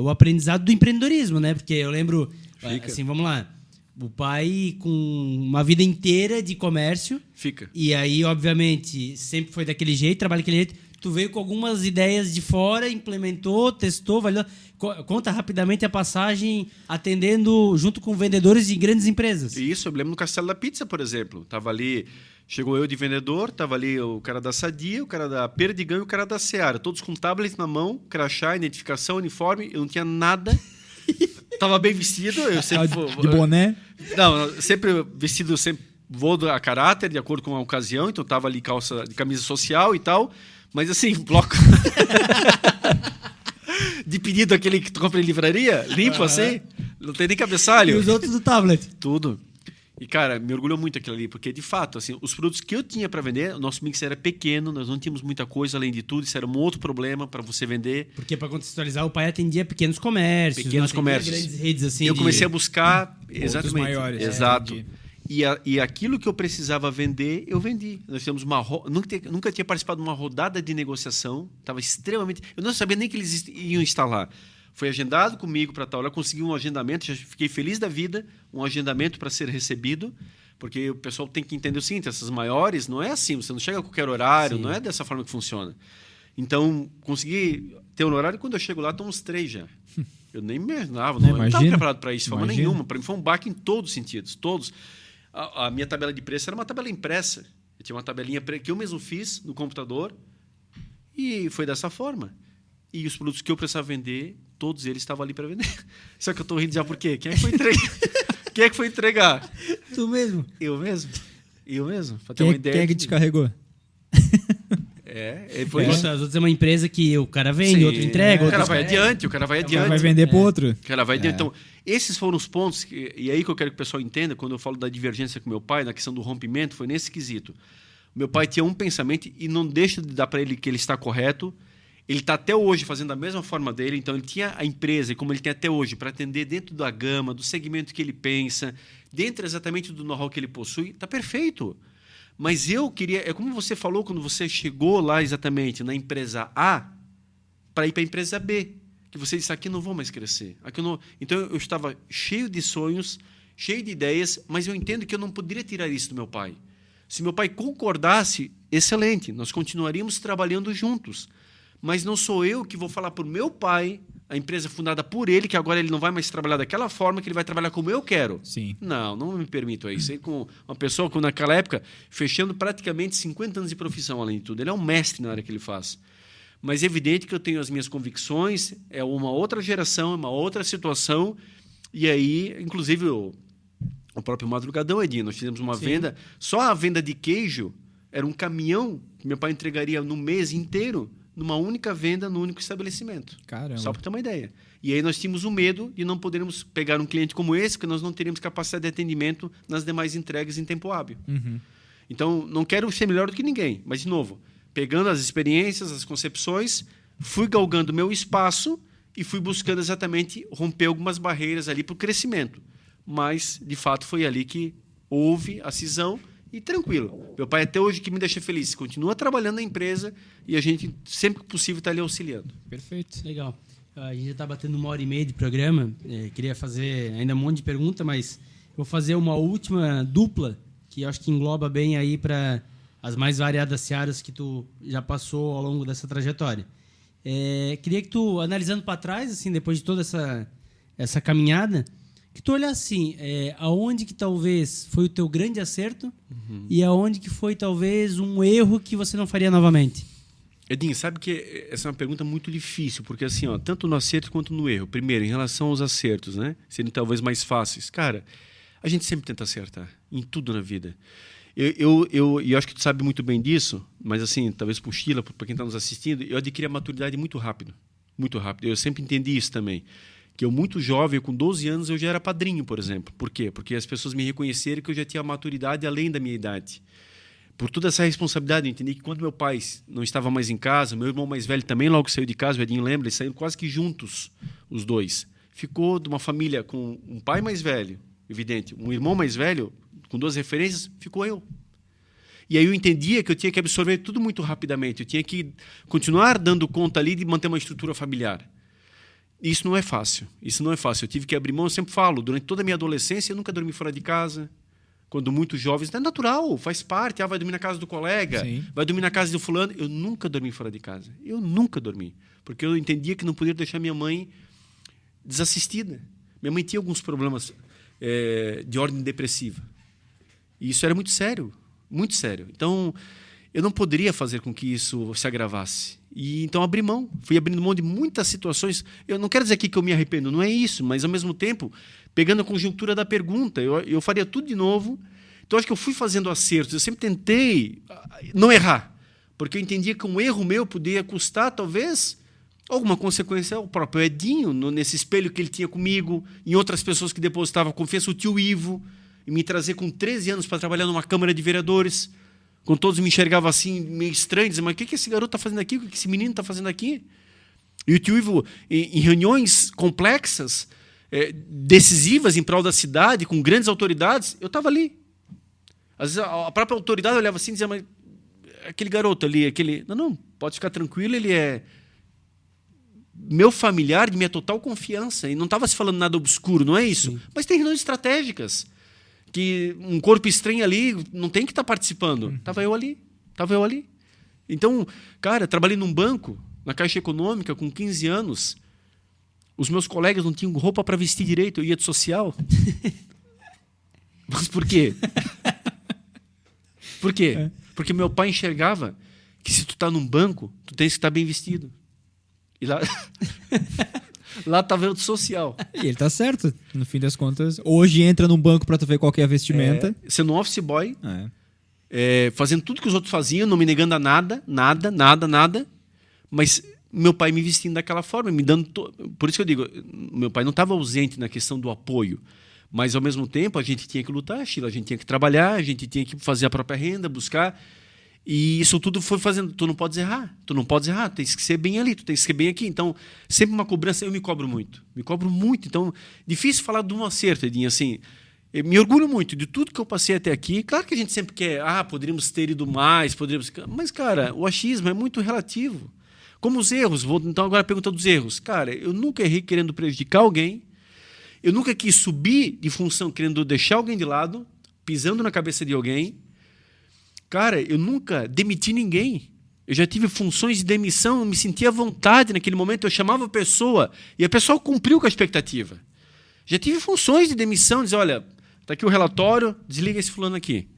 o aprendizado do empreendedorismo, né? Porque eu lembro, assim, vamos lá, o pai com uma vida inteira de comércio, Fica. e aí, obviamente, sempre foi daquele jeito, trabalha daquele jeito, tu veio com algumas ideias de fora, implementou, testou, validou. Conta rapidamente a passagem atendendo junto com vendedores de grandes empresas. Isso, eu me lembro no Castelo da Pizza, por exemplo. Tava ali, chegou eu de vendedor, tava ali o cara da Sadia, o cara da Perdigão e o cara da Seara, todos com tablet na mão, crachá, identificação, uniforme, eu não tinha nada. Tava bem vestido, eu sempre De boné. Não, eu sempre vestido, sempre vou a caráter, de acordo com a ocasião, então tava ali calça de camisa social e tal, mas assim, bloco de pedido aquele que tu compra em livraria, limpo assim, não tem nem E cabeçalho. os outros do tablet. Tudo. E, cara, me orgulhou muito aquilo ali, porque, de fato, assim, os produtos que eu tinha para vender, o nosso mix era pequeno, nós não tínhamos muita coisa, além de tudo, isso era um outro problema para você vender. Porque, para contextualizar, o pai atendia pequenos comércios. Pequenos não atendia comércios. grandes redes assim. Eu comecei a buscar, Outros exatamente, maiores. exato. Entendi. E aquilo que eu precisava vender, eu vendi. Nós fizemos nunca tinha participado de uma rodada de negociação, estava extremamente... Eu não sabia nem que eles iam instalar. Foi agendado comigo para tal hora, consegui um agendamento, já fiquei feliz da vida, um agendamento para ser recebido, porque o pessoal tem que entender o seguinte, essas maiores não é assim, você não chega a qualquer horário, Sim. não é dessa forma que funciona. Então, consegui ter um horário, e quando eu chego lá, estão uns 3 já. Eu nem me imaginava, não estava Imagina. preparado para isso, de forma Imagina. nenhuma. Para mim foi um baque em todos os sentidos, todos. A minha tabela de preço era uma tabela impressa. Eu tinha uma tabelinha que eu mesmo fiz no computador e foi dessa forma. E os produtos que eu precisava vender, todos eles estavam ali para vender. Só que eu estou rindo já por quê? Quem é que foi entregar? Quem é que foi entregar? Tu mesmo. Eu mesmo. Eu mesmo. Para ter Quem, uma é- ideia. quem é que descarregou? Foi As isso. outras é uma empresa que o cara vende, Sim. outro entrega, O outro cara vai espera. adiante, o cara vai O cara adiante. vai vender pro outro. Cara, vai Então, esses foram os pontos, e aí que eu quero que o pessoal entenda, quando eu falo da divergência com meu pai, na questão do rompimento, foi nesse quesito. Meu pai tinha um pensamento e não deixa de dar para ele que ele está correto. Ele está até hoje fazendo da mesma forma dele, então ele tinha a empresa, como ele tem até hoje, para atender dentro da gama, do segmento que ele pensa, dentro exatamente do know-how que ele possui, está perfeito. Mas eu queria, é como você falou quando você chegou lá exatamente na empresa A, para ir para a empresa B, que você disse, aqui eu não vou mais crescer. Aqui eu não... Então eu estava cheio de sonhos, cheio de ideias, mas eu entendo que eu não poderia tirar isso do meu pai. Se meu pai concordasse, excelente, nós continuaríamos trabalhando juntos. Mas não sou eu que vou falar para o meu pai, a empresa fundada por ele, que agora ele não vai mais trabalhar daquela forma, que ele vai trabalhar como eu quero. Sim. Não me permito isso. Aí com uma pessoa que naquela época, fechando praticamente 50 anos de profissão, além de tudo. Ele é um mestre na área que ele faz. Mas é evidente que eu tenho as minhas convicções, é uma outra geração, é uma outra situação. E aí, inclusive, o próprio Madrugadão, Edinho, nós fizemos uma venda, só a venda de queijo era um caminhão que meu pai entregaria no mês inteiro, numa única venda, no único estabelecimento. Caramba. Só para ter uma ideia. E aí nós tínhamos o medo de não podermos pegar um cliente como esse, porque nós não teríamos capacidade de atendimento nas demais entregas em tempo hábil. Uhum. Então, não quero ser melhor do que ninguém, mas, de novo, pegando as experiências, as concepções, fui galgando meu espaço e fui buscando exatamente romper algumas barreiras ali para o crescimento. Mas, de fato, foi ali que Houve a cisão e tranquilo. Meu pai até hoje que me deixa feliz. Continua trabalhando na empresa e a gente, sempre que possível, está ali auxiliando. Perfeito. Legal. A gente já está batendo 1h30 de programa. Queria fazer ainda um monte de perguntas, mas vou fazer uma última dupla, que eu acho que engloba bem aí para as mais variadas searas que tu já passou ao longo dessa trajetória. Queria que tu, analisando para trás, assim, depois de toda essa caminhada, que tu olhasse assim, aonde que talvez foi o teu grande acerto e aonde que foi talvez um erro que você não faria novamente. Edinho, sabe que essa é uma pergunta muito difícil, porque assim, tanto no acerto quanto no erro. Primeiro, em relação aos acertos, né? Serem talvez mais fáceis. Cara, a gente sempre tenta acertar, em tudo na vida. Eu acho que tu sabe muito bem disso, mas assim, talvez para o Sheila, para quem está nos assistindo, eu adquiri a maturidade muito rápido. Muito rápido. Eu sempre entendi isso também. Que eu, muito jovem, com 12 anos, eu já era padrinho, por exemplo. Por quê? Porque as pessoas me reconheceram que eu já tinha maturidade além da minha idade. Por toda essa responsabilidade, eu entendi que quando meu pai não estava mais em casa, meu irmão mais velho também logo saiu de casa, o Edinho lembra, eles saíram quase que juntos, os dois. Ficou de uma família com um pai mais velho, evidente, um irmão mais velho, com 2 referências, ficou eu. E aí eu entendia que eu tinha que absorver tudo muito rapidamente, eu tinha que continuar dando conta ali de manter uma estrutura familiar. Isso não é fácil, eu tive que abrir mão, eu sempre falo, durante toda a minha adolescência eu nunca dormi fora de casa. Quando muito jovens, é natural, faz parte. Vai dormir na casa do colega, sim, vai dormir na casa do fulano. Eu nunca dormi fora de casa. Eu nunca dormi. Porque eu entendia que não podia deixar minha mãe desassistida. Minha mãe tinha alguns problemas de ordem depressiva. E isso era muito sério, muito sério. Então, eu não poderia fazer com que isso se agravasse. E então abri mão. Fui abrindo mão de muitas situações. Eu não quero dizer aqui que eu me arrependo, não é isso. Mas, ao mesmo tempo, pegando a conjuntura da pergunta, eu faria tudo de novo. Então, acho que eu fui fazendo acertos. Eu sempre tentei não errar. Porque eu entendia que um erro meu podia custar, talvez, alguma consequência ao próprio Edinho, nesse espelho que ele tinha comigo, em outras pessoas que depositavam confiança, o tio Ivo, e me trazer com 13 anos para trabalhar numa Câmara de Vereadores. Quando todos me enxergavam assim, meio estranho, dizendo, mas o que esse garoto está fazendo aqui? O que esse menino está fazendo aqui? E o tio Ivo, em reuniões complexas, decisivas em prol da cidade, com grandes autoridades, eu estava ali. Às vezes a própria autoridade olhava assim e dizia, mas aquele garoto ali, Não, pode ficar tranquilo, ele é meu familiar, de minha total confiança. E não estava se falando nada obscuro, não é isso? Sim. Mas tem reuniões estratégicas. Que um corpo estranho ali não tem que estar participando. Estava eu ali. Então, cara, trabalhei num banco, na Caixa Econômica, com 15 anos. Os meus colegas não tinham roupa para vestir direito, eu ia de social. Mas por quê? Por quê? Porque meu pai enxergava que se tu está num banco, tu tens que estar bem vestido. E lá... Lá estava eu de social. E ele tá certo, no fim das contas. Hoje entra num banco para tu ver qual que é a vestimenta. Sendo um office boy, fazendo tudo que os outros faziam, não me negando a nada. Mas meu pai me vestindo daquela forma, me dando... Por isso que eu digo, meu pai não estava ausente na questão do apoio. Mas, ao mesmo tempo, a gente tinha que lutar, Sheila, a gente tinha que trabalhar, a gente tinha que fazer a própria renda, buscar... E isso tudo foi fazendo... Tu não podes errar, tens que ser bem ali, tu tens que ser bem aqui. Então, sempre uma cobrança, eu me cobro muito. Então, difícil falar de um acerto, Edinho, assim... Eu me orgulho muito de tudo que eu passei até aqui. Claro que a gente sempre quer... poderíamos ter ido mais, Mas, cara, o achismo é muito relativo. Como os erros, então agora a pergunta dos erros. Cara, eu nunca errei querendo prejudicar alguém. Eu nunca quis subir de função querendo deixar alguém de lado, pisando na cabeça de alguém. Cara, eu nunca demiti ninguém. Eu já tive funções de demissão, eu me sentia à vontade naquele momento, eu chamava a pessoa e a pessoa cumpriu com a expectativa. Já tive funções de demissão, dizer, olha, está aqui o relatório, desliga esse fulano aqui.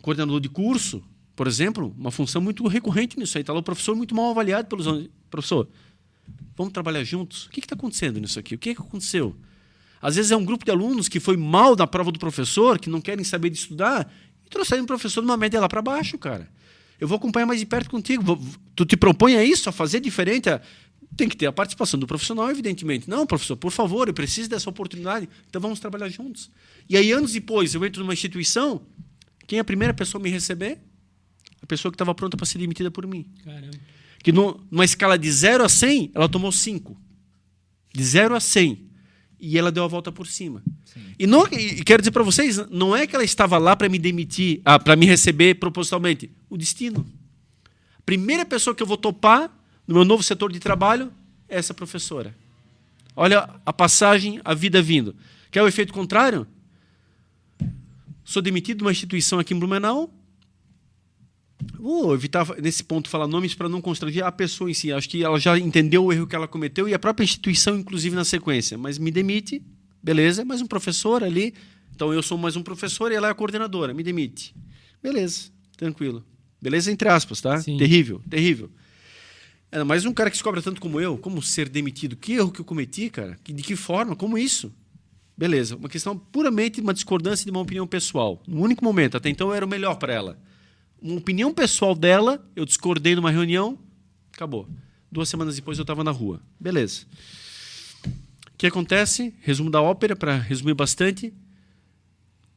Coordenador de curso, por exemplo, uma função muito recorrente nisso aí. Está lá o professor muito mal avaliado pelos alunos. Professor, vamos trabalhar juntos? O que está acontecendo nisso aqui? O que aconteceu? Às vezes é um grupo de alunos que foi mal na prova do professor, que não querem saber de estudar, e trouxeram um professor de uma média lá para baixo, cara. Eu vou acompanhar mais de perto contigo. Tu te propõe a isso, a fazer diferente? Tem que ter a participação do profissional, evidentemente. Não, professor, por favor, eu preciso dessa oportunidade. Então vamos trabalhar juntos. E aí, anos depois, eu entro numa instituição, quem é a primeira pessoa a me receber? A pessoa que estava pronta para ser demitida por mim. Caramba. Que numa escala de 0 a 100, ela tomou 5. De 0 a 100. e ela deu a volta por cima. E quero dizer para vocês, não é que ela estava lá para me demitir, para me receber propositalmente. O destino. A primeira pessoa que eu vou topar no meu novo setor de trabalho é essa professora. Olha a passagem, a vida vindo. Quer o efeito contrário? Sou demitido de uma instituição aqui em Blumenau. Vou evitar, nesse ponto, falar nomes para não constranger a pessoa em si. Acho que ela já entendeu o erro que ela cometeu e a própria instituição, inclusive, na sequência. Mas me demite, beleza, mais um professor ali. Então, eu sou mais um professor e ela é a coordenadora. Me demite. Beleza, tranquilo. Beleza, entre aspas, tá? Sim. Terrível, terrível. Mas um cara que se cobra tanto como eu, como ser demitido? Que erro que eu cometi, cara? De que forma? Como isso? Beleza, uma questão puramente uma discordância de uma opinião pessoal. No único momento, até então eu era o melhor para ela. Uma opinião pessoal dela, eu discordei numa reunião, acabou. 2 semanas depois eu estava na rua. Beleza. O que acontece? Resumo da ópera, para resumir bastante.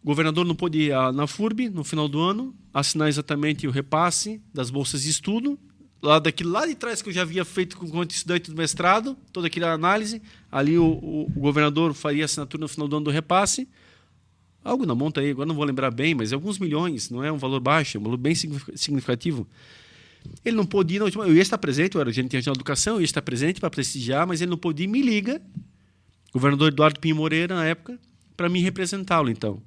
O governador não pôde ir na FURB no final do ano, assinar exatamente o repasse das bolsas de estudo. Lá de trás que eu já havia feito com estudante do mestrado, toda aquela análise, ali o governador faria a assinatura no final do ano do repasse. Algo na monta aí, agora não vou lembrar bem, mas é alguns milhões, não é um valor baixo, é um valor bem significativo. Ele não pôde ir, eu ia estar presente, eu era gerente de educação, eu ia estar presente para prestigiar, mas ele não pôde ir, me liga, governador Eduardo Pinho Moreira, na época, para me representá-lo, então.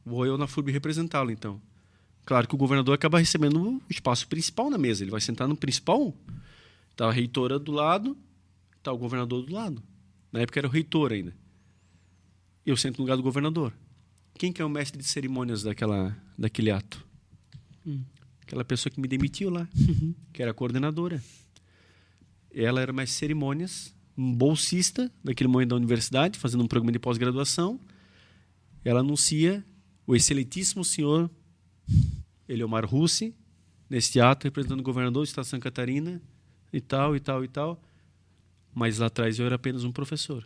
Vou eu na FURB representá-lo, então. Claro que o governador acaba recebendo o espaço principal na mesa. Ele vai sentar no principal. Está a reitora do lado, está o governador do lado. Na época era o reitor ainda. Eu sento no lugar do governador. Quem que é o mestre de cerimônias daquele ato? Aquela pessoa que me demitiu lá, que era a coordenadora. Ela era mestre de cerimônias, um bolsista daquele momento da universidade, fazendo um programa de pós-graduação. Ela anuncia o excelentíssimo senhor Eliomar Russi, nesse ato, representando o governador do estado de Santa Catarina, e tal, e tal, e tal. Mas lá atrás eu era apenas um professor.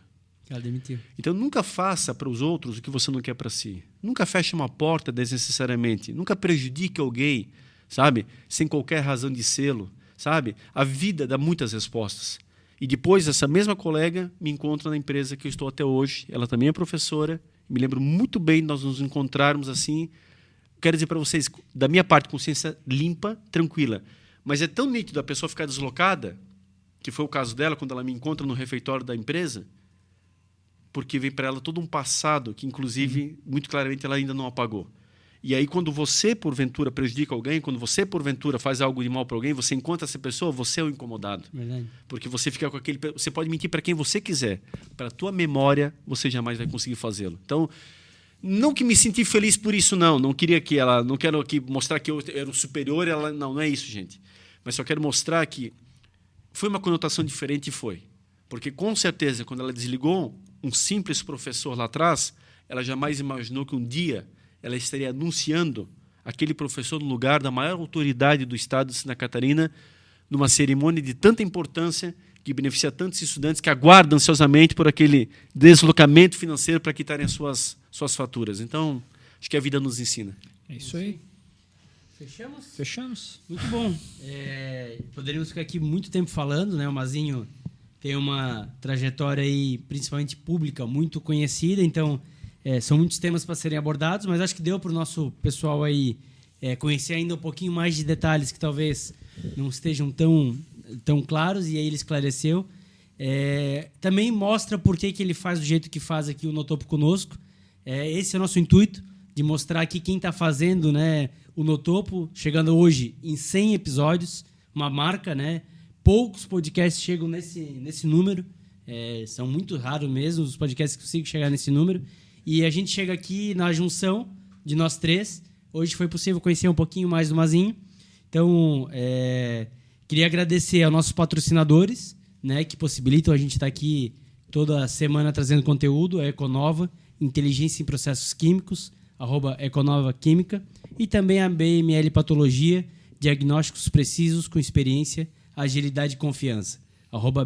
Ela demitiu. Então nunca faça para os outros o que você não quer para si. Nunca feche uma porta desnecessariamente. Nunca prejudique alguém, sabe? Sem qualquer razão de sê-lo, sabe? A vida dá muitas respostas. E depois essa mesma colega me encontra na empresa que eu estou até hoje. Ela também é professora. Me lembro muito bem de nós nos encontrarmos assim. Quero dizer para vocês, da minha parte, consciência limpa, tranquila. Mas é tão nítido a pessoa ficar deslocada, que foi o caso dela quando ela me encontra no refeitório da empresa, porque vem para ela todo um passado que, inclusive, muito claramente ela ainda não apagou. E aí, quando você, porventura, prejudica alguém, quando você, porventura, faz algo de mal para alguém, você encontra essa pessoa, você é o incomodado. Verdade. Porque você fica com aquele... Você pode mentir para quem você quiser. Para a tua memória, você jamais vai conseguir fazê-lo. Então, não que me senti feliz por isso, não. Não queria que ela... Não quero aqui mostrar que eu era o superior. Ela, não é isso, gente. Mas só quero mostrar que foi uma conotação diferente e foi. Porque, com certeza, quando ela desligou um simples professor lá atrás, ela jamais imaginou que um dia ela estaria anunciando aquele professor no lugar da maior autoridade do estado de Santa Catarina, numa cerimônia de tanta importância que beneficia tantos estudantes que aguardam ansiosamente por aquele deslocamento financeiro para quitarem as suas faturas. Então, acho que a vida nos ensina. É isso aí. Fechamos? Fechamos. Muito bom. Poderíamos ficar aqui muito tempo falando, né? O Mazinho tem uma trajetória aí, principalmente pública, muito conhecida, então são muitos temas para serem abordados, mas acho que deu para o nosso pessoal aí conhecer ainda um pouquinho mais de detalhes que talvez não estejam tão claros, e aí ele esclareceu. Também mostra por que ele faz do jeito que faz aqui o Notopo conosco. Esse é o nosso intuito, de mostrar aqui quem está fazendo, né, o Notopo, chegando hoje em 100 episódios, uma marca, né? Poucos podcasts chegam nesse número, são muito raros mesmo os podcasts que consigam chegar nesse número, e a gente chega aqui na junção de nós três. Hoje foi possível conhecer um pouquinho mais do Mazinho, então queria agradecer aos nossos patrocinadores, né, que possibilitam a gente estar aqui toda semana trazendo conteúdo, a Econova, Inteligência em Processos Químicos, @Econova Química, e também a BML Patologia, diagnósticos precisos com experiência, agilidade e confiança,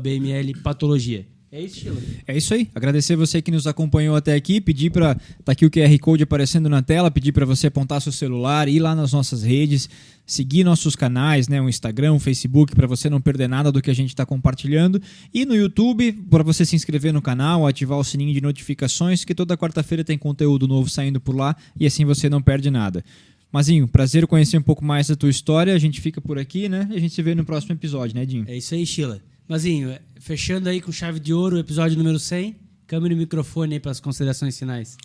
@BML Patologia. É isso, Sheila. É isso aí. Agradecer você que nos acompanhou até aqui. Pedir para... Tá aqui o QR Code aparecendo na tela. Pedir para você apontar seu celular, ir lá nas nossas redes, seguir nossos canais, né? O Instagram, o Facebook, para você não perder nada do que a gente está compartilhando. E no YouTube, para você se inscrever no canal, ativar o sininho de notificações, que toda quarta-feira tem conteúdo novo saindo por lá e assim você não perde nada. Mazinho, prazer conhecer um pouco mais da tua história. A gente fica por aqui, né? E a gente se vê no próximo episódio, né, Dinho? É isso aí, Sheila. Mazinho, fechando aí com chave de ouro o episódio número 100, câmera e microfone aí para as considerações finais.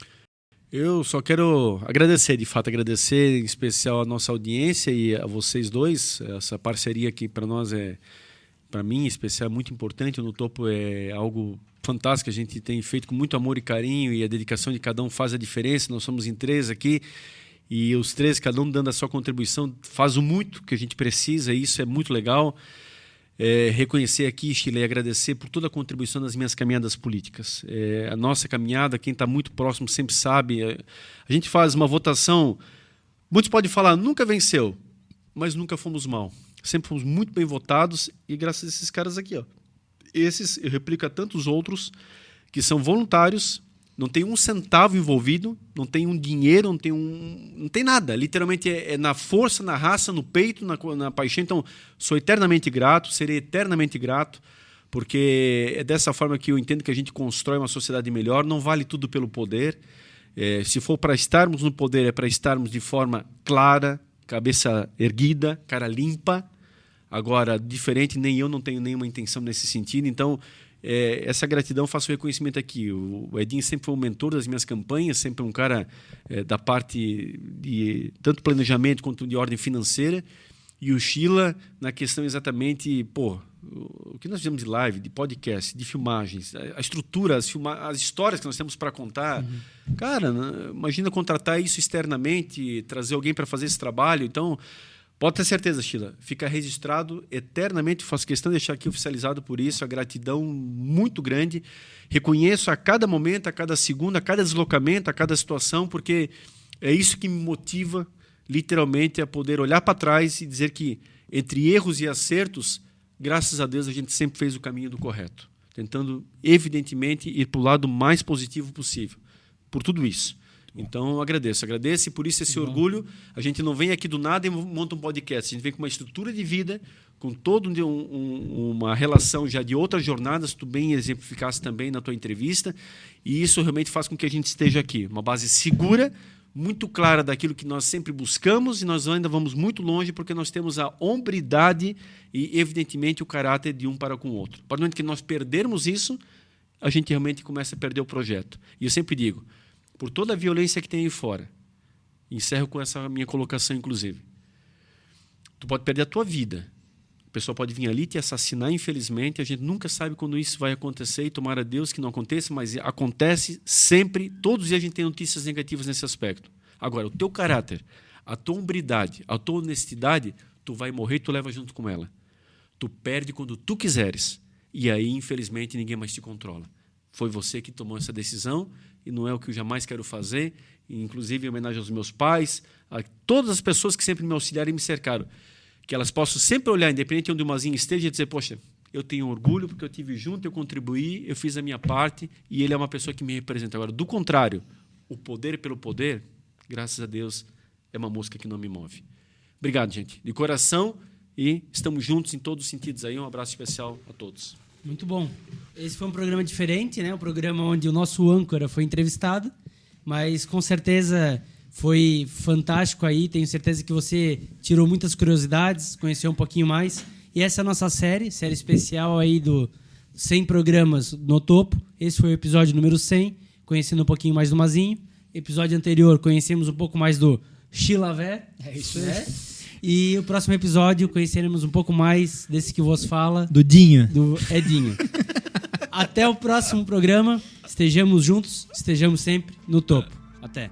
Eu só quero agradecer, de fato, agradecer em especial a nossa audiência e a vocês dois. Essa parceria aqui para nós para mim, em especial, é muito importante. O No Topo é algo fantástico, a gente tem feito com muito amor e carinho e a dedicação de cada um faz a diferença. Nós somos em 3 aqui e os 3, cada um dando a sua contribuição, faz o muito que a gente precisa e isso é muito legal. Reconhecer aqui, Sheila, e agradecer por toda a contribuição nas minhas caminhadas políticas. A nossa caminhada, quem está muito próximo sempre sabe. A gente faz uma votação, muitos podem falar, nunca venceu, mas nunca fomos mal. Sempre fomos muito bem votados e graças a esses caras aqui, ó. Esses eu replico a tantos outros que são voluntários, não tem um centavo envolvido, não tem um dinheiro, não tem nada. Literalmente é na força, na raça, no peito, na paixão. Então, sou eternamente grato, serei eternamente grato, porque é dessa forma que eu entendo que a gente constrói uma sociedade melhor. Não vale tudo pelo poder. Se for para estarmos no poder, é para estarmos de forma clara, cabeça erguida, cara limpa. Agora, diferente, nem eu não tenho nenhuma intenção nesse sentido. Então, essa gratidão, faço o reconhecimento aqui. O Edinho sempre foi um mentor das minhas campanhas, sempre um cara da parte de tanto planejamento quanto de ordem financeira. E o Sheila, na questão exatamente, o que nós fizemos de live, de podcast, de filmagens, a estrutura, as histórias que nós temos para contar. Uhum. Cara, imagina contratar isso externamente, trazer alguém para fazer esse trabalho. Então, pode ter certeza, Sheila, fica registrado eternamente, faço questão de deixar aqui oficializado por isso, a gratidão muito grande. Reconheço a cada momento, a cada segundo, a cada deslocamento, a cada situação, porque é isso que me motiva, literalmente, a poder olhar para trás e dizer que, entre erros e acertos, graças a Deus, a gente sempre fez o caminho do correto, tentando, evidentemente, ir para o lado mais positivo possível, por tudo isso. Então, agradeço e por isso esse orgulho. A gente não vem aqui do nada e monta um podcast. A gente vem com uma estrutura de vida, com toda uma relação já de outras jornadas, tu bem exemplificaste também na tua entrevista, e isso realmente faz com que a gente esteja aqui. Uma base segura, muito clara daquilo que nós sempre buscamos e nós ainda vamos muito longe porque nós temos a hombridade e, evidentemente, o caráter de um para com o outro. A partir do momento que nós perdermos isso, a gente realmente começa a perder o projeto. E eu sempre digo, por toda a violência que tem aí fora, encerro com essa minha colocação, inclusive, tu pode perder a tua vida, a pessoa pode vir ali te assassinar, infelizmente, a gente nunca sabe quando isso vai acontecer e tomara a Deus que não aconteça, mas acontece sempre, todos os dias a gente tem notícias negativas nesse aspecto. Agora, o teu caráter, a tua hombridade, a tua honestidade, tu vai morrer e tu leva junto com ela. Tu perde quando tu quiseres e aí, infelizmente, ninguém mais te controla. Foi você que tomou essa decisão e não é o que eu jamais quero fazer, inclusive em homenagem aos meus pais, a todas as pessoas que sempre me auxiliaram e me cercaram, que elas possam sempre olhar, independente de onde o Mazinho esteja, e dizer, poxa, eu tenho orgulho porque eu estive junto, eu contribuí, eu fiz a minha parte e ele é uma pessoa que me representa. Agora, do contrário, o poder pelo poder, graças a Deus, é uma mosca que não me move. Obrigado, gente, de coração, e estamos juntos em todos os sentidos aí. Um abraço especial a todos. Muito bom. Esse foi um programa diferente, né? Um programa onde o nosso âncora foi entrevistado, mas com certeza foi fantástico aí. Tenho certeza que você tirou muitas curiosidades, conheceu um pouquinho mais. E essa é a nossa série especial aí do 100 programas no topo. Esse foi o episódio número 100, conhecendo um pouquinho mais do Mazinho. Episódio anterior, conhecemos um pouco mais do Chilavé. É isso aí. Né? E o próximo episódio conheceremos um pouco mais desse que vos fala. Do Dinho. Do Edinho. Até o próximo programa. Estejamos juntos, estejamos sempre no topo. Até.